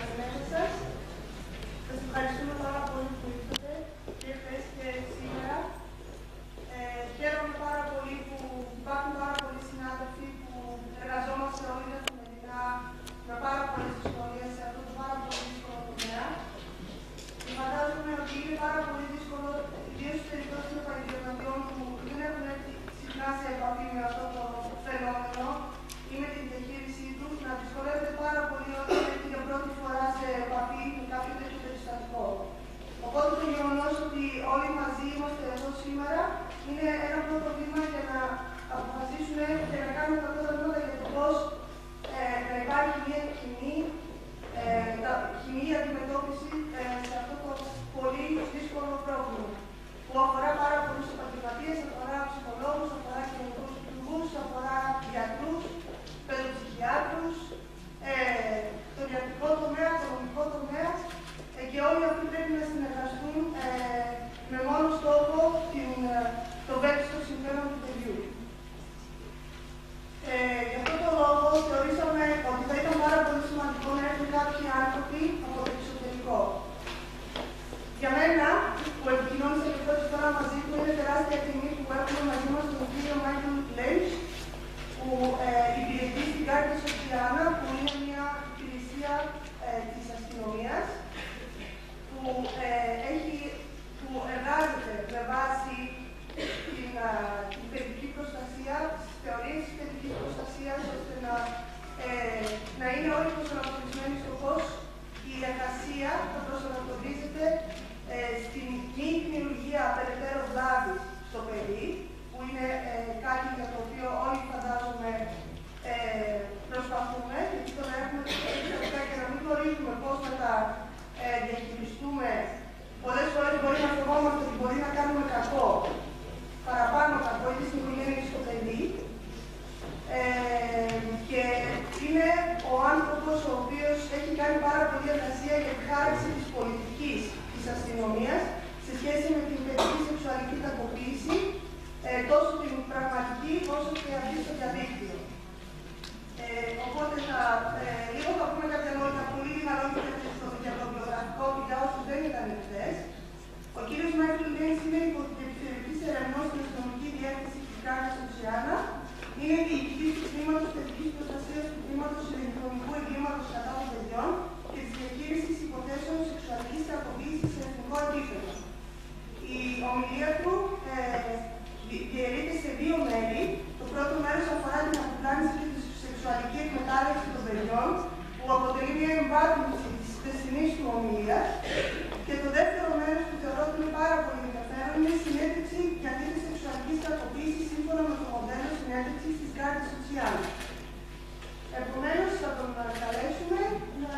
Καλημέρα σας. Σας ευχαριστούμε πάρα πολύ που ήρθατε και χθες και σήμερα. Χαίρομαι πάρα πολύ που υπάρχουν πάρα πολλοί συνάδελφοι που εργαζόμαστε όλοι καθημερινά με πάρα πολλές δυσκολίες σε αυτό το πάρα πολύ δύσκολο τομέα. Και φαντάζομαι ότι είναι πάρα πολύ δύσκολο, ιδίως στις περιπτώσεις των επαγγελματιών που δεν έχουν έρθει συχνά σε επαφή με αυτό το φαινόμενο ή με την διαχείρισή τους, να δυσκολεύεται πάρα πολύ όταν έρθει για πρώτη φορά σε επαφή με κάποιο τέτοιο περιστατικό. Οπότε το γεγονός ότι όλοι μαζί είμαστε εδώ σήμερα είναι ένα πρώτο βήμα για να αποφασίσουμε και να κάνουμε τα πρώτα βήματα για το πώς να υπάρχει μια κοινή αντιμετώπιση σε αυτό το πολύ δύσκολο πρόβλημα που αφορά πάρα πολλούς επαγγελματίες, αφορά ψυχολόγους, αφορά κοινωνικούς λειτουργούς, αφορά γιατρούς, παιδοψυχιάτρους, το ιατρικό τομέα, το νομικό τομέα και όλοι αυτοί πρέπει να συνεργαστούν με μόνο στόχο το βέλτιστο συμφέρον του παιδιού. Γι' αυτό το λόγο θεωρήσαμε ότι θα ήταν πάρα πολύ σημαντικό να έρθουν κάποιοι άνθρωποι από το εξωτερικό. Για μένα, που επικοινώνησα και πρώτη φορά μαζί του, είναι τεράστια τιμή που έχουμε μαζί μας τον κύριο Michael Lynck, που υπηρετεί στην Verianet.gr, που είναι μια υπηρεσία της αστυνομίας, που εργάζεται με βάση την παιδική προστασία, τις θεωρίες της παιδικής προστασίας, ώστε να είναι όλοι προσανατολισμένοι στο πώς η εργασία θα προσανατολίζεται στην μη δημιουργία περαιτέρω βλάβης στο παιδί, που είναι κάτι για το οποίο όλοι φαντάζομαι προσπαθούμε, γιατί το να έχουμε τα και να μην γνωρίζουμε πώς να τα διαχειριστούμε, πολλές φορές μπορεί να φοβόμαστε ότι μπορεί να κάνουμε κακό, παραπάνω κακό, είτε στην οικογένεια είτε στο παιδί. Και είναι ο άνθρωπος ο οποίος έχει κάνει πάρα πολλή εργασία για τη χάραξη της πολιτικής της αστυνομίας σε σχέση με την παιδική σεξουαλική κακοποίηση, τόσο την πραγματική όσο και αυτή στο διαδίκτυο. Οπότε λίγο θα πούμε κάποια λόγια, πολύ λίγα λόγια για το βιογραφικό του για όσους δεν ήταν χθες. Ο κύριος Michael Lynck είναι υποδιευθυντής ερευνών στην αστυνομική διεύθυνση της Verianet.gr. Είναι διοικητής του τμήματος παιδικής προστασίας του τμήματος ηλεκτρονικού εγκλήματος κατά των παιδιών και της διαχείρισης υποθέσεων σεξουαλικής κακοποίησης σε εθνικό επίπεδο. Η ομιλία του διαιρείται σε δύο μέρη. Το πρώτο μέρος αφορά την αποπλάνηση και τη σεξουαλική εκμετάλλευση των παιδιών, που αποτελεί μια εμβάθυνση της χθεσινής του ομιλίας. Και το δεύτερο μέρος που θεωρώ ότι είναι πάρα πολύ ενδιαφέρον είναι η συνέντευξη για τη σεξουαλική κακοποίηση σύμφωνα με το μοντέλο συνέντευξης της Verianet.gr. Επομένως, θα τον καλέσουμε να.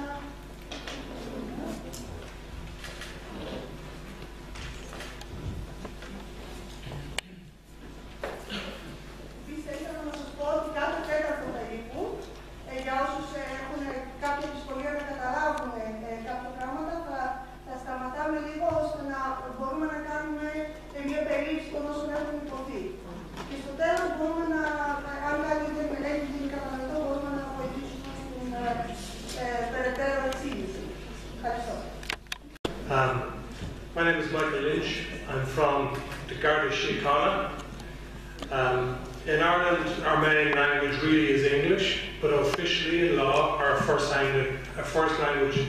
Επίσης, ήθελα να σας πω ότι κάθε τέταρτο περίπου, για όσους έχουν κάποια δυσκολία να καταλάβουν κάποια πράγματα, θα σταματάμε λίγο ώστε να μπορούμε να κάνουμε μια περίληψη των όσων έχουν υποθεί. Και στο τέλος μπορούμε να, αν κάτι δεν έχει γίνει κατανοητό, μπορούμε να βοηθήσουμε στην περαιτέρω εξήγηση. Ευχαριστώ. My name is Michael Lynch. I'm from the Garda Síochána. In Ireland, our main language really is English, but officially in law, our first language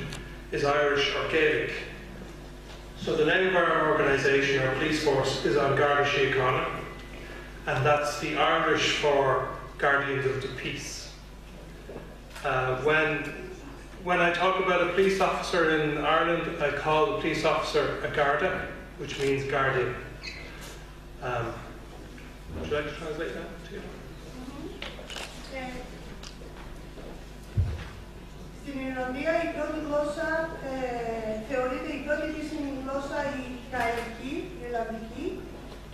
is Irish or Gaelic. So the name of our organisation, our police force, is on Garda Síochána, and that's the Irish for Guardians of the Peace. When I talk about a police officer in Ireland, I call the police officer a Garda, which means guardian. Would you like to translate that to you? Στην Ιρλανδία η πρώτη γλώσσα θεωρείται η πρώτη επίσημη γλώσσα η γαλλική, η Ιρλανδική,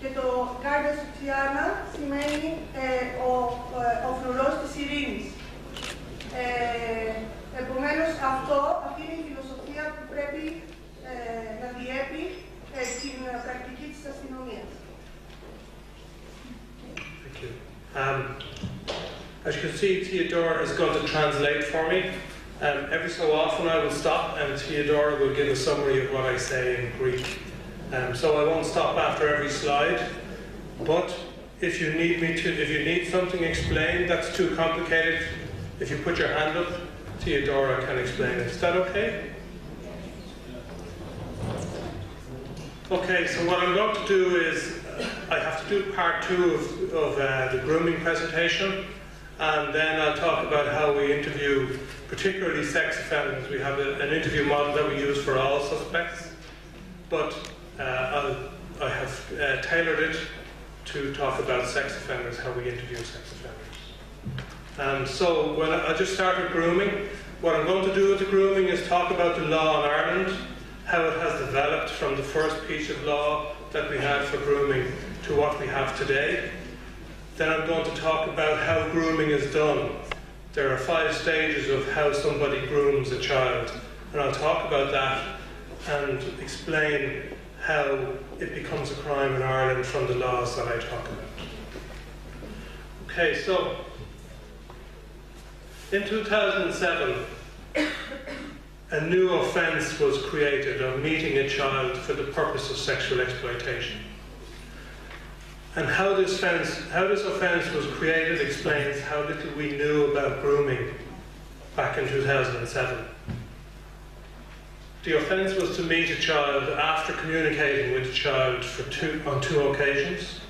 και το Verianet.gr σημαίνει ο φρουρός της ειρήνης. Επομένως, αυτή είναι η φιλοσοφία που πρέπει να διέπει την πρακτική της αστυνομίας. Thank you. As you can see, Theodore is going to translate for me. Every so often I will stop and Theodora will give a summary of what I say in Greek. So I won't stop after every slide, but if you need something explained that's too complicated, if you put your hand up, Theodora can explain it. Is that okay? Okay, so what I'm going to do is, I have to do part 2 of the grooming presentation, and then I'll talk about how we interview particularly sex offenders. We have an interview model that we use for all suspects, but I have tailored it to talk about sex offenders, how we interview sex offenders. So when I just started grooming, what I'm going to do with the grooming is talk about the law in Ireland, how it has developed from the first piece of law that we had for grooming to what we have today. Then I'm going to talk about how grooming is done. There are 5 stages of how somebody grooms a child, and I'll talk about that and explain how it becomes a crime in Ireland from the laws that I talk about. Okay, so in 2007, a new offence was created of meeting a child for the purpose of sexual exploitation. And how this offence was created explains how little we knew about grooming back in 2007. The offence was to meet a child after communicating with the child on 2 occasions.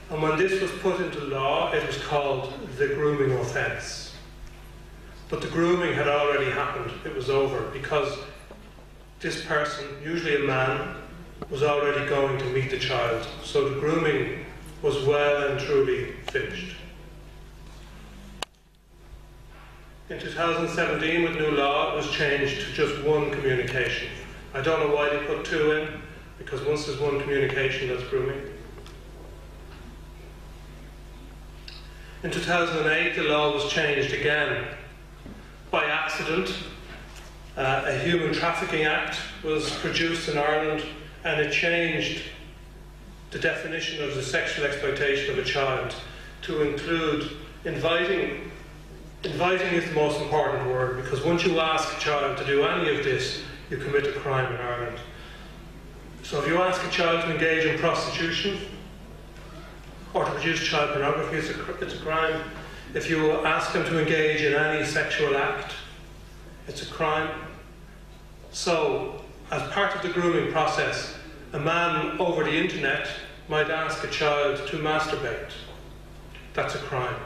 And when this was put into law, it was called the grooming offence. But the grooming had already happened. It was over because this person, usually a man, was already going to meet the child. So the grooming was well and truly finished. In 2017, with new law, it was changed to just 1 communication. I don't know why they put 2 in, because once there's 1 communication, that's grooming. In 2008, the law was changed again. By accident, a Human Trafficking Act was produced in Ireland, and it changed the definition of the sexual exploitation of a child to include inviting. Inviting is the most important word, because once you ask a child to do any of this, you commit a crime in Ireland. So if you ask a child to engage in prostitution or to produce child pornography, it's a crime. If you ask them to engage in any sexual act, it's a crime. So, as part of the grooming process, a man over the internet might ask a child to masturbate. That's a crime.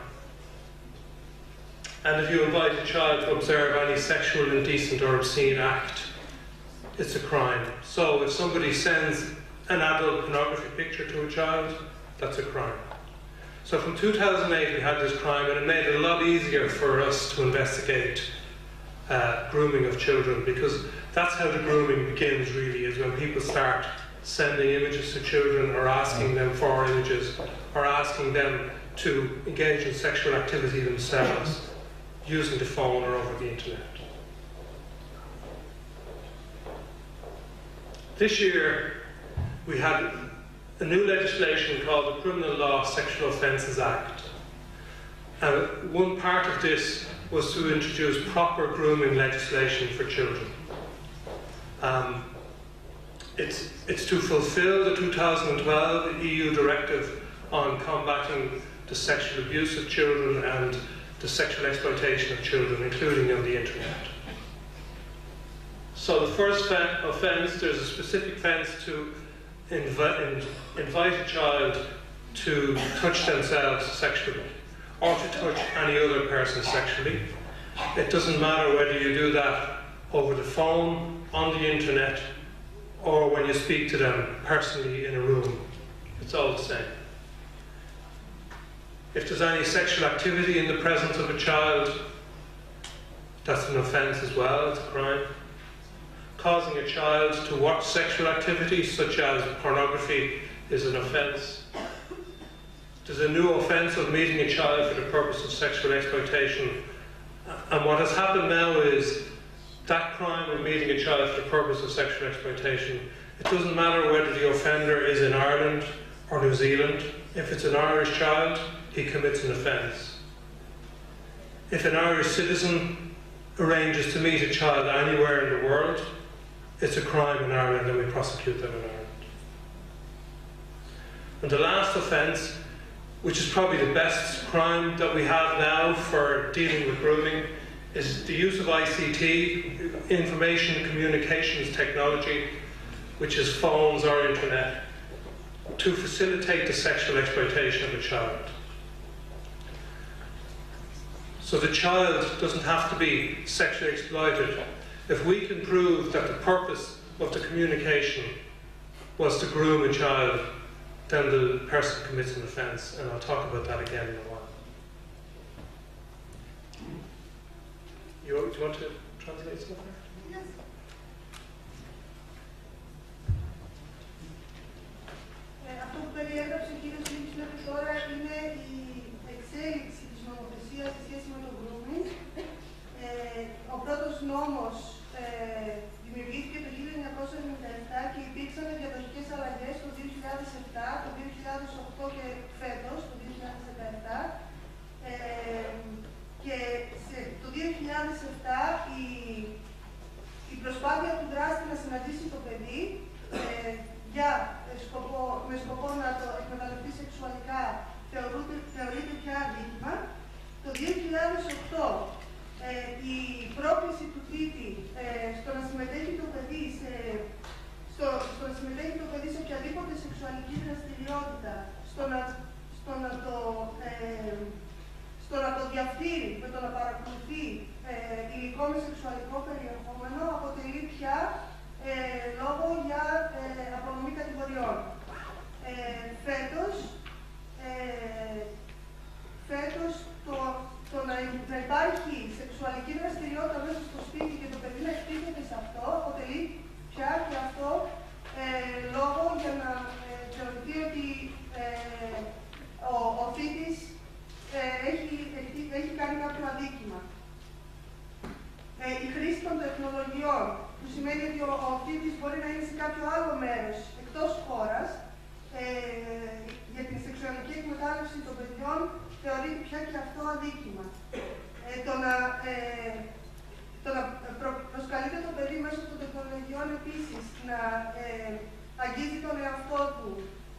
And if you invite a child to observe any sexual, indecent or obscene act, it's a crime. So if somebody sends an adult pornography picture to a child, that's a crime. So from 2008 we had this crime, and it made it a lot easier for us to investigate grooming of children, because that's how the grooming begins really, is when people start sending images to children or asking them for images or asking them to engage in sexual activity themselves using the phone or over the internet. This year we had a new legislation called the Criminal Law Sexual Offences Act. And one part of this was to introduce proper grooming legislation for children. It's to fulfil the 2012 EU directive on combating the sexual abuse of children and the sexual exploitation of children, including on the internet. So the first offence, there's a specific offence to invite a child to touch themselves sexually or to touch any other person sexually. It doesn't matter whether you do that over the phone, on the internet, or when you speak to them personally in a room. It's all the same. If there's any sexual activity in the presence of a child, that's an offence as well, it's a crime. Causing a child to watch sexual activity, such as pornography, is an offence. There's a new offence of meeting a child for the purpose of sexual exploitation. And what has happened now is that crime of meeting a child for the purpose of sexual exploitation, it doesn't matter whether the offender is in Ireland or New Zealand. If it's an Irish child, he commits an offence. If an Irish citizen arranges to meet a child anywhere in the world, it's a crime in Ireland and we prosecute them in Ireland. And the last offence, which is probably the best crime that we have now for dealing with grooming, is the use of ICT, information and communications technology, which is phones or internet, to facilitate the sexual exploitation of a child. So the child doesn't have to be sexually exploited. If we can prove that the purpose of the communication was to groom a child, then the person commits an offence, and I'll talk about that again in a while. Do you want to translate stuff there? Yes. Αυτό που περιέγραψε ο κύριος Λίνκ μέχρι τώρα είναι η εξέλιξη της νομοθεσίας σε σχέση με το grooming. Ο πρώτος νόμος δημιουργήθηκε το 1997 και υπήρξαν διαδοχικές αλλαγές το 2007, το 2008 και φέτος, το 2017. Και το 2007 η προσπάθεια του δράστη να συναντήσει το παιδί με σκοπό να το εκμεταλλευτεί σεξουαλικά θεωρείται πια αδίκημα. Το 2008 η πρόκληση του θήτη στο να συμμετέχει το παιδί σε οποιαδήποτε σεξουαλική δραστηριότητα, στο να το διαφθείρει με το να παρακολουθεί υλικό με σεξουαλικό περιεχόμενο, αποτελεί πια λόγο για απονομή κατηγοριών. Φέτος το να υπάρχει σεξουαλική δραστηριότητα μέσα στο σπίτι και το παιδί να εκτίθεται σε αυτό, αποτελεί πια και αυτό λόγο για να θεωρηθεί ότι ο θήτης έχει κάνει κάποιο αδίκημα. Η χρήση των τεχνολογιών, που σημαίνει ότι ο θήτης μπορεί να είναι σε κάποιο άλλο μέρος εκτός χώρας, για την σεξουαλική εκμετάλλευση των παιδιών, θεωρείται πια και αυτό αδίκημα. Το να προσκαλείται το παιδί μέσω των τεχνολογιών επίσης να αγγίζει τον εαυτό του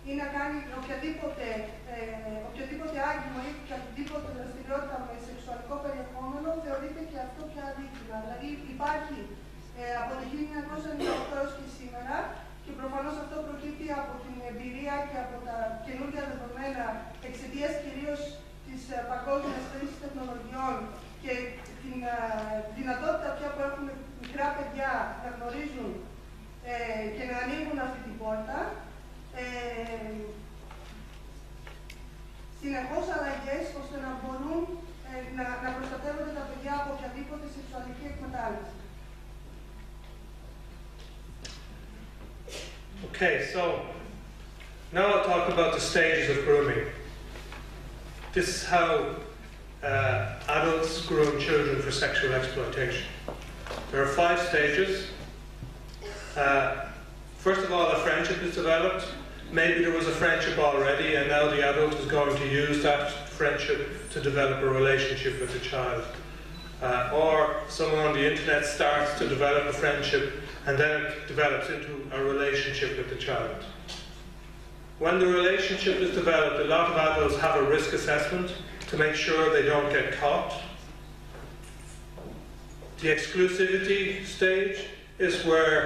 ή να κάνει οποιοδήποτε άγγιγμα ή οποιαδήποτε δραστηριότητα με σεξουαλικό περιεχόμενο, θεωρείται και αυτό πια αδίκημα. Δηλαδή υπάρχει από το 1998 έως και σήμερα, και προφανώς αυτό προκύπτει από την εμπειρία και από τα καινούργια δεδομένα εξαιτίας κυρίως της παγκόσμιας χρήσης τεχνολογιών και την δυνατότητα πια που έχουν μικρά παιδιά να γνωρίζουν και να ανοίγουν αυτή την πόρτα. Συνεχώς αλλαγές ώστε να μπορούν να προστατεύονται τα παιδιά από οποιαδήποτε σεξουαλική εκμετάλλευση. Okay, so now I'll talk about the stages of grooming. This is how adults groom children for sexual exploitation. There are 5 stages. First of all, a friendship is developed. Maybe there was a friendship already and now the adult is going to use that friendship to develop a relationship with the child. Or someone on the internet starts to develop a friendship and then it develops into a relationship with the child. When the relationship is developed, a lot of adults have a risk assessment to make sure they don't get caught. The exclusivity stage is where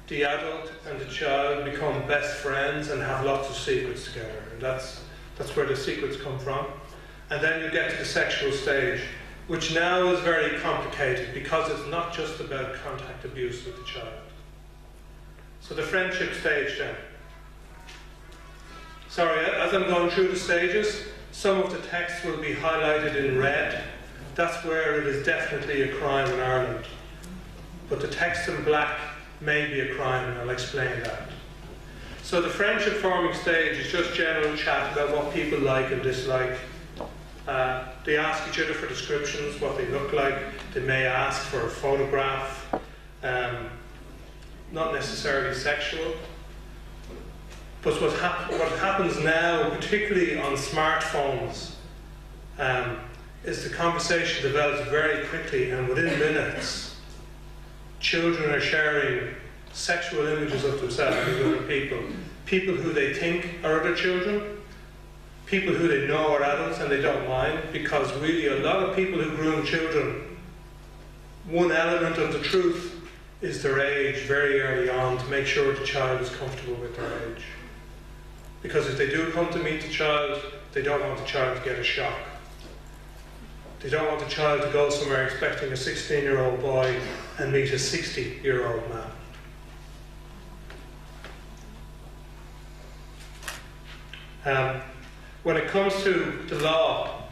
the adult and the child become best friends and have lots of secrets together. And that's where the secrets come from. And then you get to the sexual stage, which now is very complicated because it's not just about contact abuse with the child. So the friendship stage then. Sorry, as I'm going through the stages, some of the text will be highlighted in red. That's where it is definitely a crime in Ireland. But the text in black may be a crime, and I'll explain that. So the friendship forming stage is just general chat about what people like and dislike. They ask each other for descriptions, what they look like. They may ask for a photograph, not necessarily sexual. But what happens now, particularly on smartphones, is the conversation develops very quickly, and within minutes, children are sharing sexual images of themselves with other people. People who they think are other children, people who they know are adults and they don't mind, because really a lot of people who groom children, one element of the truth is their age very early on, to make sure the child is comfortable with their age. Because if they do come to meet the child, they don't want the child to get a shock. They don't want the child to go somewhere expecting a 16-year-old boy and meet a 60-year-old man. When it comes to the law,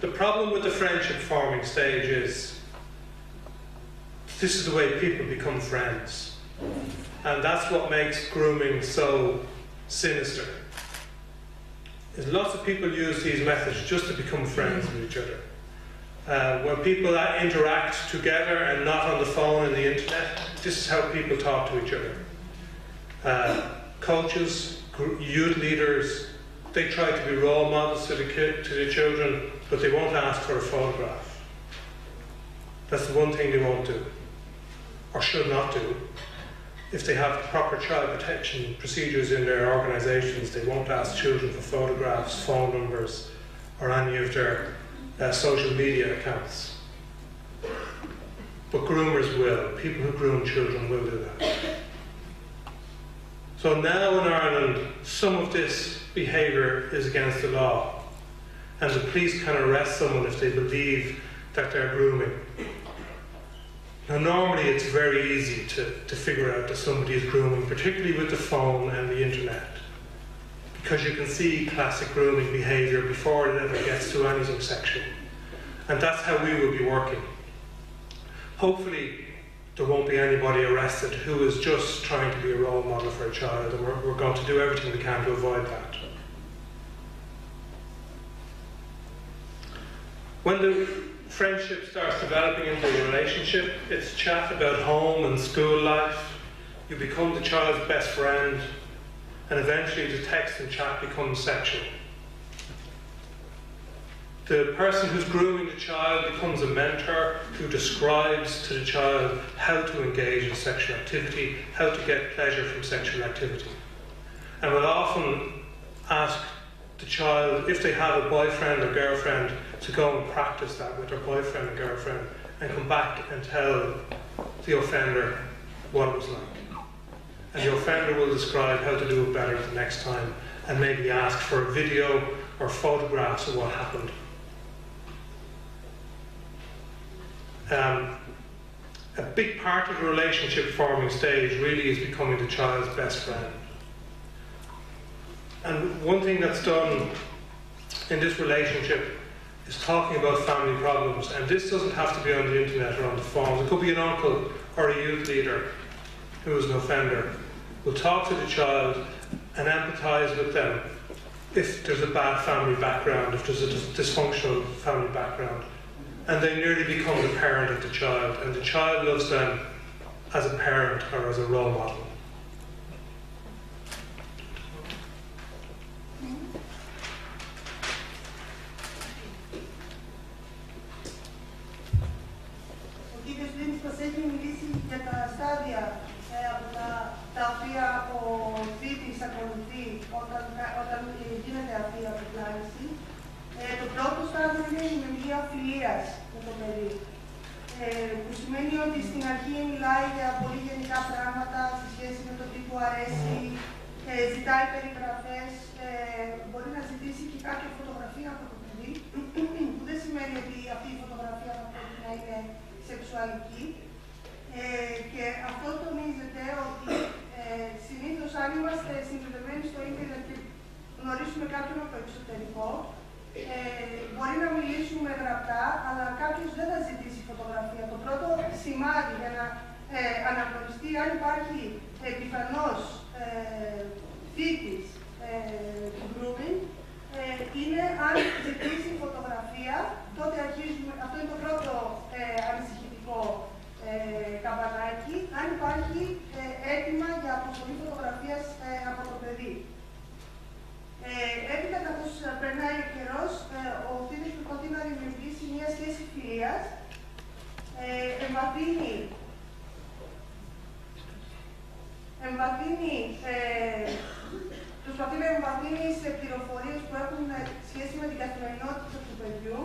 the problem with the friendship forming stage is this is the way people become friends. And that's what makes grooming so sinister. Is lots of people use these methods just to become friends with each other. When people interact together and not on the phone and the internet, this is how people talk to each other. Coaches, youth leaders, they try to be role models to the children, but they won't ask for a photograph. That's the one thing they won't do, or should not do. If they have proper child protection procedures in their organisations, they won't ask children for photographs, phone numbers, or any of their social media accounts. But groomers will. People who groom children will do that. So now in Ireland, some of this behaviour is against the law, and the police can arrest someone if they believe that they're grooming. Now normally it's very easy to figure out that somebody is grooming, particularly with the phone and the internet, because you can see classic grooming behaviour before it ever gets to anything sexual. And that's how we will be working. Hopefully there won't be anybody arrested who is just trying to be a role model for a child, and we're going to do everything we can to avoid that. When the friendship starts developing into a relationship, it's chat about home and school life. You become the child's best friend, and eventually the text and chat becomes sexual. The person who's grooming the child becomes a mentor who describes to the child how to engage in sexual activity, how to get pleasure from sexual activity. And will often ask the child, if they have a boyfriend or girlfriend, to go and practice that with their boyfriend or girlfriend and come back and tell the offender what it was like. And the offender will describe how to do it better the next time, and maybe ask for a video or photographs of what happened. A big part of the relationship forming stage really is becoming the child's best friend. And one thing that's done in this relationship is talking about family problems, and this doesn't have to be on the internet or on the phone. It could be an uncle or a youth leader who is an offender. Will talk to the child and empathise with them if there's a bad family background, if there's a dysfunctional family background. And they nearly become the parent of the child, and the child loves them as a parent or as a role model. Ο κύριος Λίνης μας έχει μιλήσει για τα στάδια από τα οποία ο θήτης ακολουθεί όταν γίνεται αυτή η αποπλάνηση. Το πρώτο στάδιο είναι η δημιουργία φιλίας με το παιδί, που σημαίνει ότι στην αρχή μιλάει για πολύ γενικά πράγματα σε σχέση με το τι του αρέσει, ζητάει περιγραφές, μπορεί να ζητήσει και κάποια φωτογραφία από το παιδί, που δεν σημαίνει ότι αυτή η φωτογραφία θα πρέπει να είναι σεξουαλική. Και αυτό τονίζεται ότι συνήθως αν είμαστε συνδεδεμένοι στο ίντερνετ και γνωρίσουμε κάποιον από το εξωτερικό, μπορεί να μιλήσουμε γραπτά, αλλά κάποιος δεν θα ζητήσει φωτογραφία. Το πρώτο σημάδι για να αναγνωριστεί αν υπάρχει πιθανός θήτης του grooming είναι αν ζητήσει φωτογραφία, τότε αρχίζουμε, αυτό είναι το πρώτο ανησυχητικό καμπανάκι, αν υπάρχει αίτημα για αποστολή φωτογραφίας από το παιδί. Έπειτα, καθώς περνάει ο καιρός, ο Τίνος προσπαθεί να δημιουργήσει μια σχέση φιλίας, προσπαθεί να εμβαθύνει σε πληροφορίες που έχουν σχέση με την καθημερινότητα του παιδιού,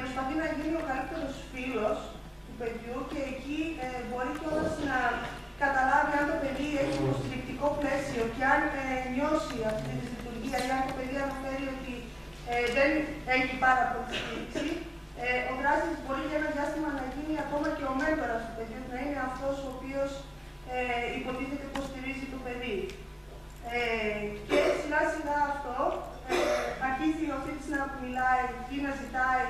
προσπαθεί να γίνει ο καλύτερος φίλος του παιδιού και εκεί μπορεί κιόλας να καταλάβει αν το παιδί έχει υποστηρικτικό πλαίσιο και αν νιώσει αυτή τη λειτουργία ή αν το παιδί αναφέρει ότι δεν έχει πάρα πολύ στήριξη, ο δράστης μπορεί για ένα διάστημα να γίνει ακόμα και ο μέντορας του παιδιού, να είναι αυτός ο οποίος υποτίθεται πως στηρίζει το παιδί. Και σιγά σιγά αυτό αρχίζει ο θήτης να μιλάει ή να ζητάει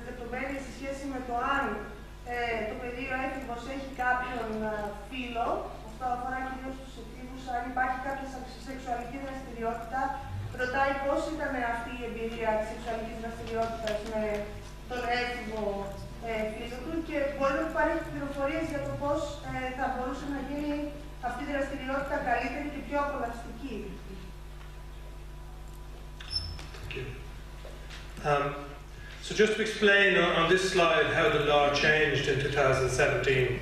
λεπτομέρειες σε σχέση με το αν το παιδί ο έφηβος έχει κάποιον φίλο. Αυτό αφορά κυρίως τους εφήβους, αν υπάρχει κάποια σεξουαλική δραστηριότητα. Ρωτάει πώς ήταν αυτή η εμπειρία της σεξουαλικής δραστηριότητας με τον έφηβο φίλο του και μπορεί να πάρει πληροφορίες για το πώς θα μπορούσε να γίνει αυτή η δραστηριότητα καλύτερη και πιο απολαυστική. So just to explain on this slide how the law changed in 2017.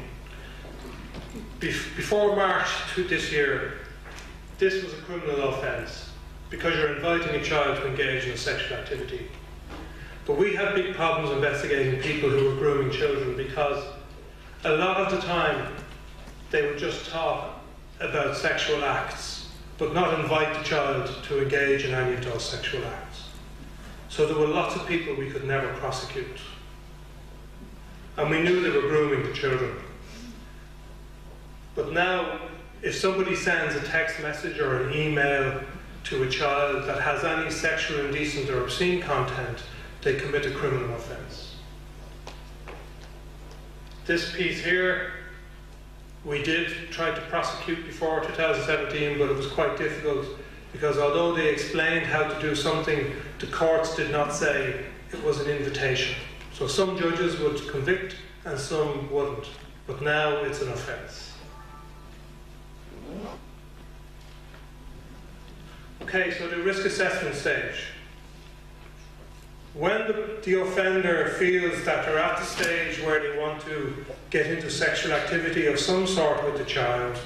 Before March this year, this was a criminal offence because you're inviting a child to engage in a sexual activity. But we had big problems investigating people who were grooming children because a lot of the time they would just talk about sexual acts but not invite the child to engage in any of those sexual acts. So there were lots of people we could never prosecute. And we knew they were grooming the children. But now, if somebody sends a text message or an email to a child that has any sexual, indecent or obscene content, they commit a criminal offence. This piece here, we did try to prosecute before 2017, but it was quite difficult because although they explained how to do something, the courts did not say it was an invitation. So some judges would convict and some wouldn't, but now it's an offence. Okay, so the risk assessment stage. When the offender feels that they're at the stage where they want to get into sexual activity of some sort with the child,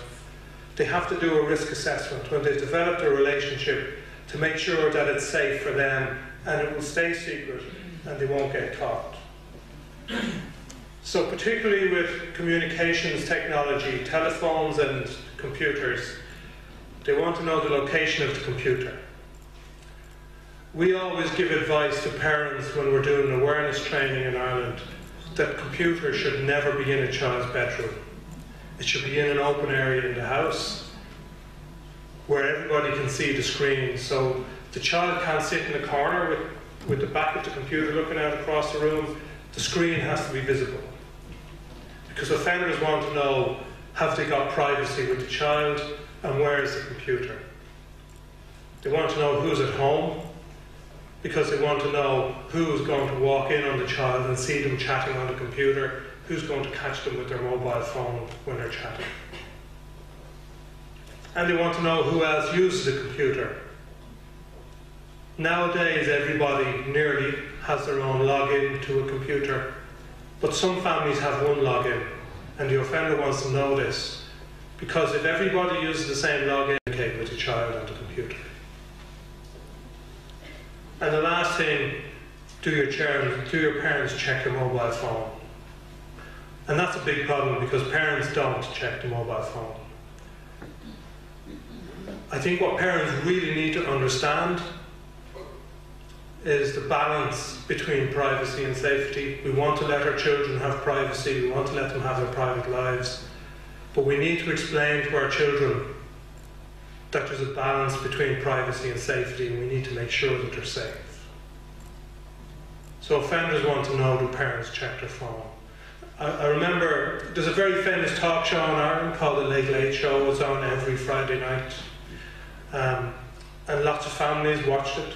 they have to do a risk assessment when they've developed a relationship to make sure that it's safe for them and it will stay secret and they won't get caught. So particularly with communications technology, telephones and computers, they want to know the location of the computer. We always give advice to parents when we're doing awareness training in Ireland that computers should never be in a child's bedroom. It should be in an open area in the house where everybody can see the screen. So the child can't sit in the corner with the back of the computer looking out across the room. The screen has to be visible. Because offenders want to know, have they got privacy with the child and where is the computer? They want to know who's at home because they want to know who's going to walk in on the child and see them chatting on the computer, who's going to catch them with their mobile phone when they're chatting. And they want to know who else uses the computer. Nowadays, everybody nearly has their own login to a computer, but some families have one login, and the offender wants to know this, because if everybody uses the same login, communicate with the child on the computer. And the last thing, do your parents check your mobile phone? And that's a big problem because parents don't check the mobile phone. I think what parents really need to understand is the balance between privacy and safety. We want to let our children have privacy, we want to let them have their private lives, but we need to explain to our children that there's a balance between privacy and safety and we need to make sure that they're safe. So offenders want to know, do parents check their phone? I remember there's a very famous talk show in Ireland called The Late Late Show. It's on every Friday night. And lots of families watched it.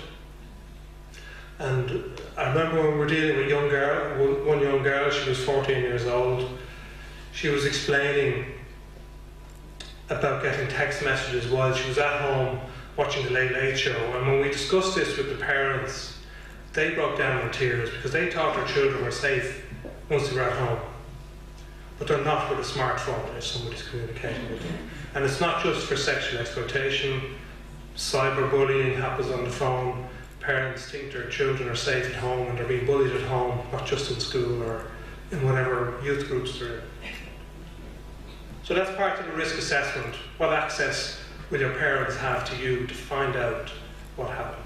And I remember when we were dealing with one young girl, she was 14 years old. She was explaining about getting text messages while she was at home watching the Late Late Show, and when we discussed this with the parents, they broke down in tears because they thought their children were safe once they were at home. But they're not with a smartphone if somebody's communicating with them. And it's not just for sexual exploitation. Cyberbullying happens on the phone. Parents think their children are safe at home and they're being bullied at home, not just in school or in whatever youth groups they're in. So that's part of the risk assessment. What access will your parents have to you to find out what happened?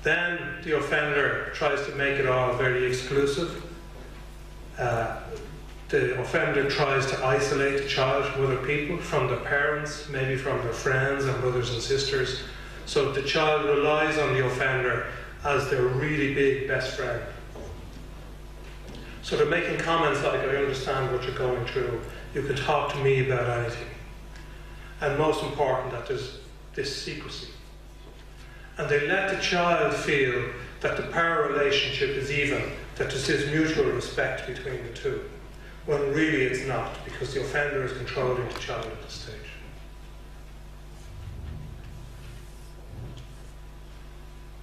Then the offender tries to make it all very exclusive. The offender tries to isolate the child from other people, from their parents, maybe from their friends and brothers and sisters. So the child relies on the offender as their really big best friend. So they're making comments like, I understand what you're going through, you can talk to me about anything. And most important, that there's this secrecy. And they let the child feel that the power relationship is even, that there's this mutual respect between the two, when really it's not, because the offender is controlling the child at this stage.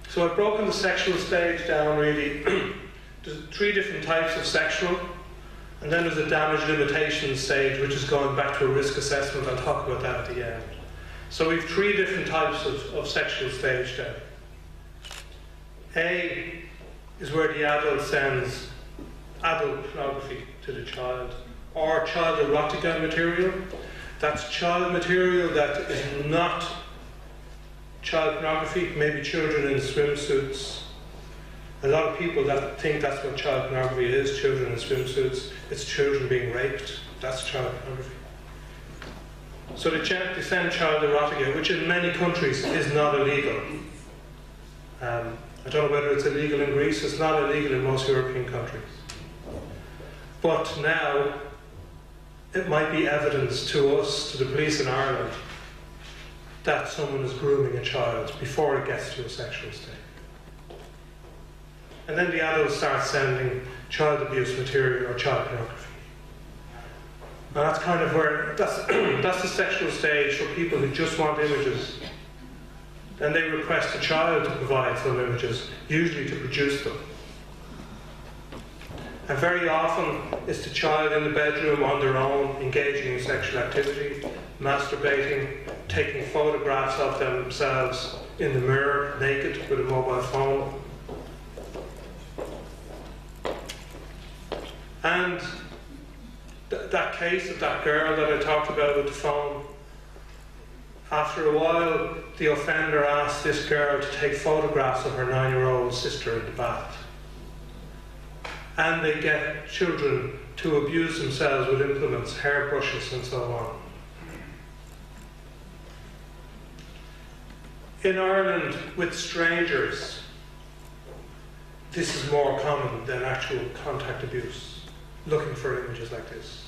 So I've broken the sexual stage down really. There's 3 different types of sexual, and then there's a damage limitation stage, which is going back to a risk assessment. I'll talk about that at the end. So we have 3 different types of sexual stage then. A is where the adult sends adult pornography to the child, or child erotica material. That's child material that is not child pornography, maybe children in swimsuits. A lot of people that think that's what child pornography is, children in swimsuits. It's children being raped. That's child pornography. So they send child erotica, which in many countries is not illegal. I don't know whether it's illegal in Greece. It's not illegal in most European countries. But now, it might be evidence to us, to the police in Ireland, that someone is grooming a child before it gets to a sexual state. And then the adults start sending child abuse material or child pornography. And that's kind of where, that's the sexual stage for people who just want images. Then they request a child to provide some images, usually to produce them. And very often it's the child in the bedroom on their own, engaging in sexual activity, masturbating, taking photographs of themselves in the mirror, naked, with a mobile phone. And that case of that girl that I talked about with the phone, after a while, the offender asked this girl to take photographs of her 9-year-old sister in the bath. And they get children to abuse themselves with implements, hairbrushes and so on. In Ireland, with strangers, this is more common than actual contact abuse, looking for images like this.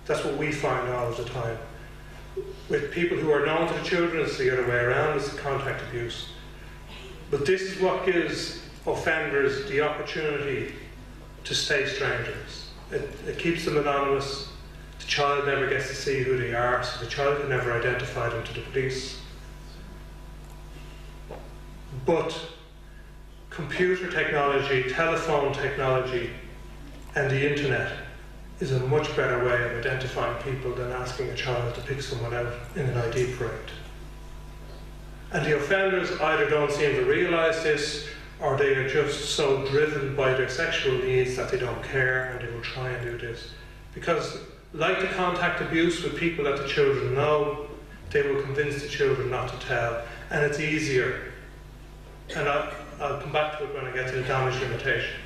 That's what we find all of the time. With people who are known to the children, it's the other way around, it's the contact abuse. But this is what gives offenders the opportunity to stay strangers. It keeps them anonymous. The child never gets to see who they are, so the child can never identify them to the police. But computer technology, telephone technology, and the internet is a much better way of identifying people than asking a child to pick someone out in an ID parade. And the offenders either don't seem to realise this, or they are just so driven by their sexual needs that they don't care and they will try and do this. Because like the contact abuse with people that the children know, they will convince the children not to tell, and it's easier. And I'll come back to it when I get to the damage limitation.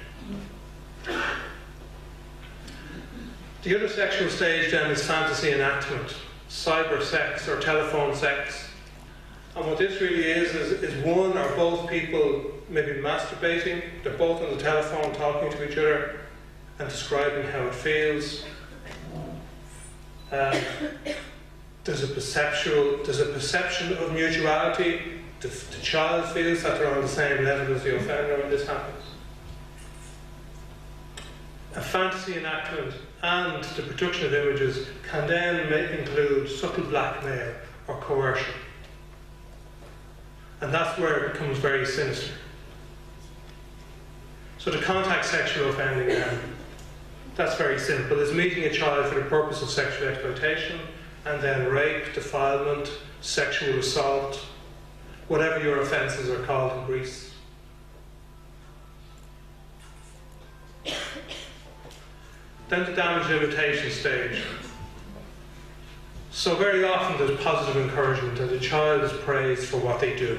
The other sexual stage then is fantasy enactment, cyber sex or telephone sex. And what this really is one or both people maybe masturbating, they're both on the telephone talking to each other and describing how it feels. There's a perception of mutuality. The child feels that they're on the same level as the offender when this happens. fantasy enactment and the production of images can then include subtle blackmail or coercion. And that's where it becomes very sinister. So to contact sexual offending, that's very simple. It's meeting a child for the purpose of sexual exploitation, and then rape, defilement, sexual assault, whatever your offences are called in Greece. Then the damage limitation stage. So very often there's positive encouragement and the child is praised for what they do.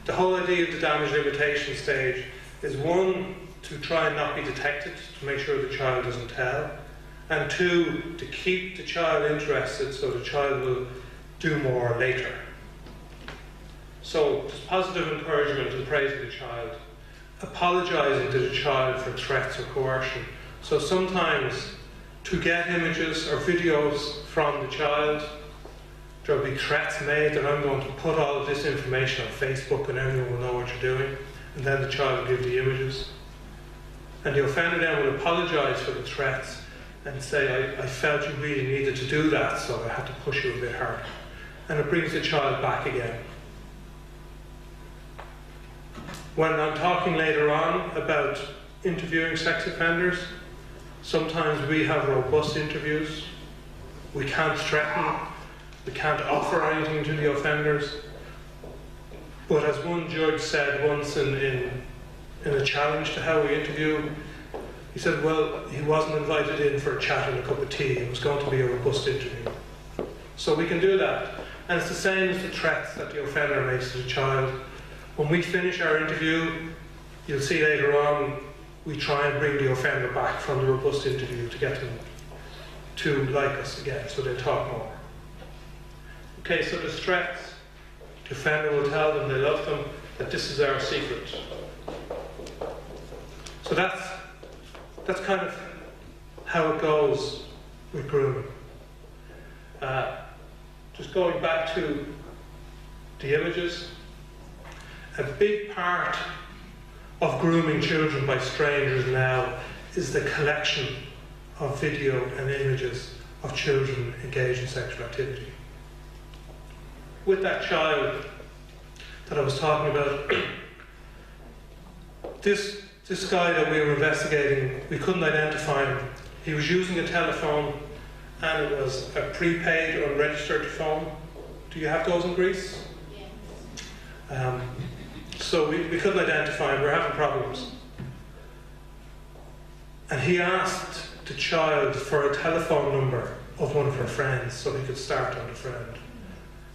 The whole idea of the damage limitation stage is, one, to try and not be detected, to make sure the child doesn't tell, and two, to keep the child interested so the child will do more later. So there's positive encouragement and praising the child, apologising to the child for threats or coercion. So sometimes to get images or videos from the child, there'll be threats made that I'm going to put all of this information on Facebook and everyone will know what you're doing, and then the child will give the images. And the offender then will apologise for the threats and say, I felt you really needed to do that, so I had to push you a bit harder. And it brings the child back again. When I'm talking later on about interviewing sex offenders, sometimes we have robust interviews. We can't threaten, we can't offer anything to the offenders. But as one judge said once in a challenge to how we interview, he said, well, he wasn't invited in for a chat and a cup of tea. It was going to be a robust interview. So we can do that. And it's the same as the threats that the offender makes to the child. When we finish our interview, you'll see later on, we try and bring the offender back from the robust interview to get them to like us again, so they'll talk more. Okay, so there's threats. The offender will tell them they love them, that this is our secret. So that's kind of how it goes with grooming. Just going back to the images, a big part of grooming children by strangers now is the collection of video and images of children engaged in sexual activity. With that child that I was talking about, this guy that we were investigating, we couldn't identify him. He was using a telephone and it was a prepaid or unregistered phone. Do you have those in Greece? Yeah. So we couldn't identify him, we were having problems. And he asked the child for a telephone number of one of her friends so he could start on the friend.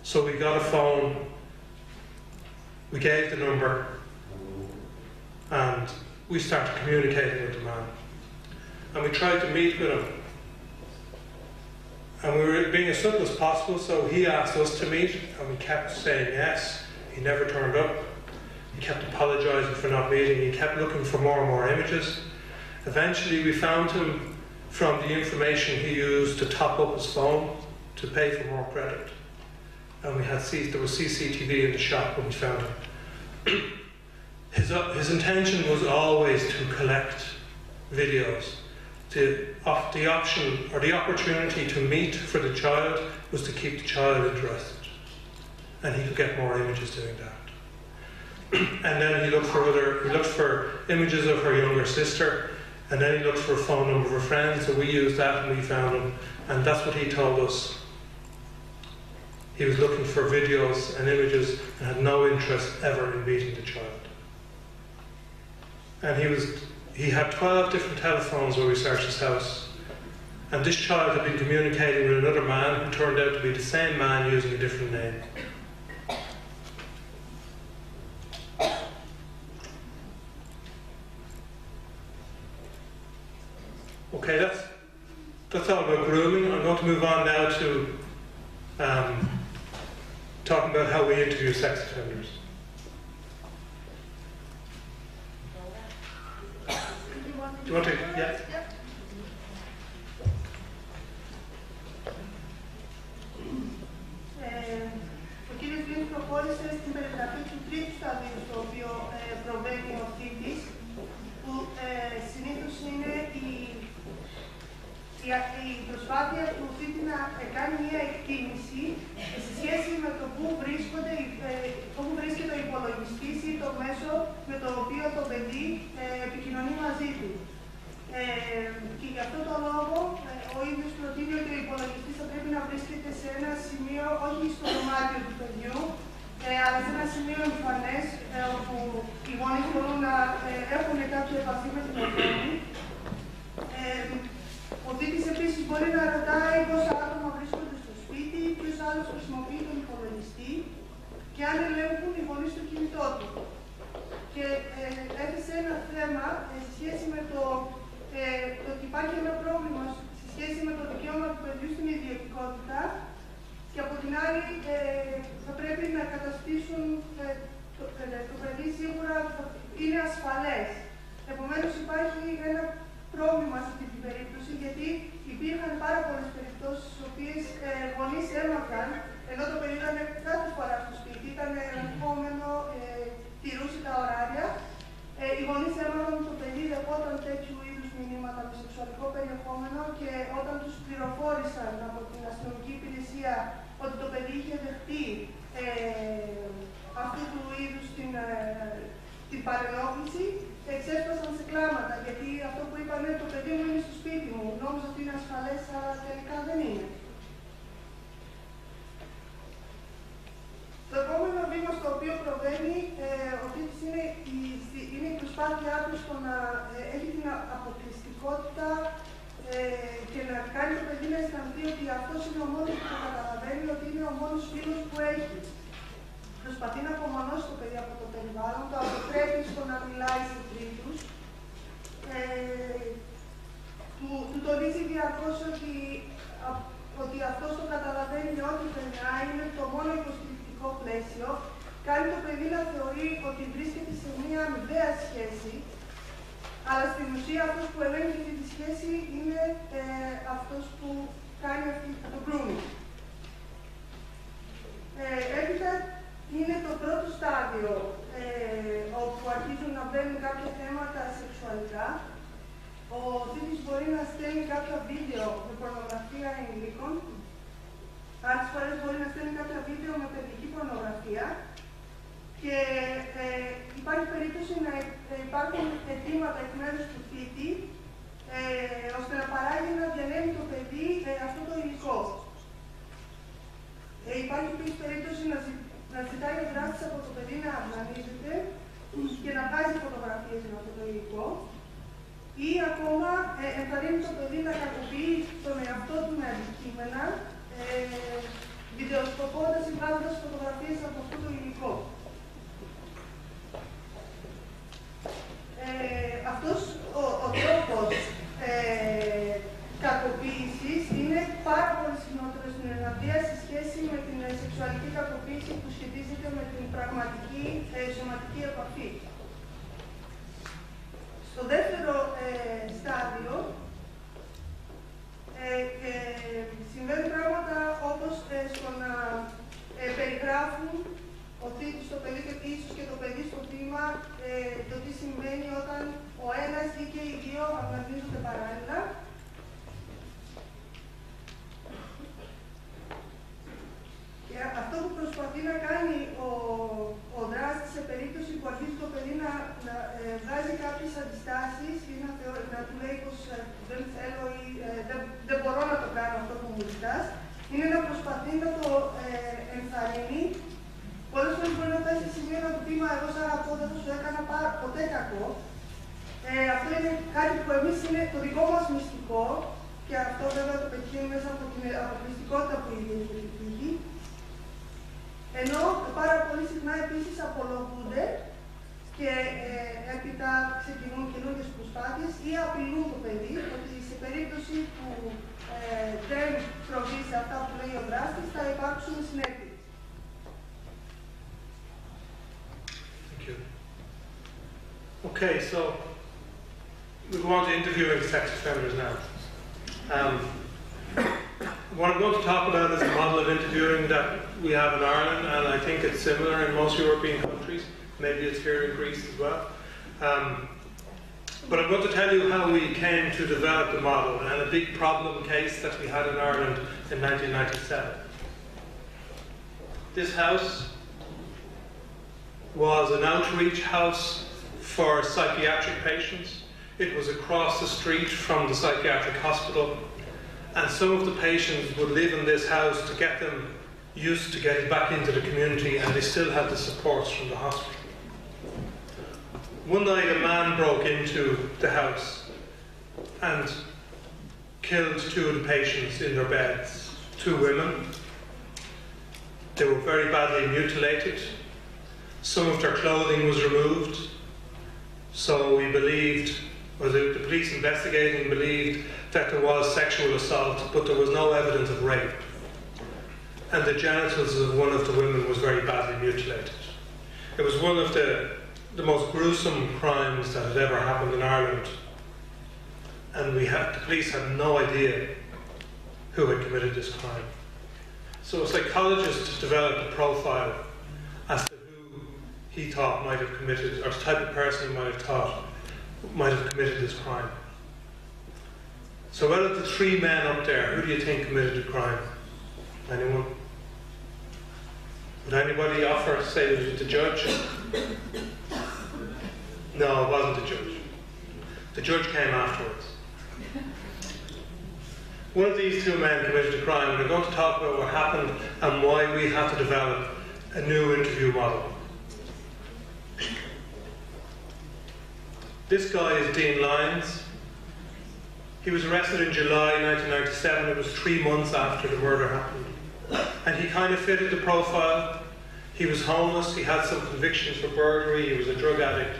So we got a phone, we gave the number, and we started communicating with the man. And we tried to meet with him. And we were being as simple as possible, so he asked us to meet, and we kept saying yes. He never turned up. He kept apologising for not meeting. He kept looking for more and more images. Eventually we found him from the information he used to top up his phone to pay for more credit. And there was CCTV in the shop when we found him. His intention was always to collect videos. The option or the opportunity to meet for the child was to keep the child interested. And he could get more images doing that. And then he looked for images of her younger sister, and then he looked for a phone number of her friends, so we used that and we found him, and that's what he told us. He was looking for videos and images and had no interest ever in meeting the child. And he had 12 different telephones where we searched his house, and this child had been communicating with another man who turned out to be the same man using a different name. Okay, that's all about grooming. I'm going to move on now to talking about how we interview sex offenders. Do you want to? Yeah. Ο κύριος Λίνκ προχώρησε στην περιγραφή του τρίτου σταδίου στο οποίο προβαίνει ο θήτης, που συνήθως είναι η Και γι' αυτό το λόγο ο ίδιος προτείνει ότι ο υπολογιστής θα πρέπει να βρίσκεται σε ένα σημείο, όχι στο δωμάτιο του παιδιού, αλλά σε ένα σημείο εμφανές, όπου οι γονείς μπορούν να έχουν κάποια επαφή με την οθόνη. Ο δίδυτης επίσης μπορεί να ρωτάει πόσα άτομα βρίσκονται στο σπίτι, ποιος άλλος χρησιμοποιεί τον υπολογιστή και αν ελέγχουν οι γονείς στο κινητό του. Και έθεσε ένα θέμα σε σχέση με το ότι υπάρχει ένα πρόβλημα σε σχέση με το δικαίωμα του παιδιού στην ιδιωτικότητα και από την άλλη θα πρέπει να καταστήσουν το παιδί σίγουρα είναι ασφαλές. Επομένως υπάρχει ένα πρόβλημα σε αυτή την περίπτωση, γιατί υπήρχαν πάρα πολλές περιπτώσεις στις οποίες γονείς έμαθαν, ενώ το παιδί ήταν κάθε φορά στο σπίτι, ήταν ελεγχόμενο, τηρούσε τα ωράρια. Οι γονείς έμαθαν ότι το παιδί δεχόταν τέτοιου είδους μηνύματα με σεξουαλικό περιεχόμενο και όταν τους πληροφόρησαν από την αστυνομική υπηρεσία ότι το παιδί είχε δεχτεί αυτού του είδους την παρενόχληση, εξέσπασαν σε κλάματα, γιατί αυτό που είπανε, το παιδί μου είναι στο σπίτι μου, νόμιζα ότι είναι ασφαλές, αλλά τελικά δεν είναι. Το επόμενο βήμα στο οποίο προβαίνει ο Τίτης είναι η προσπάθειά του στο να έχει την αποκλειστικότητα και να κάνει το παιδί να αισθανθεί ότι αυτός είναι ο μόνος που το καταλαβαίνει, ότι είναι ο μόνος φίλος που έχει. Προσπαθεί να απομονώσει το παιδί από το περιβάλλον, το αποτρέπει στο να μιλάει σε τρίτους. Του τονίζει διαρκώς ότι αυτός το καταλαβαίνει ό,τι περνάει, είναι το μόνο υποστηρικτικό πλαίσιο. Κάνει το παιδί να θεωρεί ότι βρίσκεται σε μια αμοιβαία σχέση, αλλά στην ουσία αυτός που ελέγχει αυτή τη σχέση είναι αυτός που κάνει το grooming. Έπειτα είναι το πρώτο στάδιο όπου αρχίζουν να μπαίνουν κάποια θέματα σεξουαλικά. Ο Τίτης μπορεί να στέλνει κάποια βίντεο με πορνογραφία ενηλίκων. Άλλες φορές μπορεί να στέλνει κάποια βίντεο με παιδική πορνογραφία. Και υπάρχει περίπτωση να υπάρχουν αιτήματα εκ μέρους του Τίτη, ώστε να παράγει να διανέμει το παιδί αυτό το υλικό. Υπάρχει επίσης περίπτωση να ζητάει ο δράστης από το παιδί να αγωνίζεται και να βάζει φωτογραφίες με αυτό το υλικό. Ή ακόμα ενθαρρύνει το παιδί να κακοποιεί τον εαυτό του με αντικείμενα, βιντεοσκοπώντας ή βγάζοντας φωτογραφίες από αυτό το υλικό. Αυτός ο τρόπος κακοποίησης είναι πάρα πολύ συχνότερο στην Ιρλανδία σε σχέση με την σεξουαλική κακοποίηση που σχετίζεται με την πραγματική σωματική επαφή. Στο δεύτερο στάδιο συμβαίνουν πράγματα όπως στο να περιγράφουν ότι στο παιδί και ίσως και το παιδί στο θύμα το τι συμβαίνει όταν ο ένας ή και οι δύο αγωνίζονται παράλληλα. Και αυτό που προσπαθεί να κάνει ο δράστης σε περίπτωση που αρχίζει το παιδί να βγάζει κάποιες αντιστάσεις ή να του λέει πως δεν θέλω ή δεν μπορώ να το κάνω αυτό που μου ζητάς, είναι να προσπαθεί να το ενθαρρύνει. Πολλές φορές μπορεί να φτάσει σε σημείο να του πει, μα εγώ σ' αγαπώ, δεν θα σου έκανα ποτέ κακό. Αυτό είναι κάτι που εμείς είναι το δικό μας μυστικό και αυτό βέβαια το πετυχαίνει μέσα από την αποκλειστικότητα που ήδη έχει επιτύχει. Ενώ πάρα πολύ συχνά επίσης απολογούνται και έπειτα ξεκινούν καινούργιες προσπάθειες ή απειλούν το παιδί ότι σε περίπτωση που δεν προβεί σε αυτά που λέει ο δράστης θα υπάρξουν συνέπειες. Okay, so we go on to interviewing sex offenders now. What I'm going to talk about is a model of interviewing that we have in Ireland, and I think it's similar in most European countries. Maybe it's here in Greece as well. But I'm going to tell you how we came to develop the model and a big problem case that we had in Ireland in 1997. This house was an outreach house for psychiatric patients It was across the street from the psychiatric hospital, and some of the patients would live in this house to get them used to getting back into the community, and they still had the supports from the hospital. One night a man broke into the house and killed 2 of the patients in their beds, 2 women. They were very badly mutilated. Some of their clothing was removed. So we believed, or the police investigating believed, that there was sexual assault, but there was no evidence of rape. And the genitals of one of the women was very badly mutilated. It was one of the most gruesome crimes that had ever happened in Ireland. And the police had no idea who had committed this crime. So a psychologist developed a profile as to who he thought might have committed, or the type of person he might have committed this crime. So out of the 3 men up there, who do you think committed the crime? Anyone? Would anybody offer to say it was the judge? No, it wasn't the judge. The judge came afterwards. One of these 2 men committed a crime. We're going to talk about what happened and why we had to develop a new interview model. This guy is Dean Lyons. He was arrested in July 1997. It was 3 months after the murder happened. And he kind of fitted the profile. He was homeless, he had some convictions for burglary, he was a drug addict,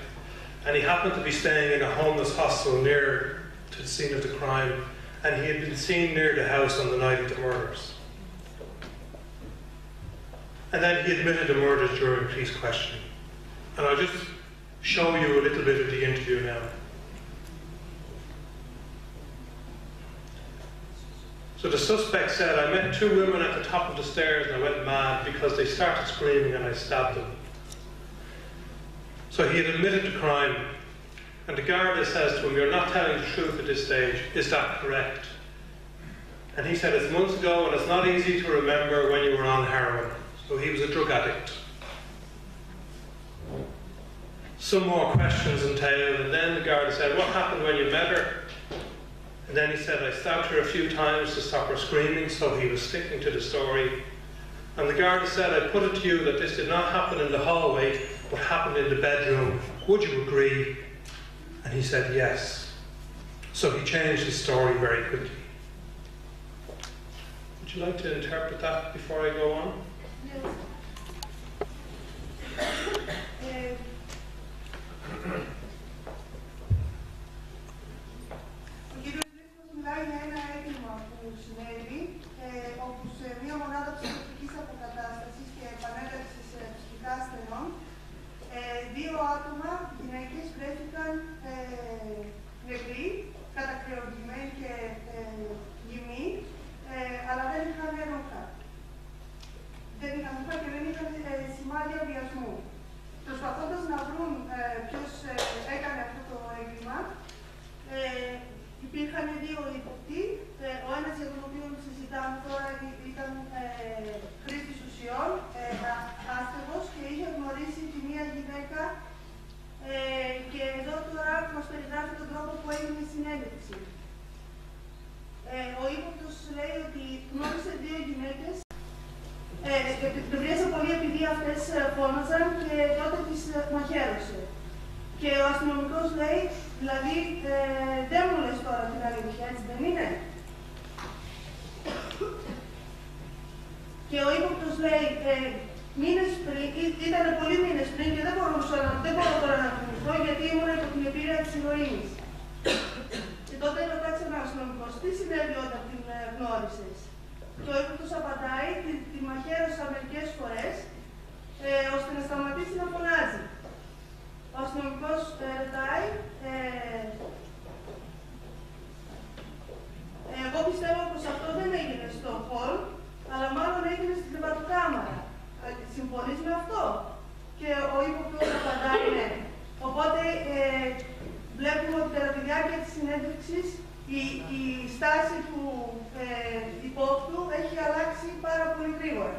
and he happened to be staying in a homeless hostel near to the scene of the crime, and he had been seen near the house on the night of the murders. And then he admitted the murders during police questioning. And I'll just show you a little bit of the interview now. So the suspect said, I met 2 women at the top of the stairs and I went mad because they started screaming and I stabbed them. So he had admitted the crime, and the Garda says to him, you're not telling the truth at this stage, is that correct? And he said, it's months ago and it's not easy to remember when you were on heroin. So he was a drug addict. Some more questions entailed, and then the Garda said, what happened when you met her? And then he said, I stabbed her a few times to stop her screaming, so he was sticking to the story. And the Garda said, I put it to you that this did not happen in the hallway, but happened in the bedroom. Would you agree? And he said, yes. So he changed his story very quickly. Would you like to interpret that before I go on? Yes. Μιλάει για ένα έγκλημα που συνέβη, όπου σε μια μονάδα ψυχιατρικής αποκατάστασης και επανένταξης ψυχικά ασθενών, 2 άτομα, γυναίκες, βρέθηκαν νεκροί, κατακρεουργημένοι και γυμνοί, αλλά δεν είχαν ρούχα. Δεν είχαν ρούχα και δεν είχαν σημάδια βιασμού. Προσπαθώντας να βρουν ποιος έκανε αυτό το έγκλημα, υπήρχαν 2 υποπτοί. Ο ένας για τον οποίο συζητάμε τώρα ήταν χρήστης ουσιών, άστεγος, και είχε γνωρίσει τη μία γυναίκα, και εδώ τώρα μας περιγράφει τον τρόπο που έγινε η συνέντευξη. Ο ύποπτος λέει ότι γνώρισε 2 γυναίκες, το βρίασε πολύ επειδή αυτές φώναζαν και τότε τις μαχαίρωσε. Και ο αστυνομικός λέει, δηλαδή, δεν μου λες τώρα την αλήθεια, έτσι δεν είναι? Και ο ύποπτος λέει, μήνες πριν, ήταν πολλοί μήνες πριν και δεν μπορώ τώρα να θυμηθώ γιατί ήμουν υπό την επίρρεια της ηρωίνης. Και τότε ρωτάει ένα αστυνομικός, τι συνέβη όταν την γνώρισες? Και ο ύποπτος απαντάει, τη μαχαίρωσα μερικές φορές, ώστε να σταματήσει να φωνάζει. Ο αστυνομικός ρωτάει, εγώ πιστεύω πως αυτό δεν έγινε στο χώρο, αλλά μάλλον έγινε στην κρεβατοκάμαρα. Συμφωνείς με αυτό? Και ο ύποπτος απαντάει ναι. Οπότε βλέπουμε ότι κατά τη διάρκεια της συνέντευξης η στάση του υπόπτου έχει αλλάξει πάρα πολύ γρήγορα.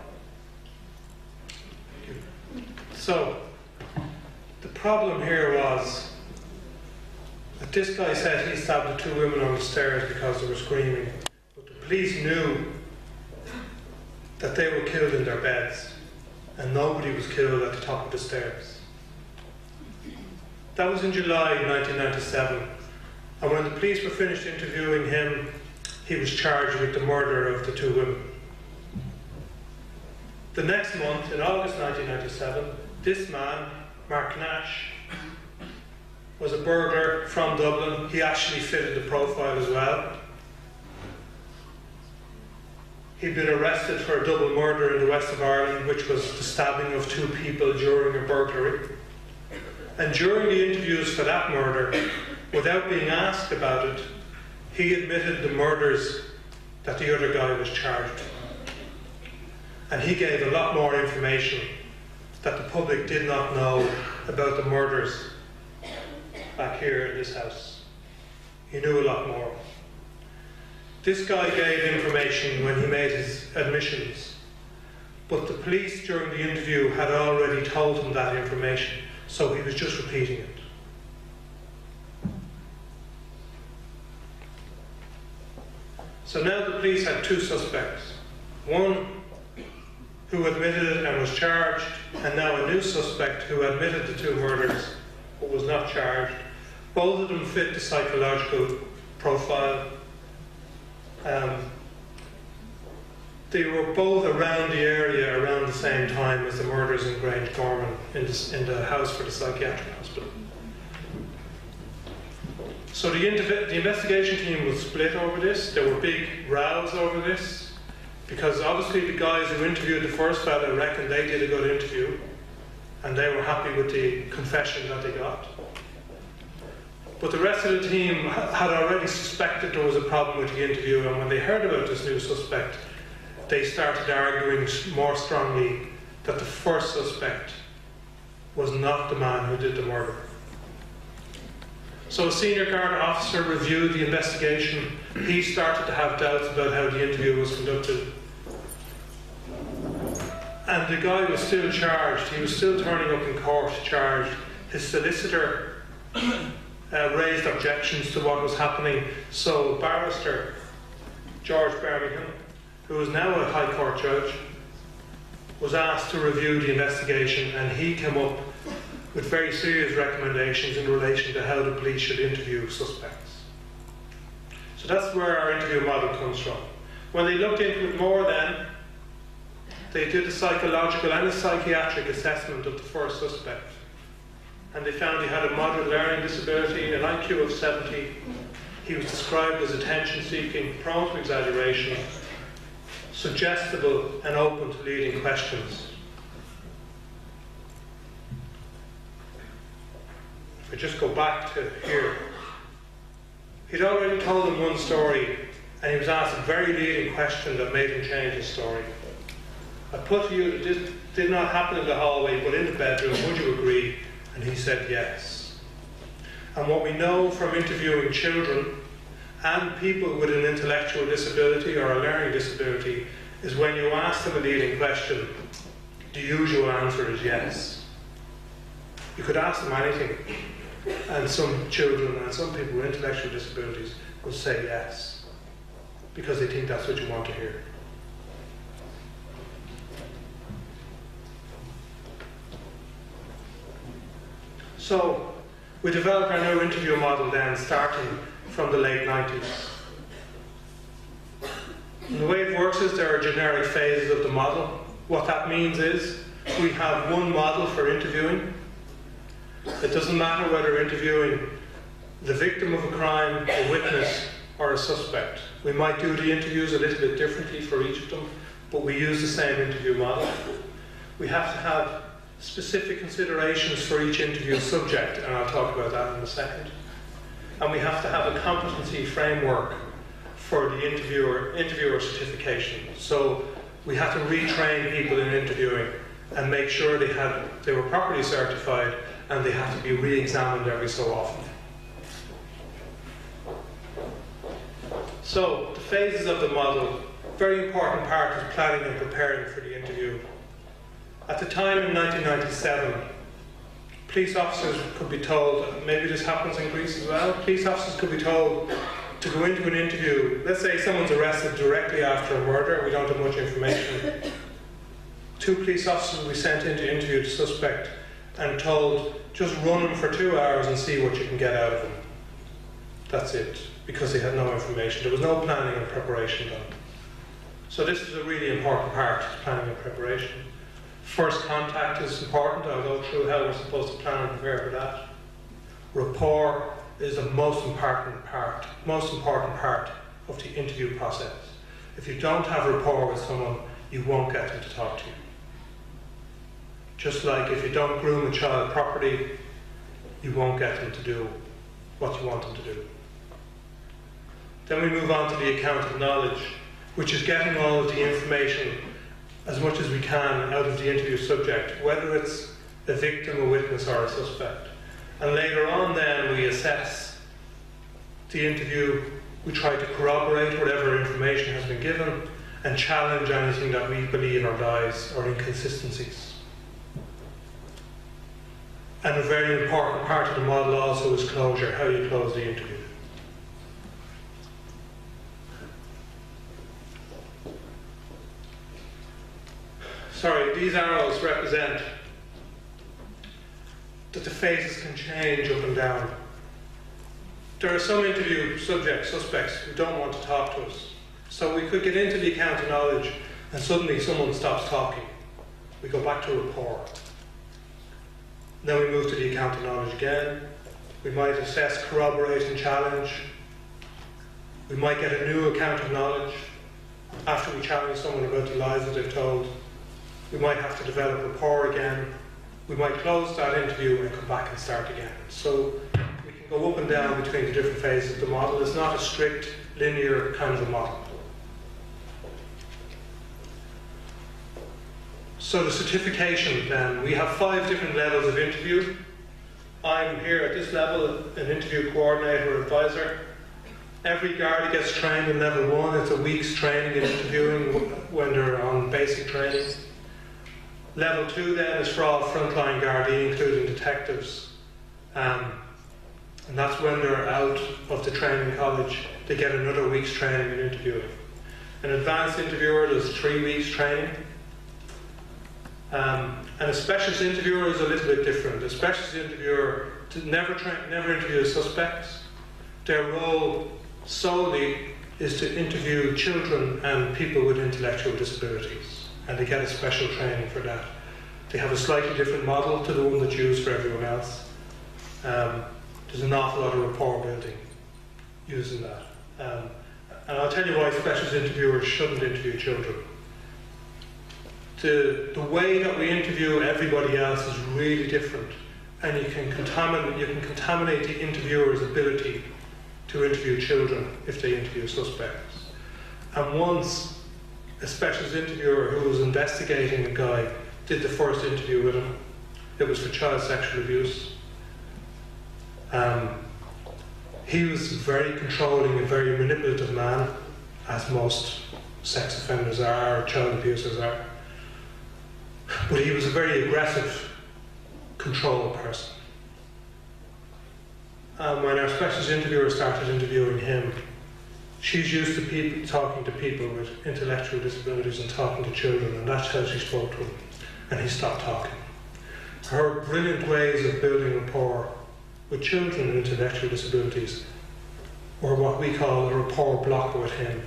So, the problem here was that this guy said he stabbed the two women on the stairs because they were screaming, but the police knew that they were killed in their beds and nobody was killed at the top of the stairs. That was in July 1997, and when the police were finished interviewing him, he was charged with the murder of the two women. The next month, in August 1997, this man, Mark Nash, was a burglar from Dublin. He actually fitted the profile as well. He'd been arrested for a double murder in the west of Ireland, which was the stabbing of two people during a burglary. And during the interviews for that murder, without being asked about it, he admitted the murders that the other guy was charged. And he gave a lot more information that the public did not know about the murders back here in this house. He knew a lot more. This guy gave information when he made his admissions, but the police during the interview had already told him that information, so he was just repeating it. So now the police had two suspects. One who admitted it and was charged, and now a new suspect who admitted the two murders but was not charged. Both of them fit the psychological profile. They were both around the area around the same time as the murders in Grange Gorman in the house for the psychiatric hospital. So the investigation team was split over this. There were big rows over this, because obviously the guys who interviewed the first fella reckoned they did a good interview, and they were happy with the confession that they got. But the rest of the team had already suspected there was a problem with the interview, and when they heard about this new suspect, they started arguing more strongly that the first suspect was not the man who did the murder. So a senior Garda officer reviewed the investigation. He started to have doubts about how the interview was conducted. And the guy was still charged. He was still turning up in court charged. His solicitor raised objections to what was happening. So barrister George Birmingham, who is now a High Court judge, was asked to review the investigation, and he came up with very serious recommendations in relation to how the police should interview suspects. So that's where our interview model comes from. When they looked into it more then, they did a psychological and a psychiatric assessment of the first suspect. And they found he had a moderate learning disability, an IQ of 70. He was described as attention-seeking, prone to exaggeration, suggestible and open to leading questions. If I just go back to here, he'd already told them one story, and he was asked a very leading question that made him change his story. I put to you that this did not happen in the hallway, but in the bedroom. Would you agree? And he said yes. And what we know from interviewing children and people with an intellectual disability or a learning disability is when you ask them a leading question, the usual answer is yes. You could ask them anything, and some children and some people with intellectual disabilities will say yes, because they think that's what you want to hear. So we developed our new interview model then, starting from the late 90s. And the way it works is there are generic phases of the model. What that means is we have one model for interviewing. It doesn't matter whether we're interviewing the victim of a crime, a witness, or a suspect. We might do the interviews a little bit differently for each of them, but we use the same interview model. We have to have specific considerations for each interview subject, and I'll talk about that in a second. And we have to have a competency framework for the interviewer certification. So we have to retrain people in interviewing and make sure they were properly certified, and they have to be re-examined every so often. So the phases of the model, very important part is planning and preparing for the interview. At the time in 1997, police officers could be told, maybe this happens in Greece as well, police officers could be told to go into an interview. Let's say someone's arrested directly after a murder, we don't have much information. 2 police officers will be sent in to interview the suspect and told, just run him for 2 hours and see what you can get out of him. That's it, because they had no information. There was no planning and preparation done. So this is a really important part, planning and preparation. First contact is important. I'll go through how we're supposed to plan and prepare for that. Rapport is the most important part of the interview process. If you don't have rapport with someone, you won't get them to talk to you. Just like if you don't groom a child properly, you won't get them to do what you want them to do. Then we move on to the account of knowledge, which is getting all of the information as much as we can out of the interview subject, whether it's a victim, a witness, or a suspect. And later on then we assess the interview, we try to corroborate whatever information has been given and challenge anything that we believe are lies or inconsistencies. And a very important part of the model also is closure, how you close the interview. Sorry, these arrows represent that the phases can change up and down. There are some interview suspects who don't want to talk to us. So we could get into the account of knowledge and suddenly someone stops talking. We go back to rapport. Then we move to the account of knowledge again. We might assess, corroborate and challenge. We might get a new account of knowledge after we challenge someone about the lies that they've told. We might have to develop rapport again. We might close that interview and come back and start again. So we can go up and down between the different phases of the model. It's not a strict, linear kind of a model. So the certification then, we have 5 different levels of interview. I'm here at this level, an interview coordinator or advisor. Every Garda gets trained in level 1. It's a week's training in interviewing when they're on basic training. Level 2 then is for all frontline Gardaí, including detectives. And that's when they're out of the training college, they get another week's training in interviewing. An advanced interviewer does 3 weeks training. And a specialist interviewer is a little bit different. A specialist interviewer never interviews suspects. Their role solely is to interview children and people with intellectual disabilities. And they get a special training for that. They have a slightly different model to the one that's used for everyone else. There's an awful lot of rapport building using that. And I'll tell you why specialist interviewers shouldn't interview children. The way that we interview everybody else is really different, and you can contaminate the interviewer's ability to interview children if they interview suspects. And once a specialist interviewer who was investigating a guy did the first interview with him, it was for child sexual abuse. He was a very controlling and very manipulative man, as most sex offenders are, or child abusers are. But he was a very aggressive, control person. When our specialist interviewer started interviewing him, she's used to talking to people with intellectual disabilities and talking to children, and that's how she spoke to him. And he stopped talking. Her brilliant ways of building rapport with children with intellectual disabilities were what we call a rapport blocker with him,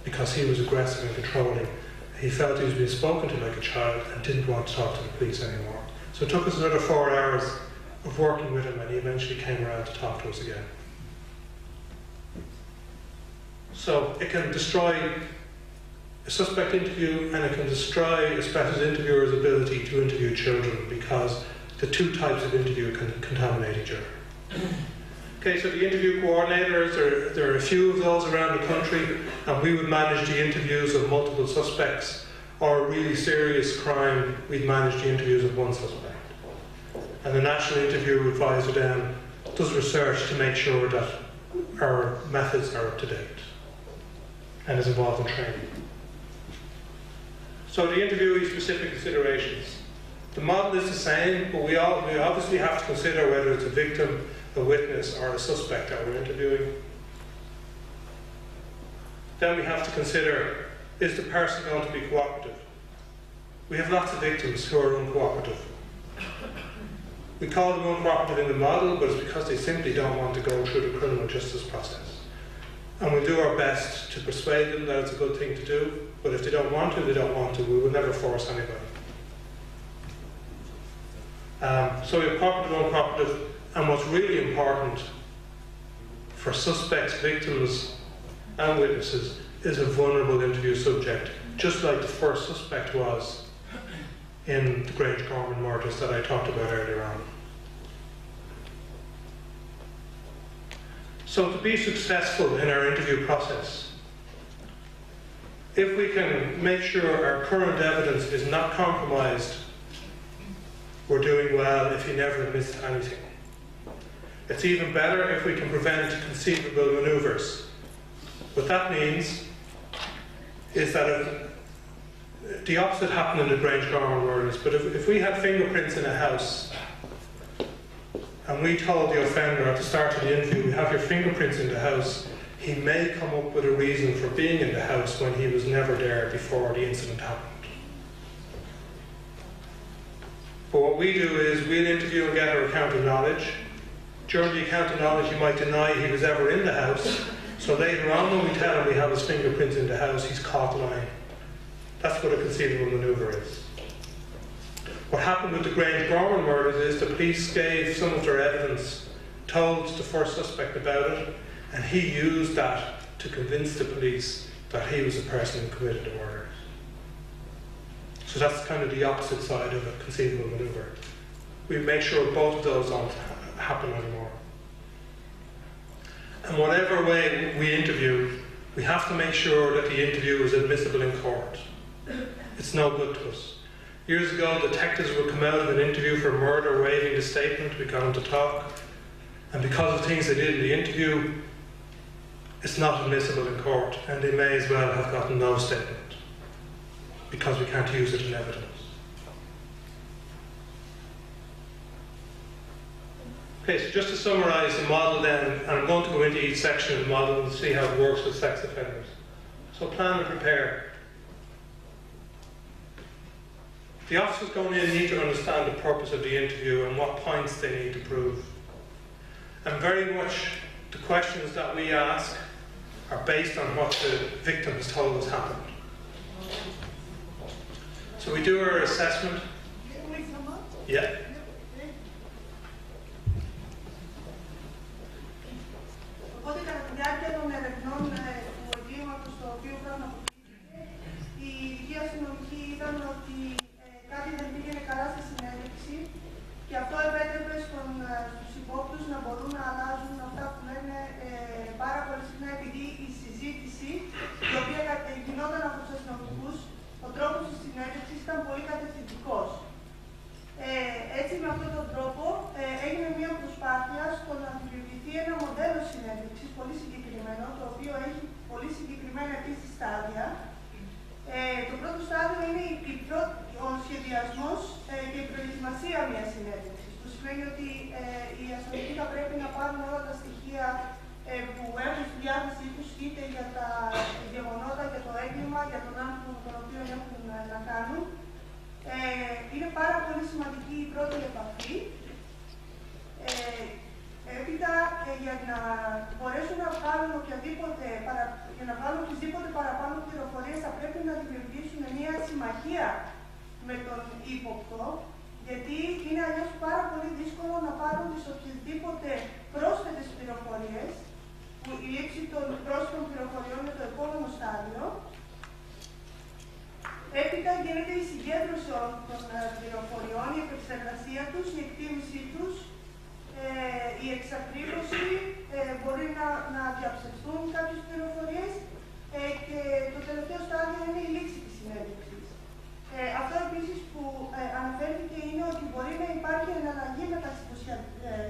because he was aggressive and controlling. He felt he was being spoken to like a child and didn't want to talk to the police anymore. So it took us another 4 hours of working with him, and he eventually came around to talk to us again. So it can destroy a suspect interview, and it can destroy a specialist interviewer's ability to interview children, because the 2 types of interview can contaminate each other. Okay, so the interview coordinators, there are a few of those around the country, and we would manage the interviews of multiple suspects, or a really serious crime, we'd manage the interviews of 1 suspect. And the National Interview Advisor then does research to make sure that our methods are up to date and is involved in training. So the interviewee specific considerations. The model is the same, but we obviously have to consider whether it's a victim, a witness, or a suspect that we're interviewing. Then we have to consider, is the person going to be cooperative? We have lots of victims who are uncooperative. We call them uncooperative in the model, but it's because they simply don't want to go through the criminal justice process. And we do our best to persuade them that it's a good thing to do, but if they don't want to, they don't want to. We will never force anybody. So we have cooperative, uncooperative, and what's really important for suspects, victims, and witnesses is a vulnerable interview subject, just like the first suspect was in the Grange Gorman murders that I talked about earlier on. So to be successful in our interview process, if we can make sure our current evidence is not compromised, we're doing well if he never admits to anything. It's even better if we can prevent conceivable manoeuvres. What that means is that the opposite happened in the Grange Gorman murders, but if we had fingerprints in a house and we told the offender at the start of the interview, we have your fingerprints in the house, he may come up with a reason for being in the house when he was never there before the incident happened. But what we do is we'll interview and get our account of knowledge. During the account of knowledge, he might deny he was ever in the house. So later on, when we tell him we have his fingerprints in the house, he's caught lying. That's what a conceivable manoeuvre is. What happened with the Grange Gorman murders is the police gave some of their evidence, told the first suspect about it, and he used that to convince the police that he was the person who committed the murder. So that's kind of the opposite side of a conceivable manoeuvre. We make sure both of those don't happen anymore. And whatever way we interview, we have to make sure that the interview is admissible in court. It's no good to us. Years ago, detectives would come out of an interview for murder waiving the statement, we got them to talk, and because of things they did in the interview, it's not admissible in court, and they may as well have gotten no statement, because we can't use it in evidence. Okay, so just to summarise the model then, and I'm going to go into each section of the model and see how it works with sex offenders. So plan and prepare. The officers going in need to understand the purpose of the interview and what points they need to prove. And very much the questions that we ask are based on what the victim has told us happened. So we do our assessment. Yeah. Οπότε κατά τη διάρκεια των ερευνών του εγκλήματος το οποίο πραγματοποιήθηκε, οι ειδικοί αστυνομικοί είδαν ότι κάτι δεν πήγαινε καλά στη συνέντευξη και αυτό επέτρεπε στους υπόπτους να μπορούν να αλλάζουν αυτά που λένε πάρα πολύ συχνά, επειδή η συζήτηση η οποία γινόταν από τους αστυνομικούς, ο τρόπος της συνέντευξης ήταν πολύ κατευθυντικός. Έτσι, με αυτόν τον τρόπο έγινε μια προσπάθεια στο να δημιουργηθεί ένα μοντέλο συνέντευξης πολύ συγκεκριμένο, το οποίο έχει πολύ συγκεκριμένα επίσης στάδια. Το πρώτο στάδιο είναι ο σχεδιασμός και η προετοιμασία μιας συνέντευξης. Που σημαίνει ότι οι αστυνομικοί θα πρέπει να πάρουν όλα τα στοιχεία που έχουν στη διάθεσή τους, είτε για τα γεγονότα, για το έγκλημα, για τον άνθρωπο με τον οποίο έχουν να κάνουν. Είναι πάρα πολύ σημαντική η πρώτη επαφή. Έπειτα, για να μπορέσουν να βγάλουν οποιασδήποτε παραπάνω πληροφορίες, θα πρέπει να δημιουργήσουν μια συμμαχία με τον ύποπτο, γιατί είναι αλλιώς πάρα πολύ δύσκολο να πάρουν τις οποιασδήποτε πρόσθετες πληροφορίες, που η λήψη των πρόσθετων πληροφοριών είναι το επόμενο στάδιο. Έπειτα γίνεται η συγκέντρωση όλων των πληροφοριών, η επεξεργασία τους, η εκτίμησή τους, η εξακρίβωση, μπορεί να διαψευστούν κάποιες πληροφορίες και το τελευταίο στάδιο είναι η λήξη της συνέντευξης. Αυτό επίσης που αναφέρθηκε είναι ότι μπορεί να υπάρχει εναλλαγή μεταξύ των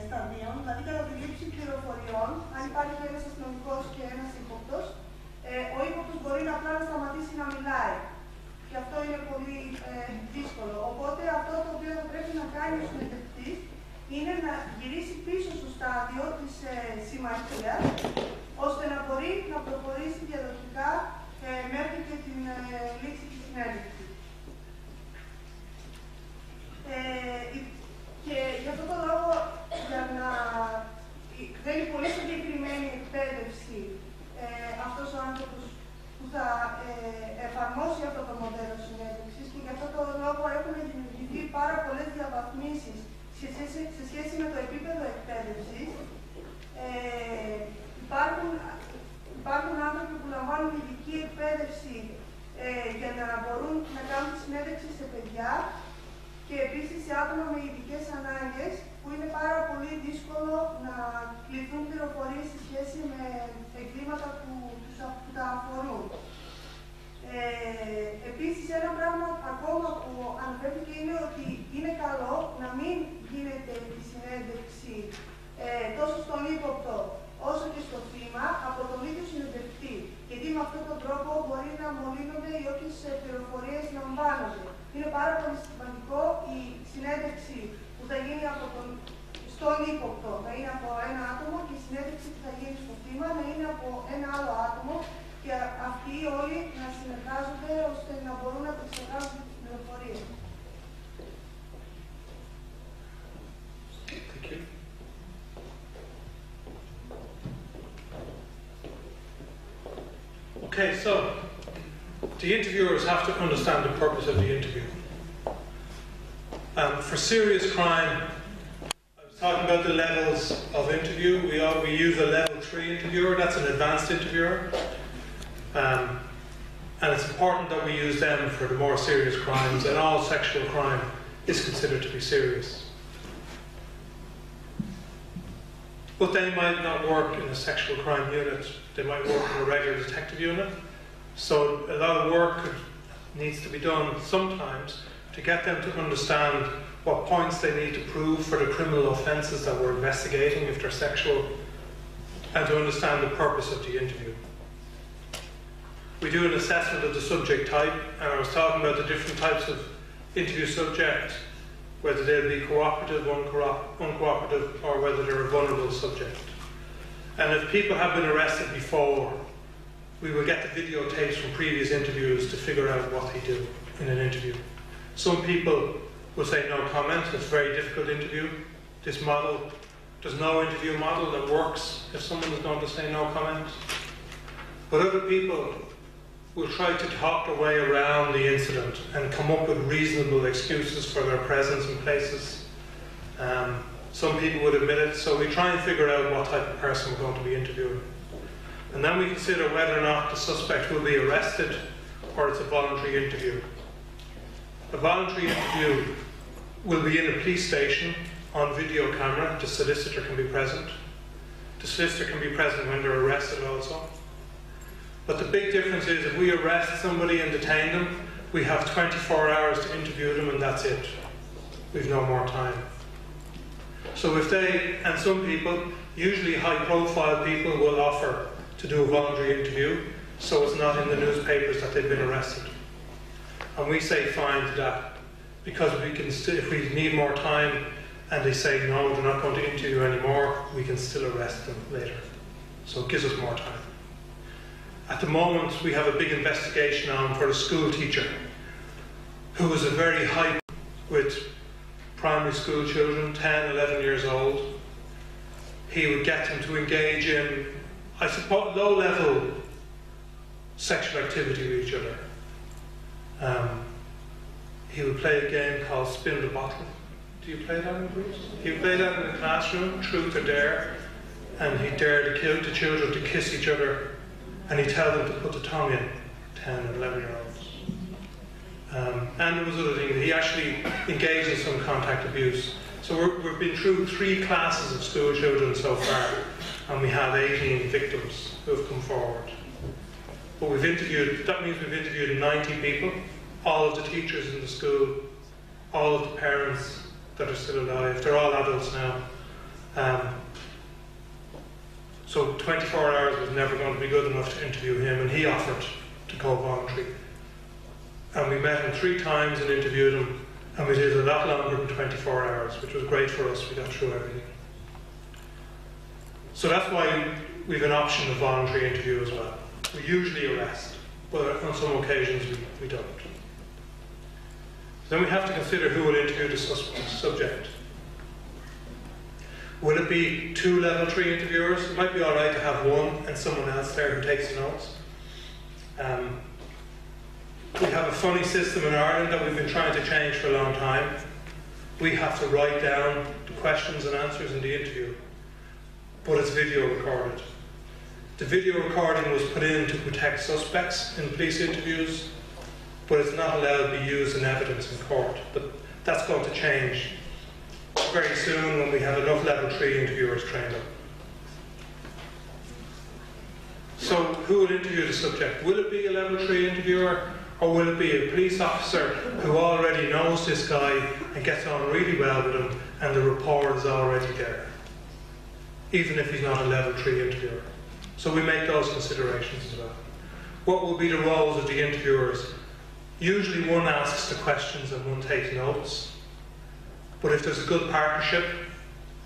σταδίων, δηλαδή κατά τη λήψη πληροφοριών, αν υπάρχει ένας αστυνομικός και ένας ύποπτος, ο ύποπτος μπορεί απλά να σταματήσει να μιλάει. Και αυτό είναι πολύ δύσκολο. Οπότε αυτό το οποίο θα κάνει ο συνεντευτής είναι να γυρίσει πίσω στο στάδιο της συμμαχίας, ώστε να μπορεί να προχωρήσει διαδοχικά μέχρι και την λήξη της συνέντευξης. Και για αυτόν τον λόγο, για να θέλει πολύ συγκεκριμένη εκπαίδευση αυτός ο άνθρωπος που θα εφαρμόσει αυτό το μοντέλο συνέντευξης, και για αυτόν τον λόγο έχουν δημιουργηθεί πάρα πολλές διαβαθμίσεις σε σχέση με το επίπεδο εκπαίδευσης. Υπάρχουν άνθρωποι που λαμβάνουν ειδική εκπαίδευση για να μπορούν να κάνουν τη συνέντευξη σε παιδιά, και επίσης σε άτομα με ειδικές ανάγκες, που είναι πάρα πολύ δύσκολο να κληθούν πληροφορίες σε σχέση με εγκλήματα που τα αφορούν. Επίσης, ένα πράγμα ακόμα που αναφέρθηκε είναι ότι είναι καλό να μην γίνεται η συνέντευξη τόσο στον ύποπτο όσο και στο θύμα από τον ίδιο συνεντευτή. Γιατί με αυτόν τον τρόπο μπορεί να μολύνονται οι όποιες πληροφορίες λαμβάνονται. Είναι πάρα πολύ σημαντικό η συνέντευξη που θα γίνει στον ύποπτο να είναι από ένα άτομο, και η συνέντευξη που θα γίνει στο θύμα να είναι από ένα άλλο άτομο, και αυτοί όλοι να συνεργάζονται ώστε να μπορούν να επεξεργάζονται τις πληροφορίες. Okay, so the interviewers have to understand the purpose of the interview. For serious crime, I was talking about the levels of interview. We use a level 3 interviewer, that's an advanced interviewer. And it's important that we use them for the more serious crimes, and all sexual crime is considered to be serious. But they might not work in a sexual crime unit, they might work in a regular detective unit. So a lot of work needs to be done sometimes to get them to understand what points they need to prove for the criminal offences that we're investigating, if they're sexual, and to understand the purpose of the interview. We do an assessment of the subject type, and I was talking about the different types of interview subject, whether they'll be cooperative, uncooperative, or whether they're a vulnerable subject. And if people have been arrested before, we will get the videotapes from previous interviews to figure out what they do in an interview. Some people will say no comment, it's a very difficult interview. This model, there's no interview model that works if someone is going to say no comment. But other people will try to talk their way around the incident and come up with reasonable excuses for their presence in places. Some people would admit it, so we try and figure out what type of person we're going to be interviewing. And then we consider whether or not the suspect will be arrested or it's a voluntary interview. A voluntary interview will be in a police station on video camera. The solicitor can be present. The solicitor can be present when they're arrested also. But the big difference is if we arrest somebody and detain them, we have 24 hours to interview them, and that's it. We've no more time. So if and some people, usually high profile people, will offer to do a voluntary interview, so it's not in the newspapers that they've been arrested. And we say fine to that, because if we need more time and they say no, they're not going to interview anymore, we can still arrest them later. So it gives us more time. At the moment, we have a big investigation on for a school teacher who was a very high with primary school children, 10, 11 years old. He would get them to engage in, I suppose, low-level sexual activity with each other. He would play a game called Spin the Bottle. Do you play that in groups? He would play that in the classroom, Truth or Dare, and he'd dare the children to kiss each other, and he'd tell them to put the tongue in, 10 and 11-year-olds. And there was other things. He actually engaged in some contact abuse. So we've been through 3 classes of school children so far, and we have 18 victims who have come forward. But that means we've interviewed 90 people, all of the teachers in the school, all of the parents that are still alive. They're all adults now. So 24 hours was never going to be good enough to interview him, and he offered to go voluntary. And we met him 3 times and interviewed him, And we did a lot longer than 24 hours, which was great for us. We got through everything. So that's why we have an option of voluntary interview as well. We usually arrest, but on some occasions we don't. Then we have to consider who will interview the subject. Will it be 2 level 3 interviewers? It might be all right to have one and someone else there who takes the notes. We have a funny system in Ireland that we've been trying to change for a long time. We have to write down the questions and answers in the interview, but it's video recorded. The video recording was put in to protect suspects in police interviews, but it's not allowed to be used in evidence in court. But that's going to change very soon when we have enough level 3 interviewers trained up. So who will interview the subject? Will it be a level 3 interviewer, or will it be a police officer who already knows this guy and gets on really well with him and the rapport is already there, even if he's not a level 3 interviewer? So we make those considerations as well. What will be the roles of the interviewers? Usually one asks the questions and one takes notes. But if there's a good partnership,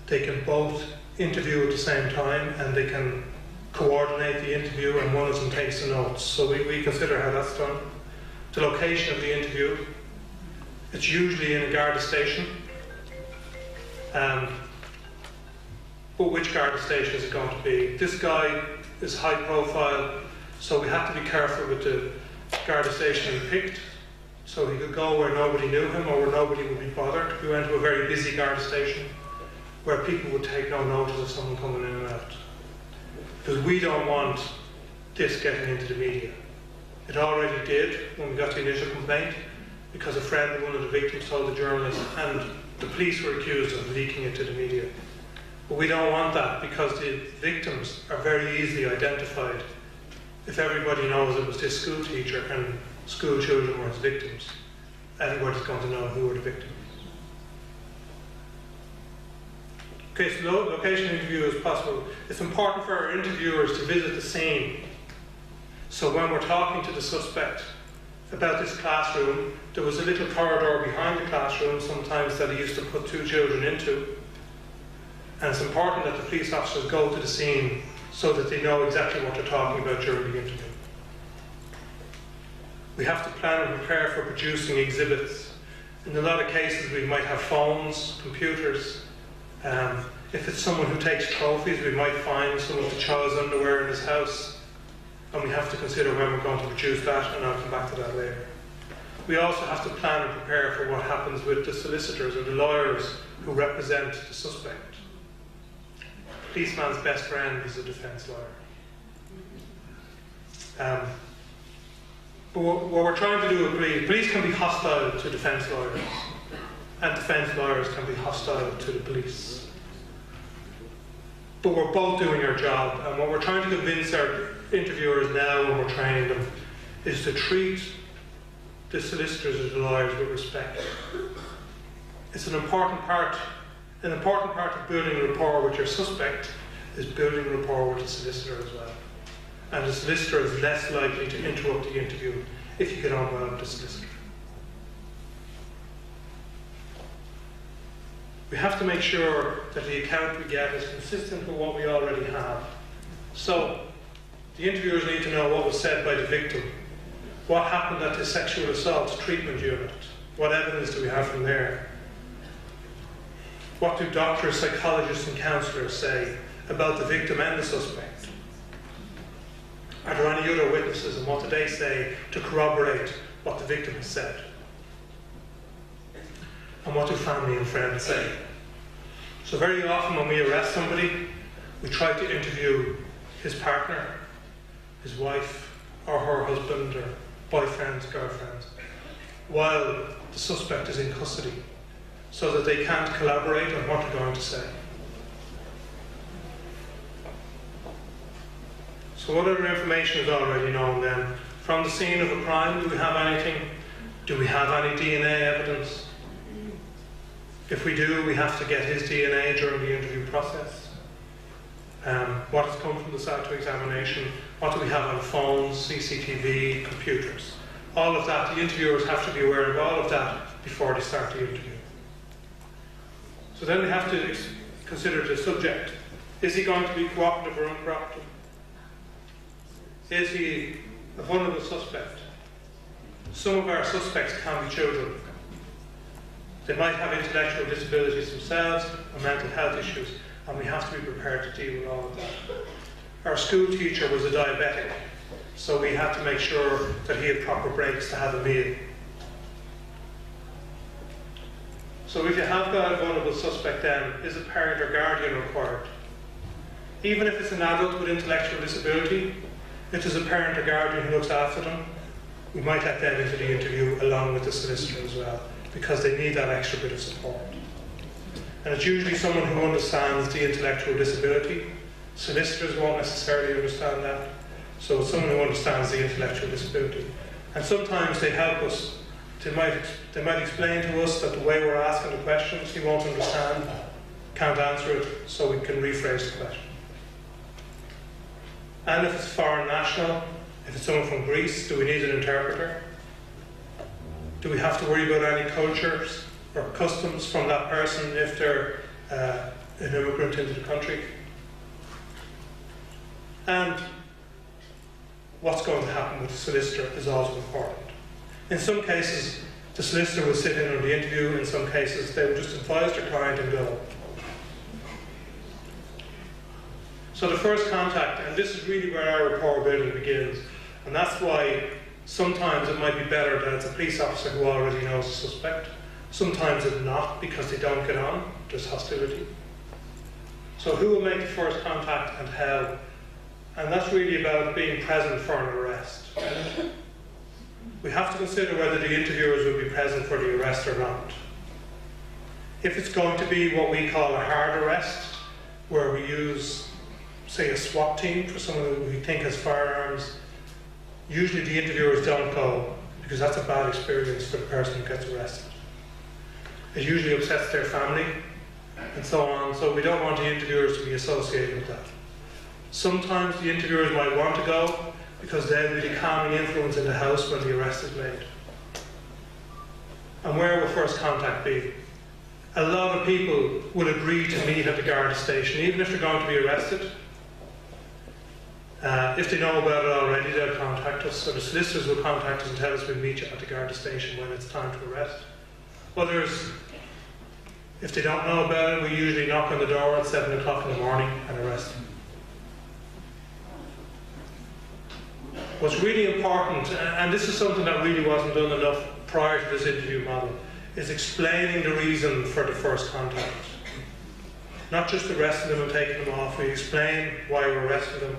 they can both interview at the same time and they can coordinate the interview and one of them takes the notes. So we consider how that's done. The location of the interview, it's usually in a Garda station. But which Garda station is it going to be? This guy is high profile, so we have to be careful with the Garda station he picked. So he could go where nobody knew him or where nobody would be bothered. We went to a very busy Garda station where people would take no notice of someone coming in and out. Because we don't want this getting into the media. It already did when we got the initial complaint, because a friend of one of the victims told the journalist, and the police were accused of leaking it to the media. But we don't want that, because the victims are very easily identified. If everybody knows it was this school teacher and school children were his victims, everybody's going to know who were the victims. Okay, so location interview is possible. It's important for our interviewers to visit the scene. So when we're talking to the suspect about this classroom, there was a little corridor behind the classroom sometimes that he used to put 2 children into. And it's important that the police officers go to the scene so that they know exactly what they're talking about during the interview. We have to plan and prepare for producing exhibits. In a lot of cases we might have phones, computers. If it's someone who takes trophies, we might find some of the child's underwear in his house. And we have to consider when we're going to produce that, and I'll come back to that later. We also have to plan and prepare for what happens with the solicitors or the lawyers who represent the suspect. A policeman's best friend is a defence lawyer. But what we're trying to do with police can be hostile to defence lawyers, and defence lawyers can be hostile to the police. But we're both doing our job, and what we're trying to convince our interviewers now when we're training them is to treat the solicitors or the lawyers with respect. It's an important part of building rapport with your suspect is building rapport with the solicitor as well. And the solicitor is less likely to interrupt the interview if you get on well with the solicitor. We have to make sure that the account we get is consistent with what we already have. So, the interviewers need to know what was said by the victim, what happened at the sexual assault treatment unit, what evidence do we have from there, what do doctors, psychologists and counsellors say about the victim and the suspect. Are there any other witnesses, and what do they say to corroborate what the victim has said? And what do family and friends say? So very often when we arrest somebody, we try to interview his partner, his wife, or her husband, or boyfriends, girlfriends, while the suspect is in custody, so that they can't collaborate on what they're going to say. So what other information is already known then? From the scene of a crime, do we have anything? Do we have any DNA evidence? If we do, we have to get his DNA during the interview process. What has come from the SAT examination? What do we have on phones, CCTV, computers? all of that, the interviewers have to be aware of all of that before they start the interview. So then we have to consider the subject. Is he going to be cooperative or uncooperative? Is he a vulnerable suspect? Some of our suspects can be children. They might have intellectual disabilities themselves or mental health issues, and we have to be prepared to deal with all of that. Our school teacher was a diabetic, so we had to make sure that he had proper breaks to have a meal. So if you have got a vulnerable suspect, then is a parent or guardian required? Even if it's an adult with intellectual disability, if there's a parent or guardian who looks after them, we might let them into the interview along with the solicitor as well, because they need that extra bit of support. And it's usually someone who understands the intellectual disability. Solicitors won't necessarily understand that, so it's someone who understands the intellectual disability. And sometimes they help us. They might explain to us that the way we're asking the questions he won't understand, can't answer it, so we can rephrase the question. And if it's foreign national, if it's someone from Greece, do we need an interpreter? Do we have to worry about any cultures or customs from that person if they're an immigrant into the country? And what's going to happen with the solicitor is also important. In some cases, the solicitor will sit in on the interview. In some cases, they will just advise their client and go. So the first contact, and this is really where our rapport building begins, and that's why sometimes it might be better that it's a police officer who already knows the suspect. Sometimes it's not, because they don't get on, there's hostility. So who will make the first contact and how? And that's really about being present for an arrest. We have to consider whether the interviewers will be present for the arrest or not. If it's going to be what we call a hard arrest, where we use, say, a SWAT team for someone who we think has firearms, usually the interviewers don't go, because that's a bad experience for the person who gets arrested. It usually upsets their family, and so on, so we don't want the interviewers to be associated with that. Sometimes the interviewers might want to go, because they'll be the calming influence in the house when the arrest is made. And where will first contact be? A lot of people will agree to meet at the Garda station, even if they're going to be arrested. If they know about it already, they'll contact us. So the solicitors will contact us and tell us we'll meet you at the Garda station when it's time to arrest. Others, if they don't know about it, we usually knock on the door at 7 o'clock in the morning and arrest them. What's really important, and this is something that really wasn't done enough prior to this interview model, is explaining the reason for the first contact. Not just arresting them and taking them off, we explain why we're arresting them.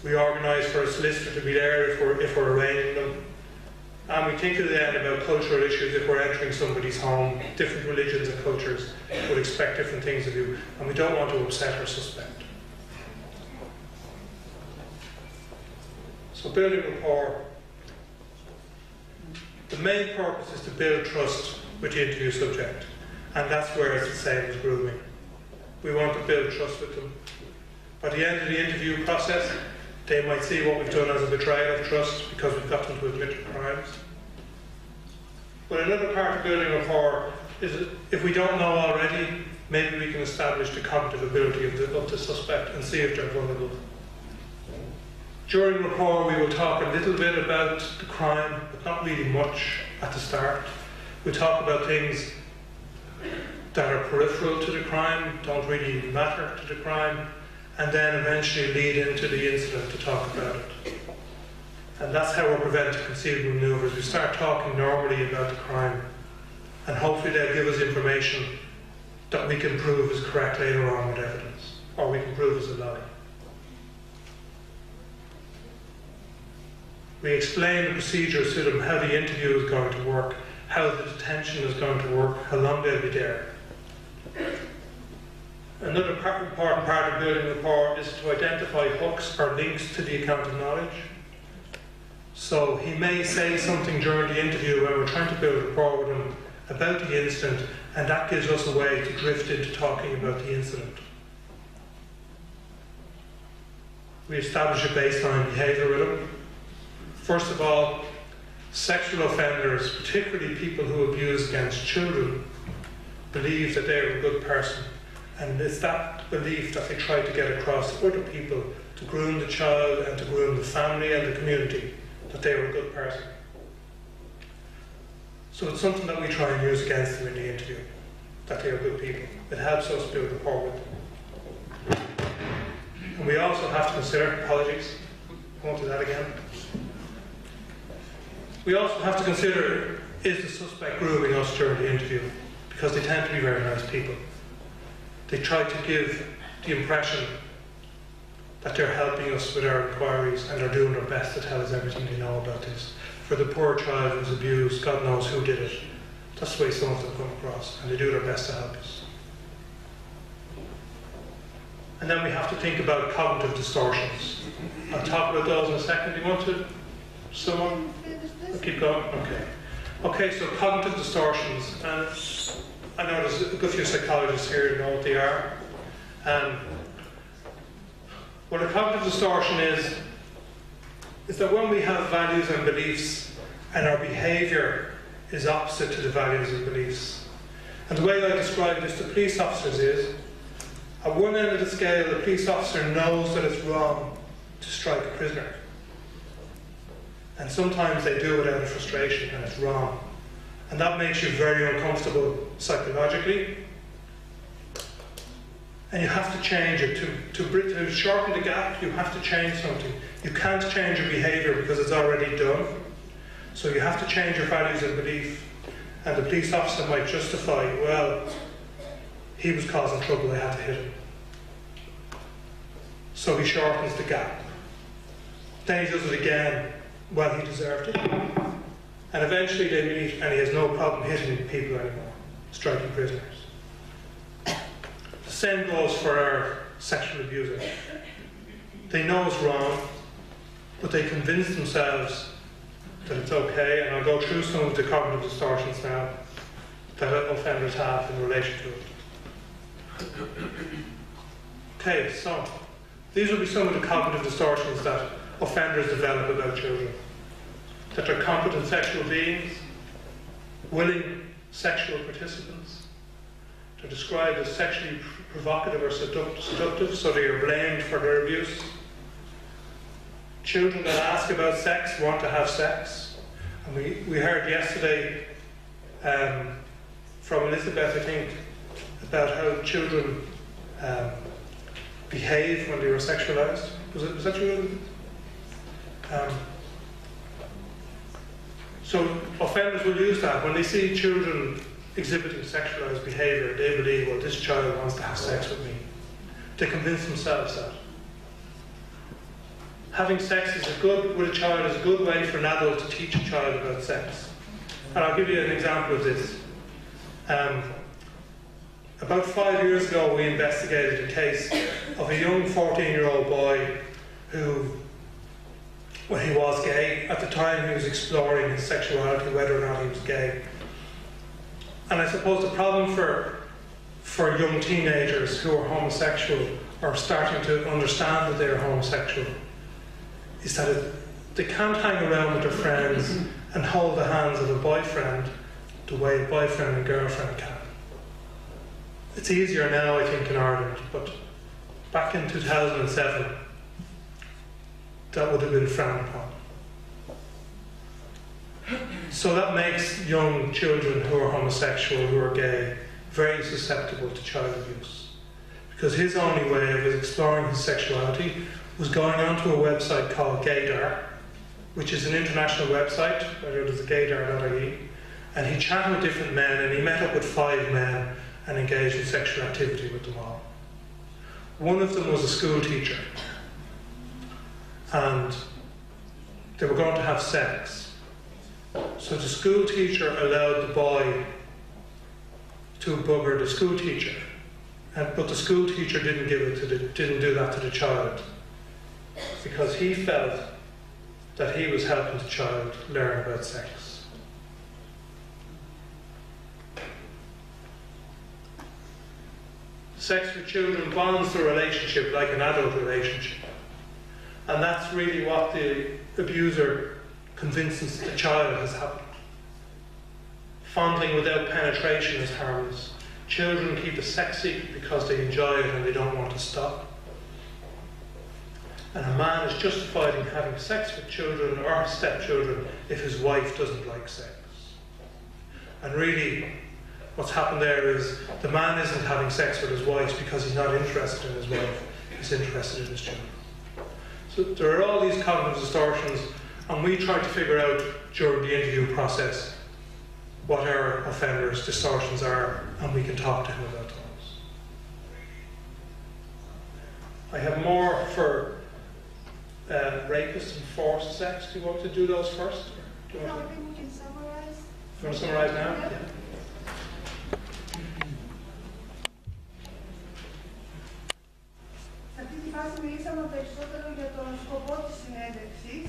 We organise for a solicitor to be there if we're arraigning them. And we think then about cultural issues. If we're entering somebody's home, different religions and cultures would expect different things of you, and we don't want to upset our suspect. So building rapport. The main purpose is to build trust with the interview subject, and that's where it's the same as grooming. We want to build trust with them. By the end of the interview process, they might see what we've done as a betrayal of trust because we've got them to admit to crimes. But another part of building rapport is that if we don't know already, maybe we can establish the cognitive ability of the suspect and see if they're vulnerable. During rapport, we will talk a little bit about the crime, but not really much at the start. We'll talk about things that are peripheral to the crime, don't really matter to the crime, and then eventually lead into the incident to talk about it. And that's how we're preventing concealed manoeuvres. We start talking normally about the crime, and hopefully they'll give us information that we can prove is correct later on with evidence, or we can prove is a lie. We explain the procedures to them, how the interview is going to work, how the detention is going to work, how long they'll be there. Another important part of building rapport is to identify hooks or links to the account of knowledge. So he may say something during the interview when we're trying to build rapport with him about the incident, and that gives us a way to drift into talking about the incident. We establish a baseline behaviour with him. First of all, sexual offenders, particularly people who abuse against children, believe that they're a good person. And it's that belief that they try to get across to other people to groom the child and to groom the family and the community, that they're a good person. So it's something that we try and use against them in the interview, that they are good people. It helps us build rapport with them. And we also have to consider, apologies, I won't do that again. We also have to consider, is the suspect grooming us during the interview? Because they tend to be very nice people. They try to give the impression that they're helping us with our inquiries and they're doing their best to tell us everything they know about this. For the poor child who's abused, God knows who did it. That's the way some of them come across, and they do their best to help us. And then we have to think about cognitive distortions. I'll talk about those in a second. Do you want to? Someone? I'll keep going? Okay. Okay, so cognitive distortions. And I know there's a good few psychologists here who know what they are. What a cognitive distortion is that when we have values and beliefs and our behaviour is opposite to the values and beliefs. And the way I describe this to police officers is, at one end of the scale, the police officer knows that it's wrong to strike a prisoner. And sometimes they do it out of frustration and it's wrong. And that makes you very uncomfortable psychologically. And you have to change it. To shorten the gap, you have to change something. You can't change your behaviour because it's already done. So you have to change your values and belief. And the police officer might justify, well, he was causing trouble, I had to hit him. So he shortens the gap. Then he does it again, well, he deserved it. And eventually they meet and he has no problem hitting people anymore, striking prisoners. The same goes for our sexual abusers. They know it's wrong, but they convince themselves that it's okay, and I'll go through some of the cognitive distortions now that offenders have in relation to it. Okay, so these will be some of the cognitive distortions that offenders develop about children. That they're competent sexual beings, willing sexual participants. They're described as sexually provocative or seductive, so they are blamed for their abuse. Children that ask about sex want to have sex. And we heard yesterday from Elizabeth, I think, about how children behave when they were sexualized. Was that true? So offenders will use that. When they see children exhibiting sexualized behaviour, they believe, well, this child wants to have sex with me. They convince themselves that. Having sex with a child is a good way for an adult to teach a child about sex. And I'll give you an example of this. About 5 years ago, we investigated a case of a young 14-year-old boy who, well, he was gay. At the time, he was exploring his sexuality, whether or not he was gay. And I suppose the problem for young teenagers who are homosexual or starting to understand that they're homosexual is that they can't hang around with their friends and hold the hands of a boyfriend the way a boyfriend and girlfriend can. It's easier now, I think, in Ireland, but back in 2007, that would have been frowned upon. So that makes young children who are homosexual, who are gay, very susceptible to child abuse. Because his only way of exploring his sexuality was going onto a website called Gaydar, which is an international website, whether it is gaydar.ie, and he chatted with different men, and he met up with 5 men and engaged in sexual activity with them all. One of them was a school teacher, and they were going to have sex. So the school teacher allowed the boy to bugger the school teacher, but the school teacher didn't do that to the child, because he felt that he was helping the child learn about sex. Sex with children bonds the relationship like an adult relationship. And that's really what the abuser convinces the child has happened. Fondling without penetration is harmless. Children keep a sex secret because they enjoy it and they don't want to stop. And a man is justified in having sex with children or stepchildren if his wife doesn't like sex. And really, what's happened there is the man isn't having sex with his wife because he's not interested in his wife, he's interested in his children. So there are all these cognitive distortions, and we try to figure out during the interview process what our offender's distortions are, and we can talk to him about those. I have more for rapists and forced sex. Do you want to do those first? Do you want to, I think we can summarize. You want to summarize now? Yeah. Yeah. Σε αυτή τη φάση μιλήσαμε περισσότερο για τον σκοπό της συνέντευξης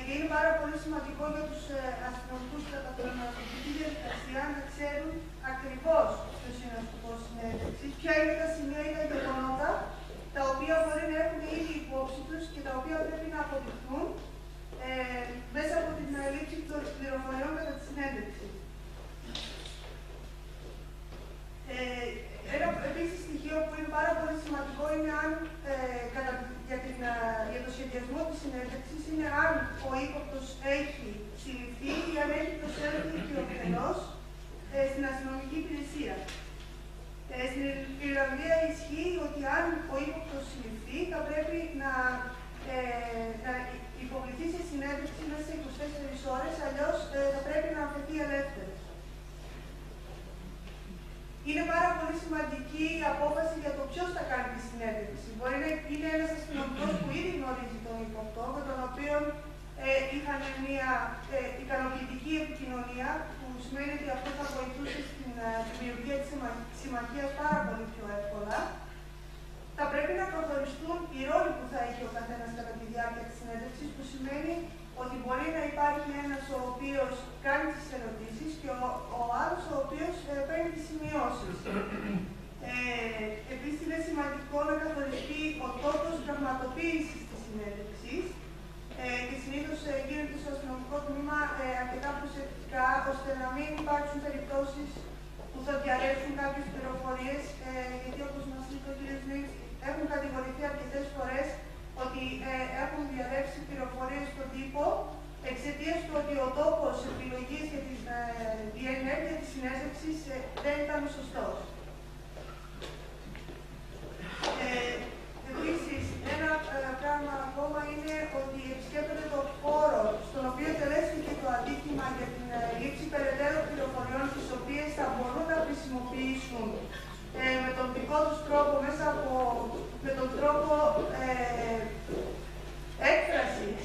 και είναι πάρα πολύ σημαντικό για τους αστυνομικούς κατά την αστυνομική διαδικασία να ξέρουν ακριβώς ποιος είναι ο σκοπός της συνέντευξης, ποια είναι τα σημεία ή τα γεγονότα τα οποία μπορεί να έχουν ήδη υπόψη τους και τα οποία πρέπει να αποδειχθούν μέσα από την λήψη των πληροφοριών κατά τη συνέντευξη. Ένα επίσης στοιχείο που είναι πάρα πολύ σημαντικό είναι αν για το σχεδιασμό της συνέντευξης είναι αν ο ύποπτος έχει συλληφθεί ή αν έχει προσέλθει κυριολεκτός στην αστυνομική υπηρεσία. Στην Ιρλανδία ισχύει ότι αν ο ύποπτος συλληφθεί θα πρέπει να υποβληθεί σε συνέντευξη μέσα σε 24 ώρες, αλλιώς θα πρέπει να αφαιθεί ελεύθερος. Είναι πάρα πολύ σημαντική η απόφαση για το ποιος θα κάνει τη συνέντευξη. Μπορεί να είναι ένας αστυνομικός που ήδη γνωρίζει τον ύποπτο, με τον οποίο είχαν μια ικανοποιητική επικοινωνία, που σημαίνει ότι αυτό θα βοηθούσε στην δημιουργία της συμμαχίας πάρα πολύ πιο εύκολα. Θα πρέπει να προχωριστούν οι ρόλοι που θα έχει ο καθένας κατά τη διάρκεια της συνέντευξης, που σημαίνει ότι μπορεί να υπάρχει ένας ο οποίος κάνει τις ερωτήσεις και ο άλλος ο οποίος παίρνει τις σημειώσεις. Επίσης είναι σημαντικό να καθοριστεί ο τόπος πραγματοποίησης της συνέντευξης και συνήθως γίνεται στο αστυνομικό τμήμα αρκετά προσεκτικά, ώστε να μην υπάρξουν περιπτώσεις που θα διαρρεύσουν κάποιες πληροφορίες, γιατί όπως μας είπε ο κ. Λynck, έχουν κατηγορηθεί αρκετές φορές ότι έχουν διαρρεύσει πληροφορίες στον τύπο εξαιτίας του ότι ο τόπος επιλογής για την διενέργεια της συνέντευξης δεν ήταν σωστός. Επίσης, ένα πράγμα ακόμα είναι ότι επισκέπτεται το χώρο στον οποίο τελέστηκε το αντίθημα για την λήψη περαιτέρω πληροφοριών, τις οποίες θα μπορούν να χρησιμοποιήσουν με τον δικό τους τρόπο, με τον τρόπο έκφρασης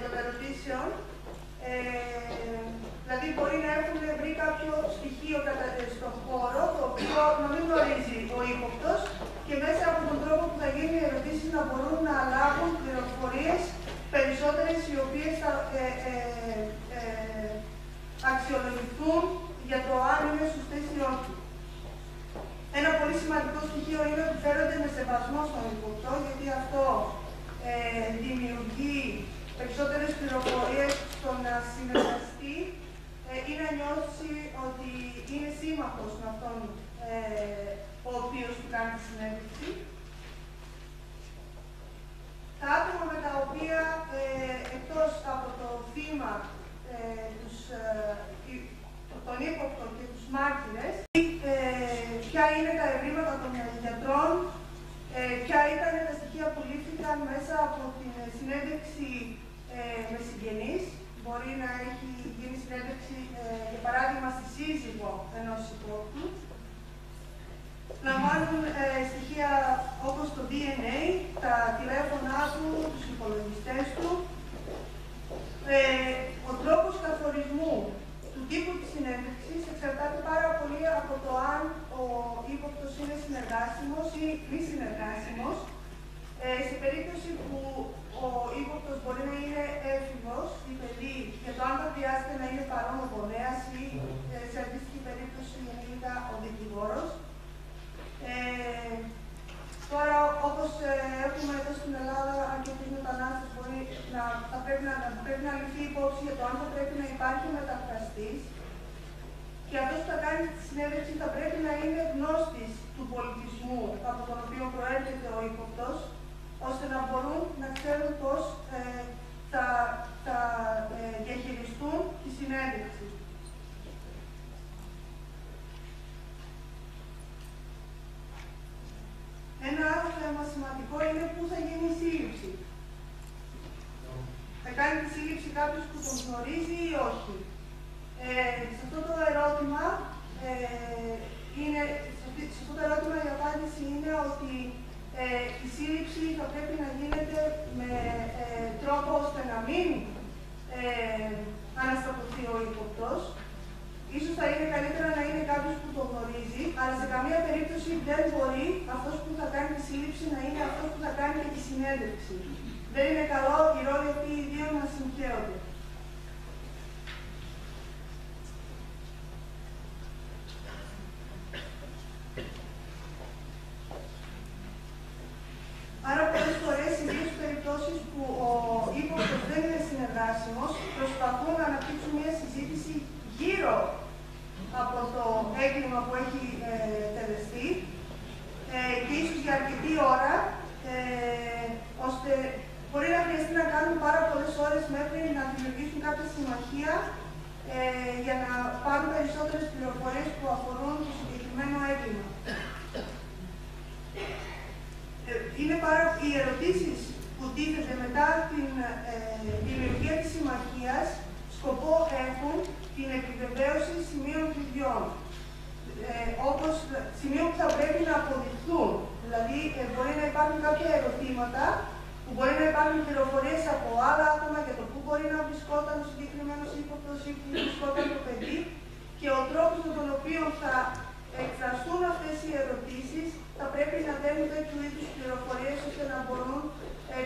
των ερωτήσεων. Δηλαδή μπορεί να έχουν βρει κάποιο στοιχείο στον χώρο, το οποίο να μην γνωρίζει ο ύποπτος, και μέσα από τον τρόπο που θα γίνουν οι ερωτήσεις να μπορούν να λάβουν πληροφορίες περισσότερες, οι οποίες θα αξιολογηθούν για το αν είναι σωστές ή όχι. Ένα πολύ σημαντικό στοιχείο είναι ότι φέρονται με σεβασμό στον ύποπτο, γιατί αυτό δημιουργεί περισσότερες πληροφορίες στο να συνεργαστεί ή να νιώσει ότι είναι σύμμαχος με αυτόν ο οποίος του κάνει τη συνέντευξη. Τα άτομα με τα οποία, εκτός από το θύμα, τον ύποπτο και τους μάρτυρες, ποια είναι τα ευρήματα των γιατρών, ποια ήταν τα στοιχεία που λήφθηκαν μέσα από την συνέντευξη με συγγενείς. Μπορεί να έχει γίνει συνέντευξη, για παράδειγμα, στη σύζυγο ενός υπόπτου. Λαμβάνουν στοιχεία όπως το DNA, τα τηλέφωνά του, τους υπολογιστές του. Ο τρόπος καθορισμού του τύπου της συνέντευξης εξαρτάται πάρα πολύ από το αν ο ύποπτος είναι συνεργάσιμος ή μη συνεργάσιμος. Σε περίπτωση που ο ύποπτος μπορεί να είναι έφηβος ή παιδί, για το αν θα χρειάζεται να είναι παρόν ο γονέας ή σε αντίστοιχη περίπτωση ενήλικα ο δικηγόρος. Τώρα, όπως έχουμε εδώ στην Ελλάδα αρκετούς με τα πρέπει να ληφθεί υπόψη για το αν θα πρέπει να υπάρχει μεταφραστής και αυτός που θα κάνει τη συνέντευξη θα πρέπει να είναι γνώστης του πολιτισμού από τον οποίο προέρχεται ο ύποπτος, ώστε να μπορούν να ξέρουν πώς θα διαχειριστούν τη συνέντευξη. Ένα άλλο θέμα σημαντικό είναι πού θα γίνει η σύλληψη. Θα κάνει τη σύλληψη κάποιος που τον γνωρίζει ή όχι. Σε αυτό το ερώτημα, η απάντηση είναι ότι η σύλληψη θα πρέπει να γίνεται με τρόπο ώστε να μην αναστατωθεί ο ύποπτος. Ίσως θα είναι καλύτερα να είναι κάποιος που το γνωρίζει, αλλά σε καμία περίπτωση δεν μπορεί αυτός που θα κάνει τη σύλληψη να είναι αυτός που θα κάνει και τη συνέντευξη. Δεν είναι καλό οι ρόλοι αυτοί οι δύο να συγχέονται. Άρα πολλές φορές, ιδίως στις περιπτώσεις που ο ύποπτος δεν είναι συνεργάσιμος, προσπαθούν να αναπτύξουν μια συζήτηση γύρω από το έγκλημα που έχει τελεστεί και ίσως για αρκετή ώρα, ώστε μπορεί να χρειαστεί να κάνουν πάρα πολλές ώρες μέχρι να δημιουργήσουν κάποια συμμαχία για να πάρουν περισσότερες πληροφορίες που αφορούν το συγκεκριμένο έγκλημα. Οι ερωτήσεις που τίθενται μετά την δημιουργία της συμμαχίας σκοπό έχουν την επιβεβαίωση σημείων κλειδιών, όπως σημείων που θα πρέπει να αποδειχθούν. Δηλαδή, μπορεί να υπάρχουν κάποια ερωτήματα, που μπορεί να υπάρχουν πληροφορίες από άλλα άτομα για το πού μπορεί να βρισκόταν ο συγκεκριμένος ύποπτος ή πού βρισκόταν το παιδί, και ο τρόπος με τον οποίο θα εκφραστούν αυτές οι ερωτήσεις θα πρέπει να δίνουν τέτοιου είδους πληροφορίες ώστε να μπορούν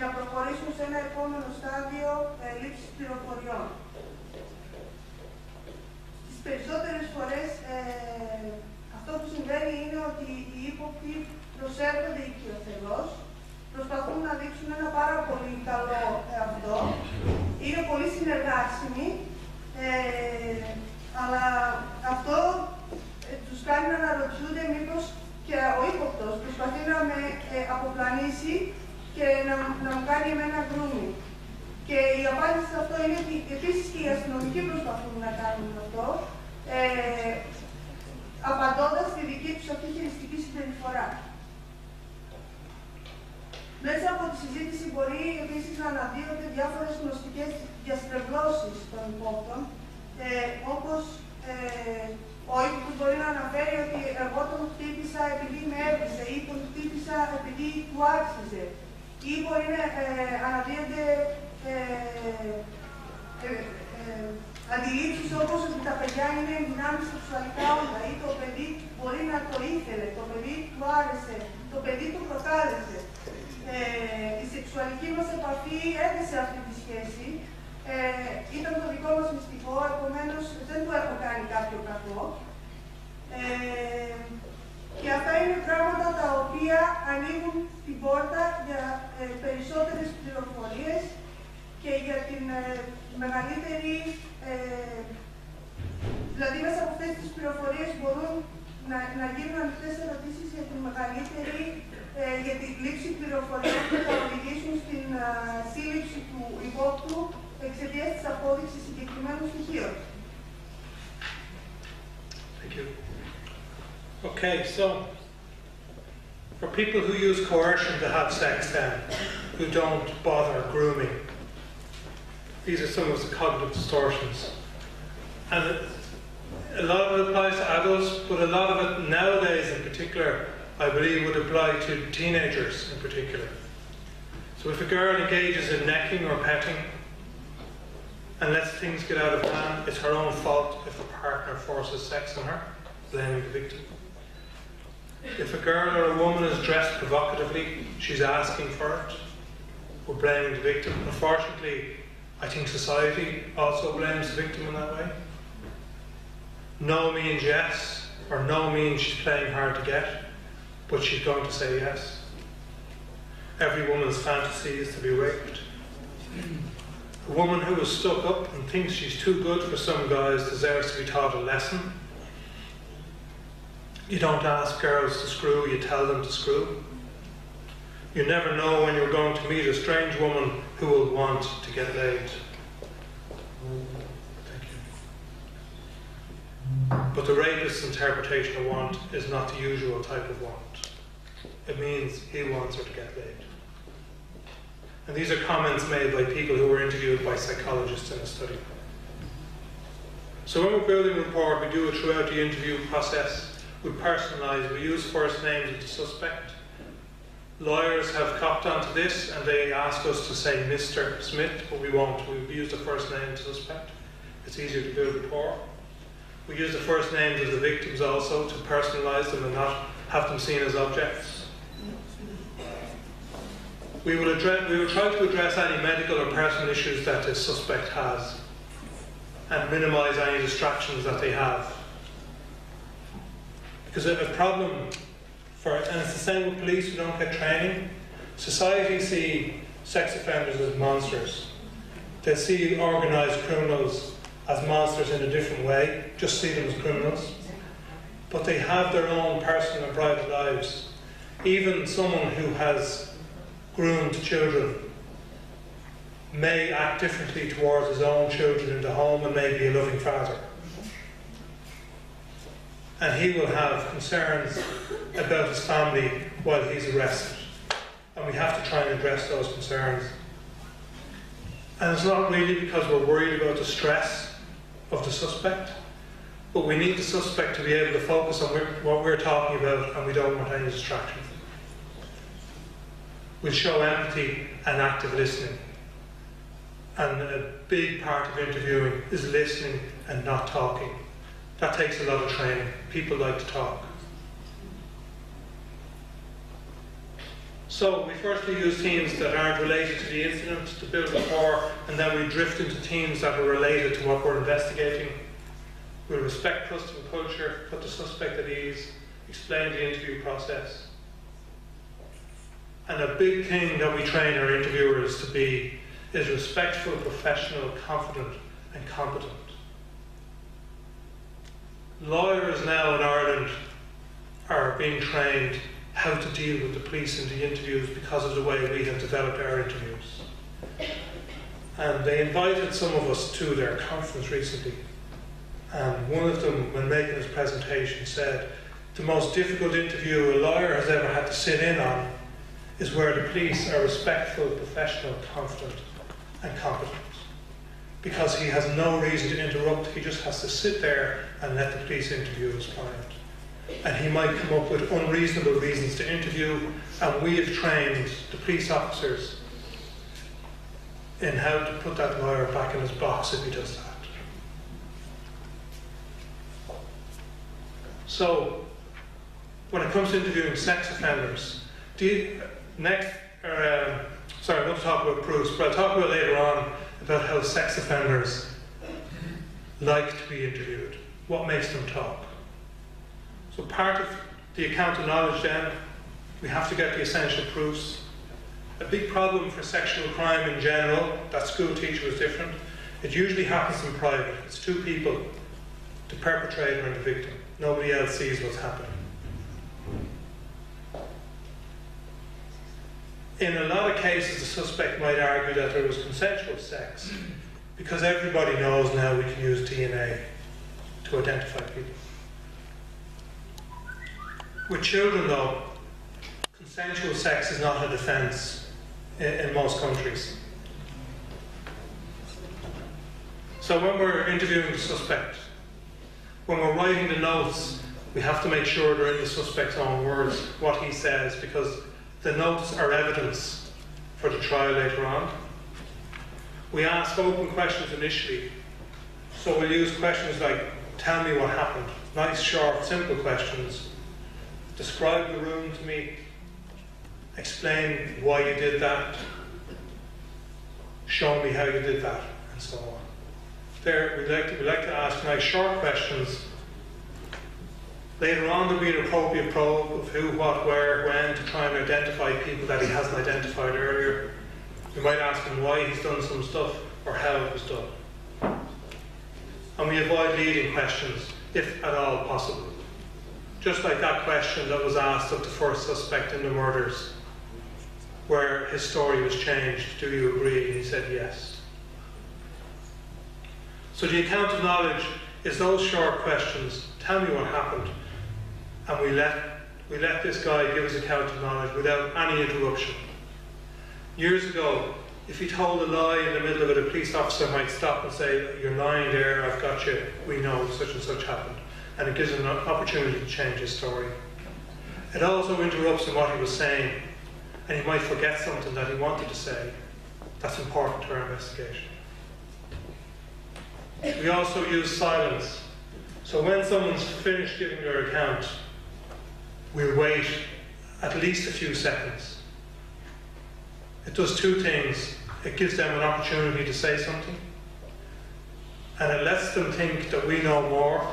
να προχωρήσουν σε ένα επόμενο στάδιο λήψης πληροφοριών. Τις περισσότερες φορές αυτό που συμβαίνει είναι ότι οι ύποπτοι προσέρχονται οικειοθελώς, προσπαθούν να δείξουν ένα πάρα πολύ καλό αυτό, είναι πολύ συνεργάσιμοι, αλλά αυτό τους κάνει να αναρωτιούνται μήπως και ο ύποπτος προσπαθεί να με αποπλανήσει και να μου κάνει εμένα grooming. Και η απάντηση σε αυτό είναι ότι επίσης και οι αστυνομικοί προσπαθούν να κάνουν αυτό, απαντώντας στη δική τους αυτή χειριστική συμπεριφορά. Μέσα από τη συζήτηση μπορεί επίσης να αναδύονται διάφορες γνωστικές διαστρεβλώσεις των υπόπτων, όπως ο ύποπτος μπορεί να αναφέρει ότι εγώ τον χτύπησα επειδή με έβρισε ή τον χτύπησα επειδή του άξιζε, ή μπορεί να αναδύονται αντιλήψεις όπως ότι τα παιδιά είναι δυνάμεις σεξουαλικά όντα ή το παιδί μπορεί να το ήθελε, το παιδί του άρεσε, το παιδί του προκάλεσε. Η σεξουαλική μας επαφή έδεσε αυτή τη σχέση. Ήταν το δικό μας μυστικό, επομένως δεν του έχω κάνει κάποιο κακό. Και αυτά είναι πράγματα τα οποία ανοίγουν την πόρτα για περισσότερες πληροφορίες και για την μεγαλύτερη, δηλαδή μέσα από αυτές τις πληροφορίες μπορούν να γίνουν ανοιχτές ερωτήσεις για την μεγαλύτερη, για την λήψη πληροφοριών που θα οδηγήσουν στην σύλληψη του υπόπτου εξαιτίας της απόδειξης συγκεκριμένων στοιχείων. Thank you. Okay, so for people who use coercion to have sex then, who don't bother grooming, these are some of the cognitive distortions. And a lot of it applies to adults, but a lot of it nowadays in particular, I believe, would apply to teenagers in particular. So if a girl engages in necking or petting and lets things get out of hand, it's her own fault if a partner forces sex on her, blaming the victim. If a girl or a woman is dressed provocatively, she's asking for it, we're blaming the victim. Unfortunately, I think society also blames the victim in that way. No means yes, or no means she's playing hard to get, but she's going to say yes. Every woman's fantasy is to be raped. A woman who is stuck up and thinks she's too good for some guys deserves to be taught a lesson. You don't ask girls to screw, you tell them to screw. You never know when you're going to meet a strange woman who will want to get laid. Thank you. But the rapist's interpretation of want is not the usual type of want. It means he wants her to get laid. And these are comments made by people who were interviewed by psychologists in a study. So when we're building a report, we do it throughout the interview process. We personalise, we use first names of the suspect. Lawyers have copped onto this and they ask us to say Mr. Smith, but we won't. We use the first name of the suspect. It's easier to build rapport. We use the first names of the victims also to personalise them and not have them seen as objects. We will try to address any medical or personal issues that the suspect has and minimise any distractions that they have. Because a problem and it's the same with police who don't get training. Society see sex offenders as monsters. They see organised criminals as monsters in a different way, just see them as criminals. But they have their own personal and private lives. Even someone who has groomed children may act differently towards his own children in the home and may be a loving father. And he will have concerns about his family while he's arrested. And we have to try and address those concerns. And it's not really because we're worried about the stress of the suspect, but we need the suspect to be able to focus on what we're talking about, and we don't want any distractions. We'll show empathy and active listening. And a big part of interviewing is listening and not talking. That takes a lot of training. People like to talk. So we firstly use themes that aren't related to the incident to build rapport, and then we drift into themes that are related to what we're investigating. We'll respect custom and culture, put the suspect at ease, explain the interview process. And a big thing that we train our interviewers to be is respectful, professional, confident and competent. Lawyers now in Ireland are being trained how to deal with the police in the interviews because of the way we have developed our interviews. And they invited some of us to their conference recently. And one of them, when making his presentation, said, the most difficult interview a lawyer has ever had to sit in on is where the police are respectful, professional, confident and competent. Because he has no reason to interrupt, he just has to sit there and let the police interview his client. And he might come up with unreasonable reasons to interview, and we have trained the police officers in how to put that lawyer back in his box if he does that. So, when it comes to interviewing sex offenders, I'm going to talk about proofs, but I'll talk about later on about how sex offenders like to be interviewed, what makes them talk. So part of the account of knowledge then, we have to get the essential proofs. A big problem for sexual crime in general, that school teacher was different, it usually happens in private. It's two people, the perpetrator and the victim. Nobody else sees what's happening. In a lot of cases, the suspect might argue that there was consensual sex because everybody knows now we can use DNA to identify people. With children, though, consensual sex is not a defence in most countries. So when we're interviewing the suspect, when we're writing the notes, we have to make sure they're in the suspect's own words, what he says, because the notes are evidence for the trial later on. We ask open questions initially. So we'll use questions like, tell me what happened. Nice, short, simple questions. Describe the room to me. Explain why you did that. Show me how you did that, and so on. There, we like to ask nice, short questions. Later on, there'll be an appropriate probe of who, what, where, when, to try and identify people that he hasn't identified earlier. We might ask him why he's done some stuff or how it was done. And we avoid leading questions, if at all possible. Just like that question that was asked of the first suspect in the murders, where his story was changed. Do you agree? And he said yes. So the account of knowledge is those short questions. Tell me what happened. And we let this guy give his account of knowledge without any interruption. Years ago, if he told a lie in the middle of it, a police officer might stop and say, "You're lying there, I've got you, we know such and such happened." And it gives him an opportunity to change his story. It also interrupts in what he was saying, and he might forget something that he wanted to say. That's important to our investigation. We also use silence. So when someone's finished giving their account, we'll wait at least a few seconds. It does two things. It gives them an opportunity to say something, and it lets them think that we know more,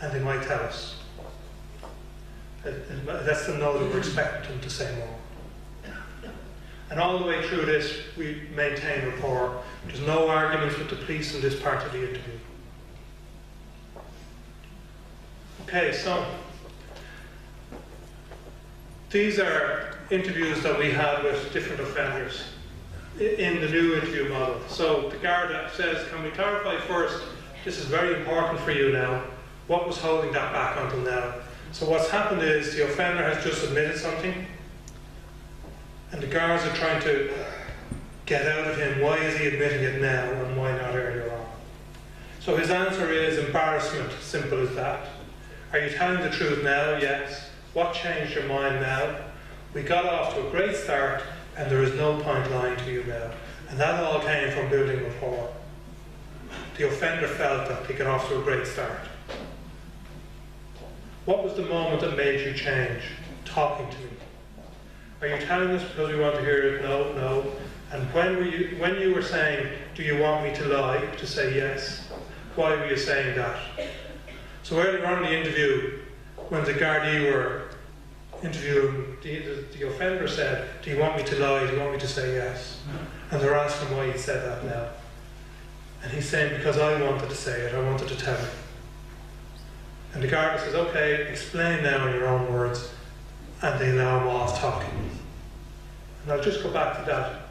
and they might tell us. It lets them know that we're expecting them to say more. And all the way through this, we maintain rapport. There's no arguments with the police in this part of the interview. Okay, so these are interviews that we had with different offenders in the new interview model. So the guard says, "Can we clarify first, this is very important for you now, what was holding that back until now?" So what's happened is the offender has just admitted something, and the guards are trying to get out of him, why is he admitting it now and why not earlier on? So his answer is embarrassment, simple as that. Are you telling the truth now? Yes. What changed your mind now? We got off to a great start and there is no point lying to you now. And that all came from building rapport. The offender felt that they got off to a great start. What was the moment that made you change? Talking to me. Are you telling us because we want to hear it? No, no. And when you were saying, do you want me to lie, to say yes? Why were you saying that? So earlier on in the interview, when the Gardaí were interviewing, the offender said, do you want me to lie, do you want me to say yes? And they're asking why he said that now. And he's saying, because I wanted to say it, I wanted to tell him. And the Garda says, okay, explain now in your own words, and they allow him off talking. And I'll just go back to that.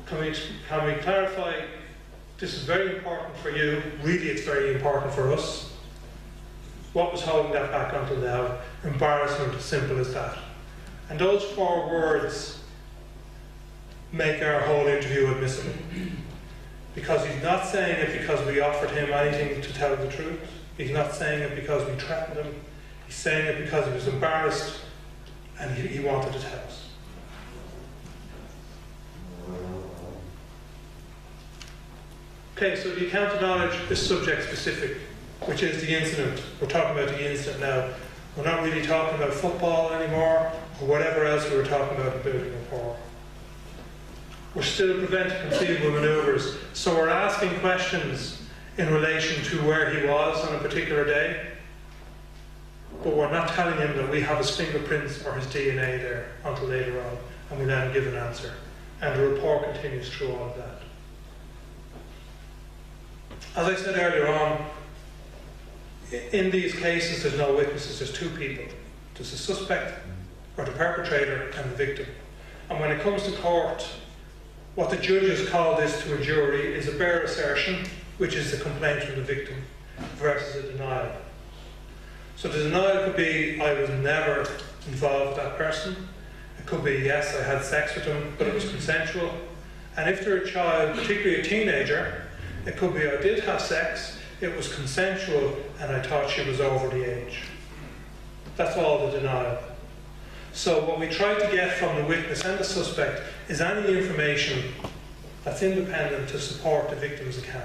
Can we clarify, this is very important for you, really it's very important for us. What was holding that back until now? Embarrassment, as simple as that. And those 4 words make our whole interview admissible. Because he's not saying it because we offered him anything to tell the truth. He's not saying it because we threatened him. He's saying it because he was embarrassed and he wanted to tell us. Okay, so the account of knowledge is subject specific, which is the incident. We're talking about the incident now. We're not really talking about football anymore, or whatever else we were talking about in building rapport. We're still preventing conceivable manoeuvres, so we're asking questions in relation to where he was on a particular day, but we're not telling him that we have his fingerprints or his DNA there until later on, and we let him give an answer. And the rapport continues through all of that. As I said earlier on, in these cases there's no witnesses, there's 2 people. There's the suspect, or the perpetrator, and the victim. And when it comes to court, what the judges call this to a jury is a bare assertion, which is the complaint from the victim, versus a denial. So the denial could be, I was never involved with that person. It could be, yes, I had sex with him, but it was consensual. And if they're a child, particularly a teenager, it could be, I did have sex, it was consensual, and I thought she was over the age. That's all the denial. So what we try to get from the witness and the suspect is any information that's independent to support the victim's account.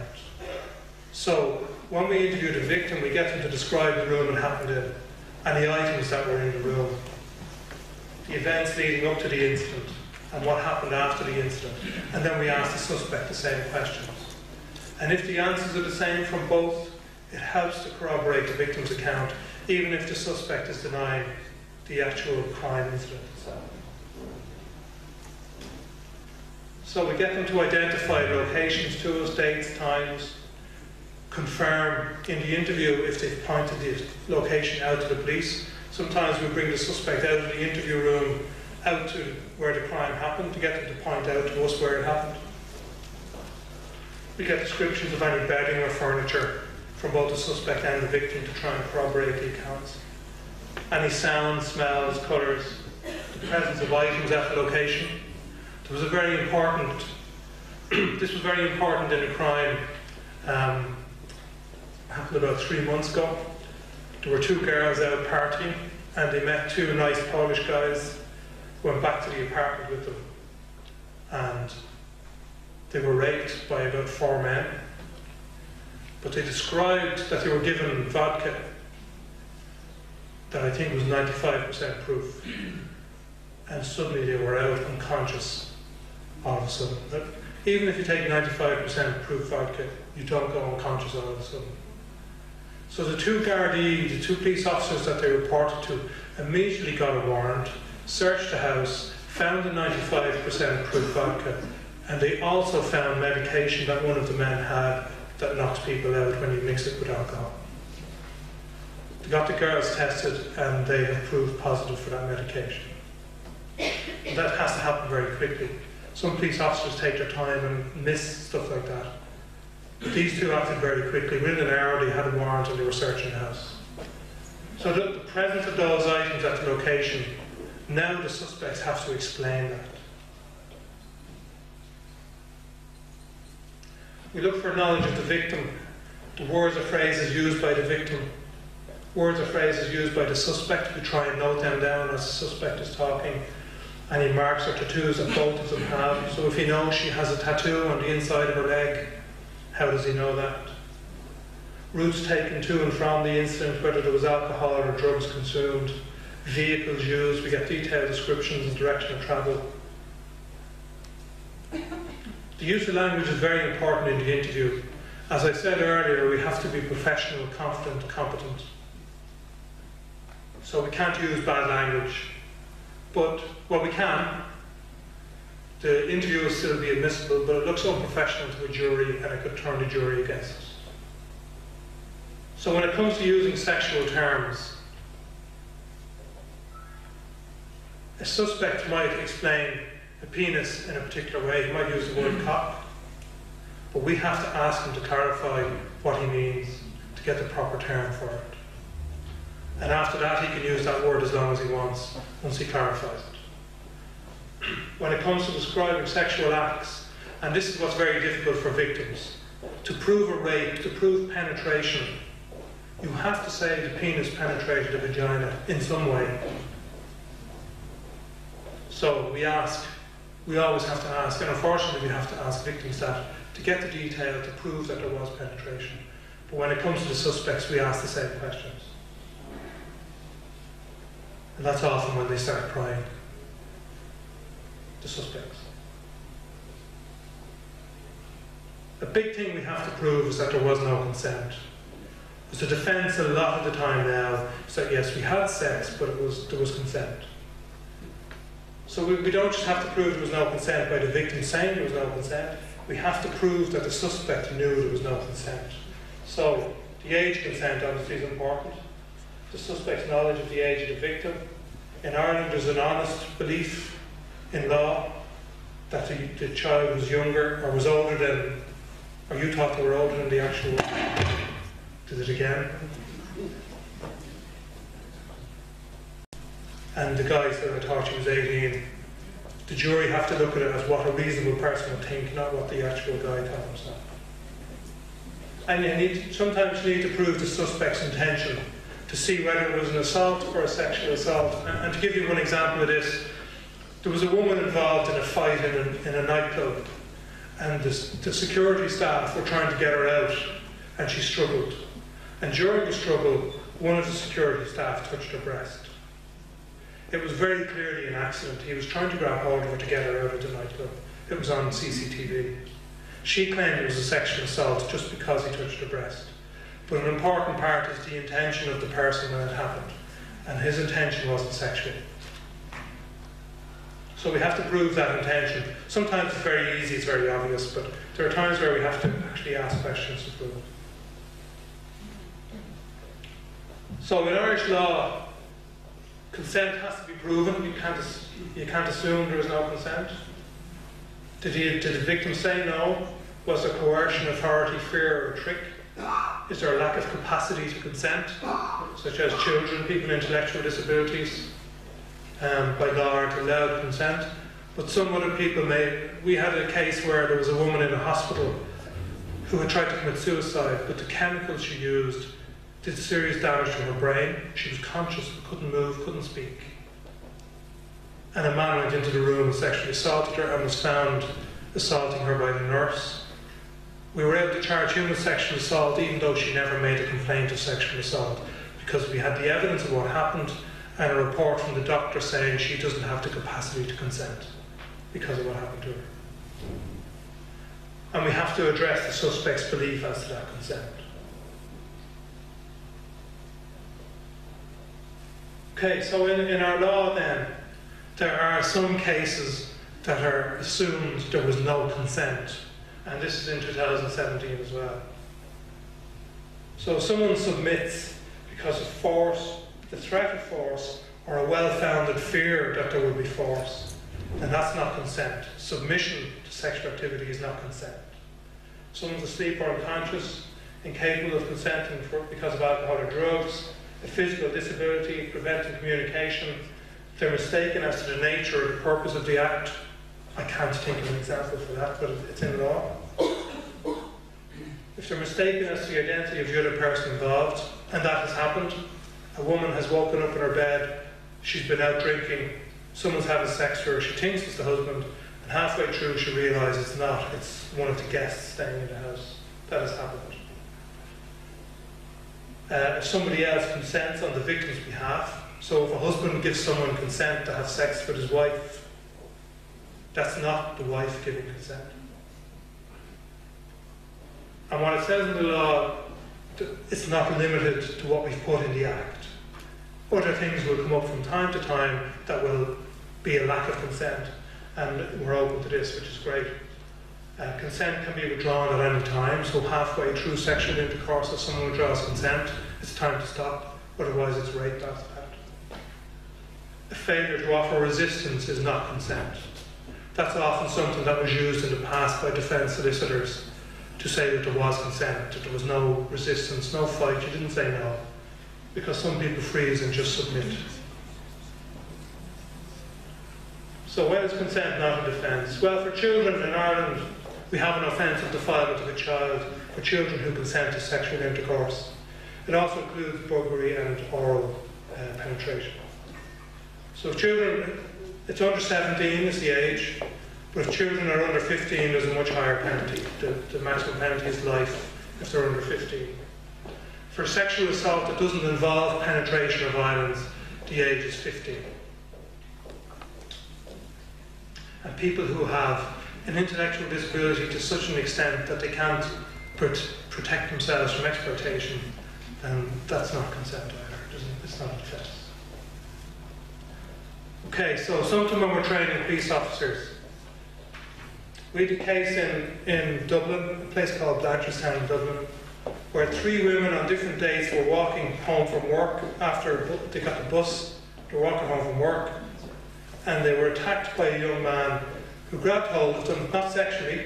So when we interview the victim, we get them to describe the room it happened in, and the items that were in the room, the events leading up to the incident, and what happened after the incident. And then we ask the suspect the same questions. And if the answers are the same from both, it helps to corroborate the victim's account, even if the suspect is denying the actual crime incident itself. So we get them to identify locations to us, dates, times, confirm in the interview if they've pointed the location out to the police. Sometimes we bring the suspect out of the interview room out to where the crime happened to get them to point out to us where it happened. We get descriptions of any bedding or furniture from both the suspect and the victim to try and corroborate the accounts. Any sounds, smells, colours, the presence of items at the location. There was a very important, this was very important in a crime happened about 3 months ago. There were 2 girls out partying and they met 2 nice Polish guys, went back to the apartment with them, and they were raped by about 4 men. But they described that they were given vodka that I think was 95% proof, and suddenly they were out unconscious all of a sudden. But even if you take 95% proof vodka, you don't go unconscious all of a sudden. So the 2 Gardaí, the 2 police officers that they reported to, immediately got a warrant, searched the house, found the 95% proof vodka, and they also found medication that one of the men had that knocks people out when you mix it with alcohol. They got the girls tested and they have proved positive for that medication. And that has to happen very quickly. Some police officers take their time and miss stuff like that. But these 2 acted very quickly. Within an hour they had a warrant and they were searching the house. So the presence of those items at the location, now the suspects have to explain that. We look for knowledge of the victim, the words or phrases used by the victim, words or phrases used by the suspect. We try and note them down as the suspect is talking. Any marks or tattoos that both of them have. So if he knows she has a tattoo on the inside of her leg, how does he know that? Routes taken to and from the incident, whether there was alcohol or drugs consumed, vehicles used, we get detailed descriptions and direction of travel. The use of language is very important in the interview. As I said earlier, we have to be professional, confident, competent. So we can't use bad language. But what we can, the interview will still be admissible, but it looks unprofessional to a jury and it could turn the jury against us. So when it comes to using sexual terms, a suspect might explain a penis in a particular way. He might use the word cock, but we have to ask him to clarify what he means to get the proper term for it. And after that he can use that word as long as he wants, once he clarifies it. When it comes to describing sexual acts, and this is what's very difficult for victims, to prove a rape, to prove penetration, you have to say the penis penetrated the vagina in some way. So we always have to ask, and unfortunately we have to ask victims that to get the detail to prove that there was penetration. But when it comes to the suspects, we ask the same questions. And that's often when they start crying, the suspects. A big thing we have to prove is that there was no consent. Because the defence a lot of the time now is that yes, we had sex, but there was consent. So we don't just have to prove there was no consent by the victim saying there was no consent. We have to prove that the suspect knew there was no consent. So the age consent obviously is important. The suspect's knowledge of the age of the victim. In Ireland there's an honest belief in law that the child was younger or was older than, or you thought they were older than the actual one. Did it again. And the guy said, I thought she was 18. The jury have to look at it as what a reasonable person would think, not what the actual guy thought himself. And sometimes you need to prove the suspect's intention to see whether it was an assault or a sexual assault. And to give you one example of this, there was a woman involved in a fight in a nightclub, and the security staff were trying to get her out, and she struggled. And during the struggle, one of the security staff touched her breast. It was very clearly an accident. He was trying to grab hold of her to get her out of the nightclub. It was on CCTV. She claimed it was a sexual assault just because he touched her breast. But an important part is the intention of the person when it happened. And his intention wasn't sexual. So we have to prove that intention. Sometimes it's very easy, it's very obvious, but there are times where we have to actually ask questions to prove it. So in Irish law, consent has to be proven. You can't assume there is no consent. Did the victim say no? Was there coercion, authority, fear, or trick? Is there a lack of capacity to consent, such as children, people with intellectual disabilities, by law aren't allowed consent? But some other people may. We had a case where there was a woman in a hospital who had tried to commit suicide, but the chemicals she used did serious damage to her brain. She was conscious, but couldn't move, couldn't speak. And a man went into the room and sexually assaulted her and was found assaulting her by the nurse. We were able to charge him with sexual assault even though she never made a complaint of sexual assault, because we had the evidence of what happened and a report from the doctor saying she doesn't have the capacity to consent because of what happened to her. And we have to address the suspect's belief as to that consent. Okay, so in our law then, there are some cases that are assumed there was no consent. And this is in 2017 as well. So if someone submits because of force, the threat of force, or a well-founded fear that there will be force, then that's not consent. Submission to sexual activity is not consent. Someone's asleep or unconscious, incapable of consenting because of alcohol or drugs, a physical disability, preventing communication, they're mistaken as to the nature or the purpose of the act. I can't think of an example for that, but it's in law. If they're mistaken as to the identity of the other person involved, and that has happened, a woman has woken up in her bed, she's been out drinking, someone's having sex with her, she thinks it's the husband, and halfway through she realises it's not, it's one of the guests staying in the house. That has happened. If somebody else consents on the victim's behalf, so if a husband gives someone consent to have sex with his wife, that's not the wife giving consent. And what it says in the law, it's not limited to what we've put in the Act. Other things will come up from time to time that will be a lack of consent, and we're open to this, which is great. Consent can be withdrawn at any time, so halfway through sexual intercourse, if someone withdraws consent, it's time to stop, otherwise it's rape after that. A failure to offer resistance is not consent. That's often something that was used in the past by defence solicitors to say that there was consent, that there was no resistance, no fight, you didn't say no, because some people freeze and just submit. So when is consent not a defence? Well, for children in Ireland, we have an offensive defilement of a child for children who consent to sexual intercourse. It also includes buggery and oral penetration. So if children, it's under 17 is the age, but if children are under 15, there's a much higher penalty. The maximum penalty is life if they're under 15. For sexual assault that doesn't involve penetration or violence, the age is 15. And people who have an intellectual disability to such an extent that they can't protect themselves from exploitation, then that's not consent either. It's not a defence. Okay, so sometime when we're training police officers, we had a case in Dublin, a place called Blanchardstown in Dublin, where 3 women on different days were walking home from work after they got the bus. They were walking home from work, and they were attacked by a young man who grabbed hold of them, not sexually,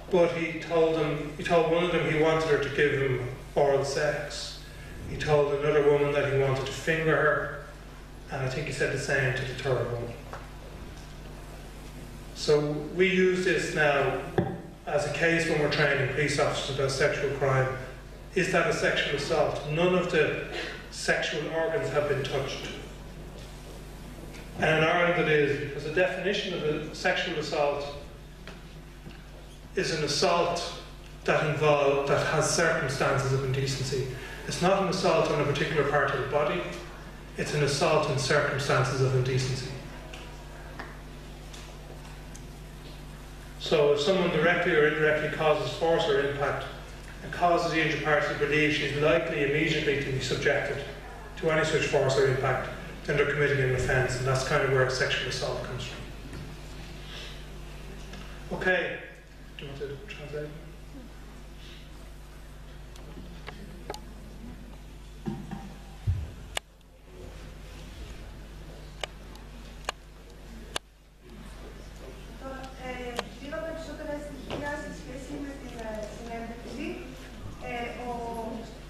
but he told one of them he wanted her to give him oral sex. He told another woman that he wanted to finger her, and I think he said the same to the third woman. So we use this now as a case when we're training police officers about sexual crime. Is that a sexual assault? None of the sexual organs have been touched. And in Ireland it is, because the definition of a sexual assault is an assault that has circumstances of indecency. It's not an assault on a particular part of the body, it's an assault in circumstances of indecency. So if someone directly or indirectly causes force or impact and causes the injured party to believe she's likely immediately to be subjected to any such force or impact, then they're committing an offence, and that's kind of where sexual assault comes from. Okay, do you want to translate?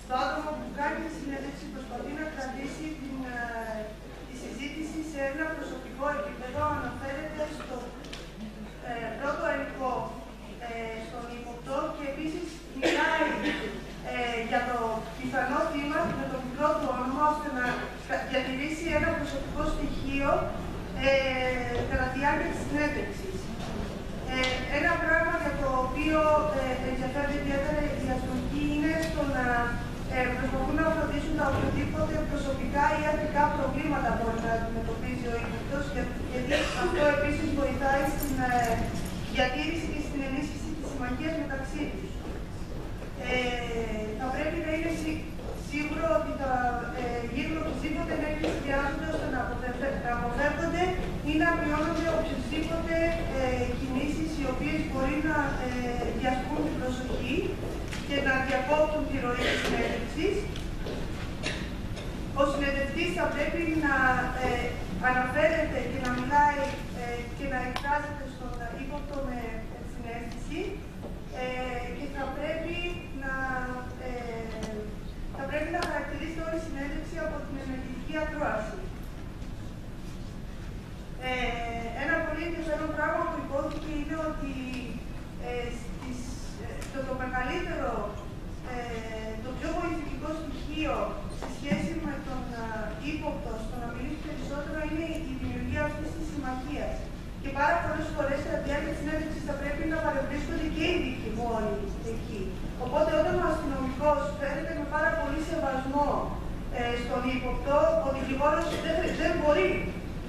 Το άτομο που κάνει τη συνέντευξη προσπαθεί να κρατήσει τη συζήτηση σε ένα προσωπικό επίπεδο, αναφέρεται στο πρώτο υλικό στον ύποπτο και επίσης μιλάει για το πιθανό θύμα με το μικρό του όνομα, ώστε να διατηρήσει ένα προσωπικό στοιχείο κατά τη διάρκεια της συνέντευξης. Ένα πράγμα για το οποίο ενδιαφέρει ιδιαίτερα οι αστυνομικοί είναι στο να προσπαθούν να φροντίσουν τα οποιοδήποτε προσωπικά ή ατομικά προβλήματα μπορεί να αντιμετωπίζει ο ύποπτος, γιατί αυτό επίσης βοηθάει στην διατήρηση και στην ενίσχυση της συμμαχίας μεταξύ τους. Θα πρέπει να είναι σίγουρο ότι θα γίνουν οποιασδήποτε ενέργειες χρειάζονται ώστε να αποφεύγονται ή να μειώνονται οποιασδήποτε κινήσεις οι οποίες μπορεί να διασπούν την προσοχή και να διακόπτουν τη ροή της συνέντευξης. Ο συνεντευτής θα πρέπει να αναφέρεται και να μιλάει και να εκφράζεται στον ύποπτο με συναίσθηση και θα πρέπει να χαρακτηρίζεται όλη η συνέντευξη από την ενεργητική ακρόαση. Ένα πολύ ενδιαφέρον πράγμα που υπόθηκε είναι ότι το μεγαλύτερο, το πιο βοηθητικό στοιχείο σε σχέση με τον ύποπτο στο να μιλήσει περισσότερο είναι η δημιουργία αυτής της συμμαχίας. Και πάρα πολλές φορές κατά τη διάρκεια της συνέντευξης θα πρέπει να παρευρίσκονται και οι δικηγόροι εκεί. Οπότε όταν ο αστυνομικός φέρεται με πάρα πολύ σεβασμό στον ύποπτο, ο δικηγόρος δεν μπορεί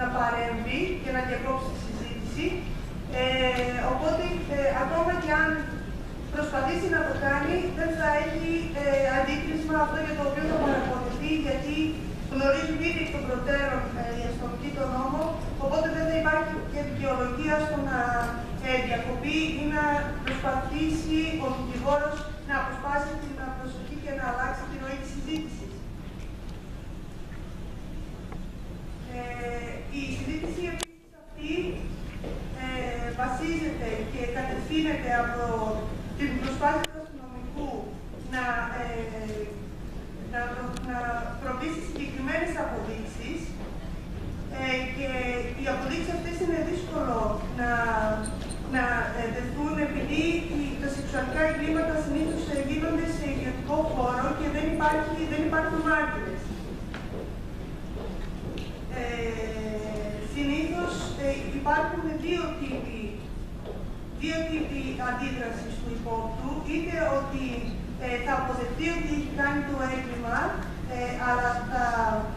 να παρέμβει και να διακόψει τη συζήτηση. Οπότε ακόμα και αν προσπαθήσει να το κάνει, δεν θα έχει αντίκρισμα αυτό για το οποίο θα παρακολουθεί, γιατί γνωρίζουν ήδη εκ των προτέρων οι αστυνομικοί τον νόμο, οπότε δεν θα υπάρχει και δικαιολογία στο να διακοπεί ή να προσπαθήσει ο δικηγόρος να αποσπάσει την προσοχή και να αλλάξει τη ροή της συζήτησης. Η συζήτηση επίσης αυτή βασίζεται και κατευθύνεται από την προσπάθεια του αστυνομικού να προβεί συγκεκριμένες αποδείξεις και οι αποδείξεις αυτές είναι δύσκολο να δεθούν επειδή τα σεξουαλικά εγκλήματα συνήθως γίνονται σε ιδιωτικό χώρο και δεν υπάρχουν μάρτυρες. Συνήθως υπάρχουν δύο τύποι αντίδρασης του υπόπτου, είτε ότι θα αποδεχτεί ότι έχει κάνει το έγκλημα, αλλά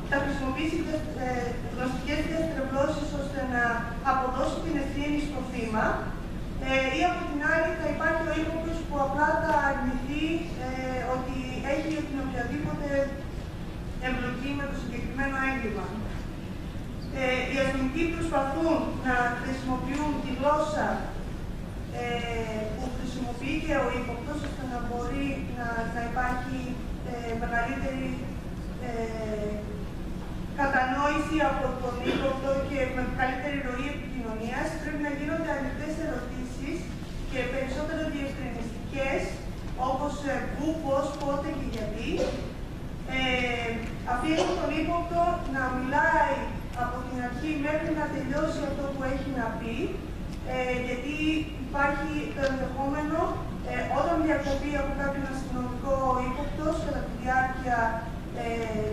θα χρησιμοποιήσει γνωστικές διαστρεβλώσεις ώστε να αποδώσει την ευθύνη στο θύμα, ή από την άλλη θα υπάρχει ο ύποπτος που απλά θα αρνηθεί ότι έχει την οποιαδήποτε εμπλοκή με το συγκεκριμένο έγκλημα. Οι αστυνομικοί προσπαθούν να χρησιμοποιούν τη γλώσσα που χρησιμοποιεί και ο ύποπτος, ώστε να μπορεί να υπάρχει μεγαλύτερη κατανόηση από τον ύποπτο και με καλύτερη ροή επικοινωνίας. Πρέπει να γίνονται ανοιχτές ερωτήσεις και περισσότερο διευκρινιστικές, όπως πού, πώς, πότε και γιατί. Αφήνουν τον ύποπτο να μιλάει από την αρχή μέχρι να τελειώσει αυτό που έχει να πει, γιατί υπάρχει το ενδεχόμενο όταν διακοπεί από κάποιον αστυνομικό ύποπτος κατά τη διάρκεια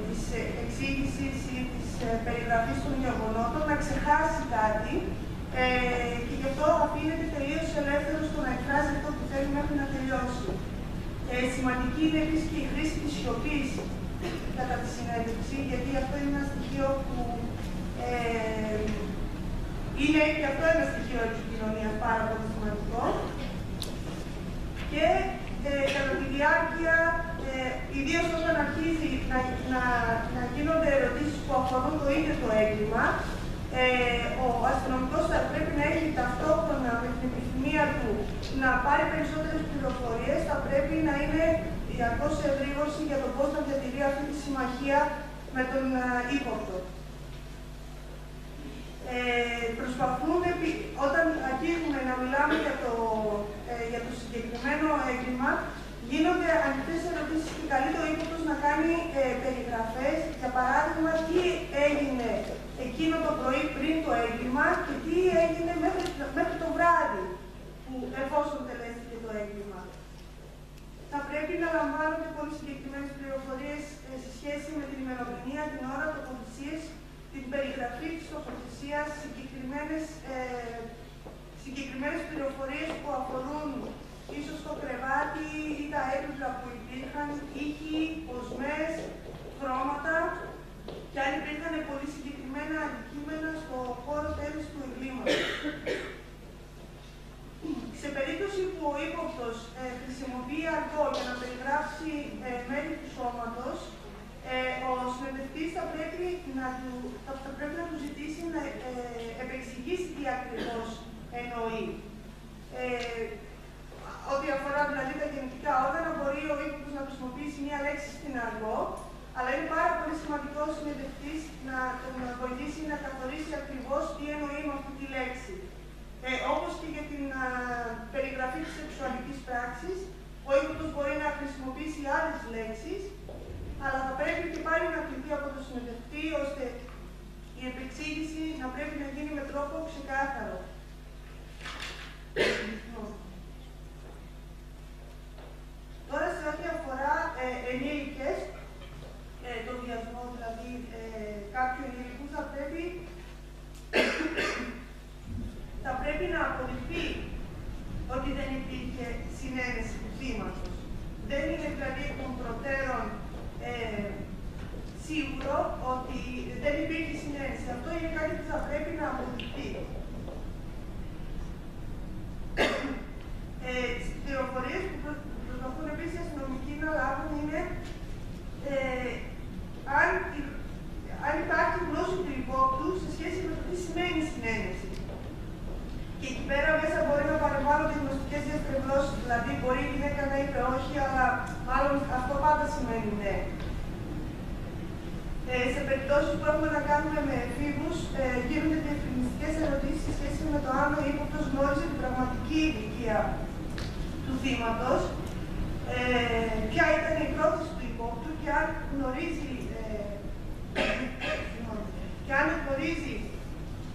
της εξήγησης ή της περιγραφής των γεγονότων να ξεχάσει κάτι και γι' αυτό αφήνεται τελείως ελεύθερο στο να εκφράζει αυτό που θέλει μέχρι να τελειώσει. Σημαντική είναι επίσης και η χρήση της σιωπής κατά τη συνέντευξη, γιατί αυτό είναι ένα στοιχείο που είναι και αυτό ένα στοιχείο επικοινωνίας πάρα πολύ σημαντικό. Και κατά τη διάρκεια, ιδίως όταν αρχίζει να γίνονται ερωτήσεις που αφορούν το ίδιο το έγκλημα, ο αστυνομικός θα πρέπει να έχει ταυτόχρονα με την επιθυμία του να πάρει περισσότερες πληροφορίες, θα πρέπει να είναι διαρκώς σε ευρύγωση για το πώς θα διατηρεί αυτή τη συμμαχία με τον ύποπτο. Προσπαθούν, όταν αρχίζουμε να μιλάμε για το συγκεκριμένο έγκλημα, γίνονται ανοιχτές ερωτήσεις και καλεί το ύποπτος να κάνει περιγραφές, για παράδειγμα, τι έγινε εκείνο το πρωί πριν το έγκλημα και τι έγινε μέχρι το βράδυ, εφόσον τελέστηκε το έγκλημα. Θα πρέπει να λαμβάνονται πολύ συγκεκριμένες πληροφορίες σε σχέση με την ημερομηνία, την ώρα, τοποθεσίες, την περιγραφή της τοποθεσίας, συγκεκριμένες πληροφορίες που αφορούν ίσως το κρεβάτι ή τα έπιπλα που υπήρχαν, ήχοι, οσμές, χρώματα και αν υπήρχαν πολύ συγκεκριμένα αντικείμενα στο χώρο τέλους του εγκλήματος. Σε περίπτωση που ο ύποπτος χρησιμοποιεί αργό για να περιγράψει μέρη του σώματος, ο συνεντευτής θα πρέπει να του ζητήσει να επεξηγήσει τι ακριβώς εννοεί. Ό,τι αφορά δηλαδή τα γεννητικά όργανα, μπορεί ο ύποπτος να χρησιμοποιήσει μία λέξη στην αργό, αλλά είναι πάρα πολύ σημαντικό ο συνεντευτής να τον βοηθήσει να καθορίσει ακριβώς τι εννοεί με αυτή τη λέξη. Όπως και για την περιγραφή της σεξουαλικής πράξης, ο ύποπτος μπορεί να χρησιμοποιήσει άλλες λέξεις, αλλά θα πρέπει και πάλι να κληθεί από τον συνεντευτή, ώστε η επεξήγηση να πρέπει να γίνει με τρόπο ξεκάθαρο. Τώρα, σε ό,τι αφορά ενήλικες, το βιασμό δηλαδή κάποιου ενήλικου, θα πρέπει να αποδειχθεί ότι δεν υπήρχε συνένεση του θύματος. Δεν είναι δηλαδή εκ των προτέρων σίγουρο ότι δεν υπήρχε συνένεση. Αυτό είναι κάτι που θα πρέπει να αποδειχθεί. Τις πληροφορίες που προσπαθούν επίσης οι αστυνομικοί να λάβουν είναι αν υπάρχει γνώση του υπόπτου σε σχέση με το τι σημαίνει συνένεση. Και εκεί πέρα μέσα μπορεί να παρεμβάλλονται γνωστικές διαστρεβλώσεις, δηλαδή μπορεί η γυναίκα να είπε όχι, αλλά μάλλον αυτό πάντα σημαίνει ναι. Σε περιπτώσεις που έχουμε να κάνουμε με εφήβους, γίνονται διευκρινιστικές ερωτήσεις σε σχέση με το αν ο ύποπτος γνώριζε την πραγματική ηλικία του θύματος, ποια ήταν η πρόθεση του υπόπτου και αν γνωρίζει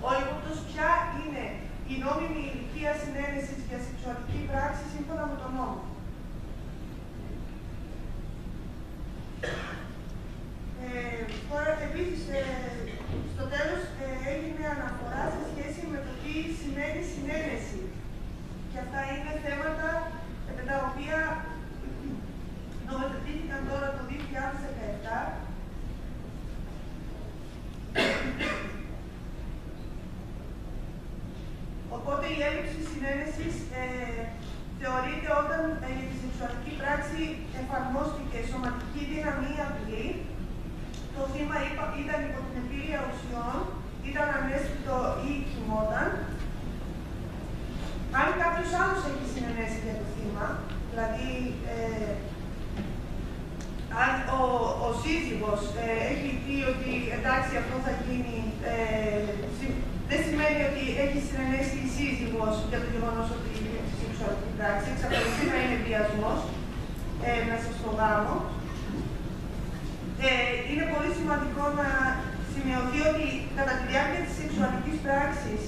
ο ύποπτος ποια είναι η νόμιμη ηλικία συνένεσης για σεξουαλική πράξη σύμφωνα με τον νόμο. Τώρα, επίσης, στο τέλος έγινε αναφορά σε σχέση με το τι σημαίνει συνένεση. Και αυτά είναι θέματα με τα οποία νομοθετήθηκαν τώρα το 2017. Οπότε η έλλειψη συνένεσης θεωρείται όταν για τη σεξουαλική πράξη εφαρμόστηκε σωματική δύναμη ή απειλή, το θύμα ήταν υπό την επίρρεια ουσιών, ήταν ανέστητο ή κοιμόταν. Αν κάποιος άλλος έχει συνενέσει για το θύμα, δηλαδή αν ο σύζυγος έχει πει ότι εντάξει αυτό θα γίνει, δεν σημαίνει ότι έχει συνενέσει η σύζυγος για το γεγονός ότι έχει σεξουαλική πράξη, εξακολουθεί να είναι βιασμός μέσα στο γάμο. Είναι πολύ σημαντικό να σημειωθεί ότι κατά τη διάρκεια της σεξουαλικής πράξης,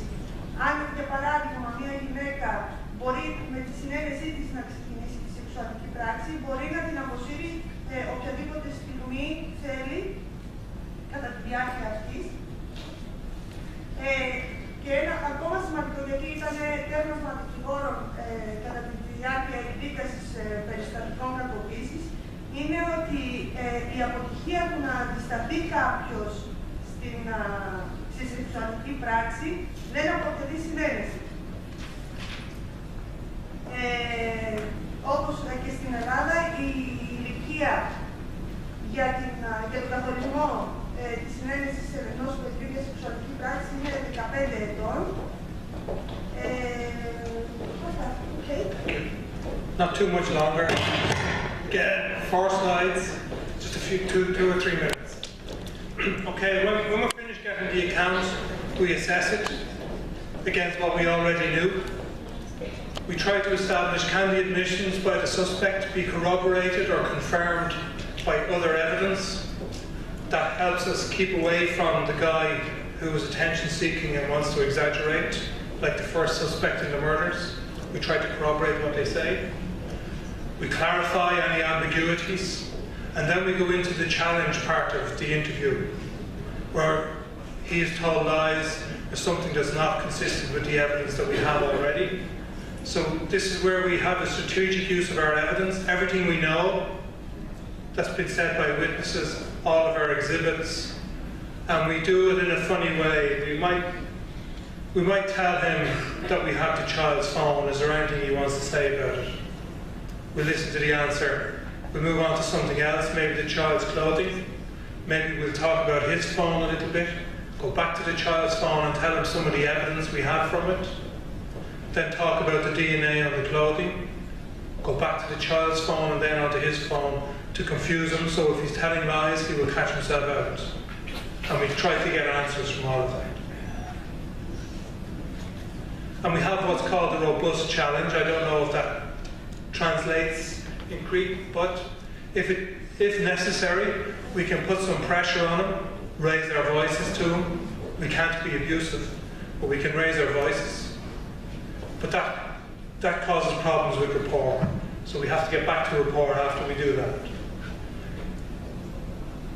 αν για παράδειγμα μια γυναίκα μπορεί με τη συνένεσή της να ξεκινήσει τη σεξουαλική πράξη, μπορεί να την αποσύρει οποιαδήποτε στιγμή θέλει κατά τη διάρκεια αυτής. Και ένα ακόμα σημαντικό, γιατί ήταν τέρμασμα δικηγόρων κατά τη διάρκεια εκδίκασης περιστατικών κακοποίησης, είναι ότι η αποτυχία του να αντισταθεί κάποιος στη σεξουαλική πράξη δεν αποτελεί συνένεση. Όπως και στην Ελλάδα, η ηλικία για τον καθορισμό της συνένεσης σε not too much longer. Again, 4 slides, just a few, 2 or 3 minutes. Okay, when we're finished getting the account, we assess it against what we already knew. We try to establish, can the admissions by the suspect be corroborated or confirmed by other evidence? That helps us keep away from the guy who is attention-seeking and wants to exaggerate, like the first suspect in the murders. We try to corroborate what they say. We clarify any ambiguities, and then we go into the challenge part of the interview, where he is told lies or something that's not consistent with the evidence that we have already. So this is where we have a strategic use of our evidence, everything we know that's been said by witnesses, all of our exhibits, and we do it in a funny way. We might tell him that we have the child's phone. Is there anything he wants to say about it? We'll listen to the answer. We'll move on to something else, maybe the child's clothing. Maybe we'll talk about his phone a little bit, go back to the child's phone and tell him some of the evidence we have from it. Then talk about the DNA on the clothing, go back to the child's phone and then onto his phone to confuse him, so if he's telling lies, he will catch himself out. And we try to get answers from all of that. And we have what's called the robust challenge. I don't know if that translates in Greek, but if necessary, we can put some pressure on him, raise our voices to him. We can't be abusive, but we can raise our voices. But that causes problems with rapport. So we have to get back to rapport after we do that.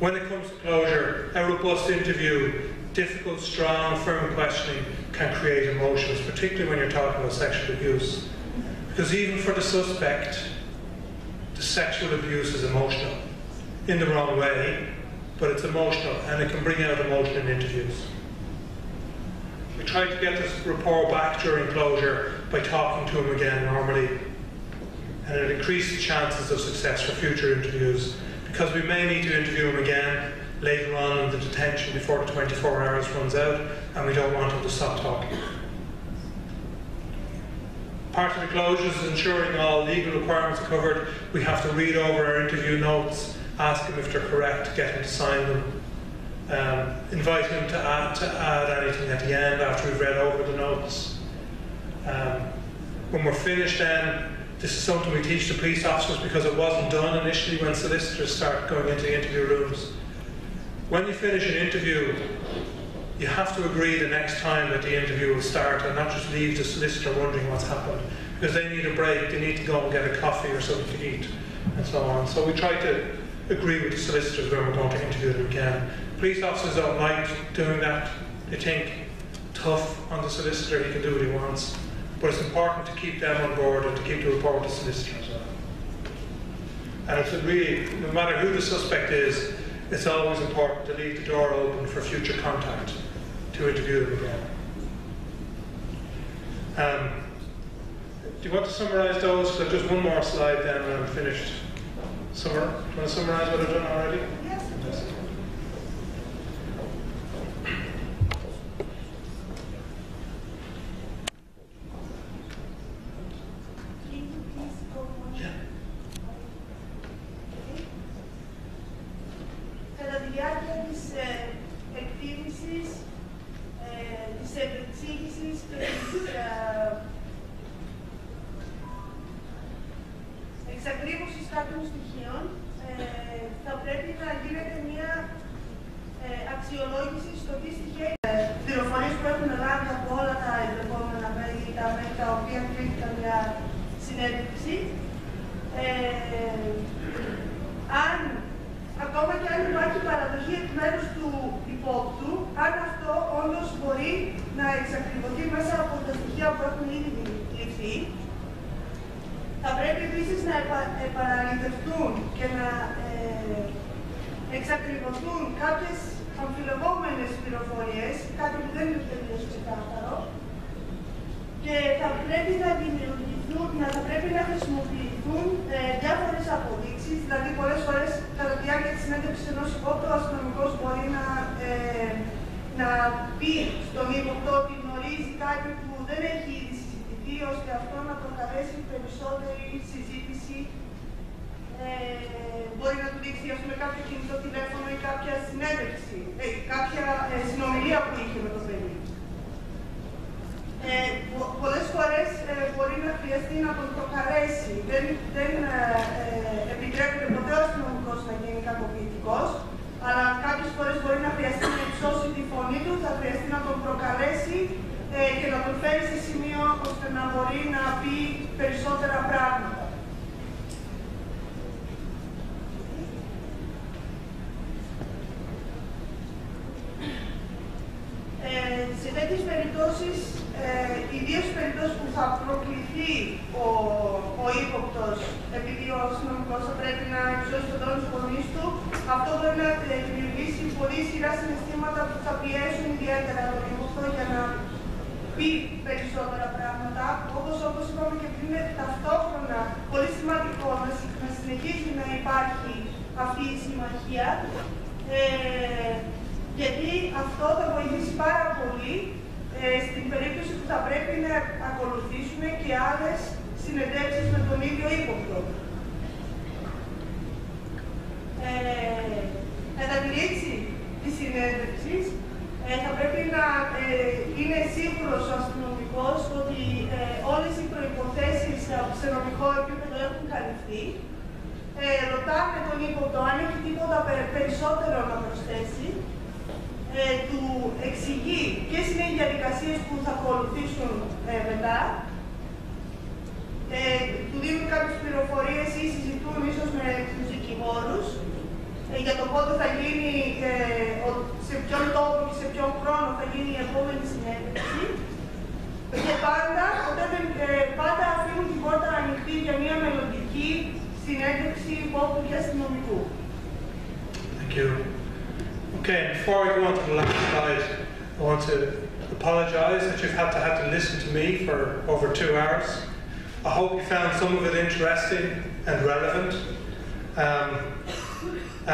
When it comes to closure, a robust interview, difficult, strong, firm questioning can create emotions, particularly when you're talking about sexual abuse. Because even for the suspect, the sexual abuse is emotional. In the wrong way, but it's emotional, and it can bring out emotion in interviews. We try to get this rapport back during closure by talking to him again normally, and it increases chances of success for future interviews, because we may need to interview him again later on in the detention before the 24 hours runs out, and we don't want him to stop talking. Part of the closure is ensuring all legal requirements are covered. We have to read over our interview notes, ask him if they're correct, get him to sign them, invite him to add anything at the end after we've read over the notes. When we're finished then, this is something we teach the police officers because it wasn't done initially when solicitors start going into the interview rooms. When you finish an interview, you have to agree the next time that the interview will start and not just leave the solicitor wondering what's happened, because they need a break, they need to go and get a coffee or something to eat, and so on. So we try to agree with the solicitors when we're going to interview them again. Police officers don't like doing that. They think tough on the solicitor, he can do what he wants. But it's important to keep them on board and to keep the rapport with the solicitor as well. And it's really, no matter who the suspect is, it's always important to leave the door open for future contact to interview them again. Do you want to summarise those? So just one more slide then and I'm finished. Do you want to summarise what I've done already? Yes. Κατά τη διάρκεια της εκτίμησης, της επεξήγησης και της εξακρίβωσης κάποιων στοιχείων, θα πρέπει να γίνεται μια αξιολόγηση στο τι στοιχεία πληροφορίες που έχουν λάβει από όλα τα εμπλεκόμενα μέλη, τα μέλη τα οποία κρίθηκαν για συνέντευξη. Ακόμα και αν υπάρχει παραδοχή εκ μέρους του υπόπτου, αν αυτό όντως μπορεί να εξακριβωθεί μέσα από τα στοιχεία που έχουν ήδη ληφθεί, θα πρέπει επίσης να επαναληφθούν και να εξακριβωθούν κάποιες αμφιλεγόμενες πληροφορίες, κάτι που δεν είναι τελείως ξεκάθαρο, και θα πρέπει θα πρέπει να χρησιμοποιηθούν διάφορες αποδείξεις, δηλαδή πολλές φορές κατά τη διάρκεια της συνέντευξης ενός υπόπτου, ο αστυνομικός μπορεί να πει στον ύποπτο ότι γνωρίζει κάτι που δεν έχει ήδη συζητηθεί πολιτή, ώστε αυτό να προκαλέσει περισσότερη συζήτηση. Μπορεί να του δείξει κάποιο κινητό τηλέφωνο ή κάποια συνέντευξη, κάποια συνομιλία που είχε με το παιδί. Πολλές φορές μπορεί να χρειαστεί να τον προκαλέσει. Δεν επιτρέπεται ποτέ ο αστυνομικός να γίνει κακοποιητικός, αλλά κάποιες φορές μπορεί να χρειαστεί να υψώσει τη φωνή του, θα χρειαστεί να τον προκαλέσει και να τον φέρει σε σημείο ώστε να μπορεί να πει περισσότερα πράγματα. Σε τέτοιες περιπτώσεις, ιδίως στις περιπτώσεις που θα προκληθεί ο ύποπτος, επειδή ο αστυνομικός θα πρέπει να υψώσει τον τόνο της φωνής του, αυτό μπορεί να δημιουργήσει πολύ ισχυρά συναισθήματα που θα πιέσουν ιδιαίτερα τον ύποπτο για να πει περισσότερα πράγματα. Όπως είπαμε και πριν, είναι ταυτόχρονα πολύ σημαντικό να συνεχίζει να υπάρχει αυτή η συμμαχία. Γιατί αυτό θα βοηθήσει πάρα πολύ στην περίπτωση που θα πρέπει να ακολουθήσουμε και άλλες συνεντεύξεις με τον ίδιο ύποπτο. Κατά τη λήξη της συνέντευξης θα πρέπει να είναι σίγουρος ο αστυνομικός ότι όλες οι προϋποθέσεις σε νομικό επίπεδο έχουν καλυφθεί. Ρωτάμε τον ύποπτο αν έχει τίποτα περισσότερο να προσθέσει. Του εξηγεί ποιες είναι οι διαδικασίες που θα ακολουθήσουν μετά. Του δίνουν κάποιες πληροφορίες ή συζητούν ίσως με τους δικηγόρους για το πότε θα γίνει, σε ποιον τόπο και σε ποιον χρόνο θα γίνει η επόμενη συνέντευξη. Και πάντα αφήνουν την πόρτα ανοιχτή για μια μελλοντική συνέντευξη υπόπτου και αστυνομικού. Okay, before I go on to the last slide, I want to apologise that you've had to listen to me for over 2 hours. I hope you found some of it interesting and relevant.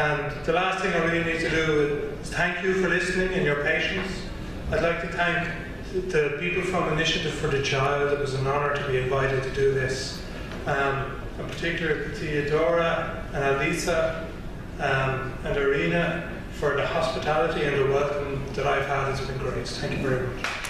And the last thing I really need to do is thank you for listening and your patience. I'd like to thank the people from Initiative for the Child. It was an honour to be invited to do this. In particular, Theodora and Alisa and Irina, for the hospitality and the welcome that I've had. It's been great. Thank you very much.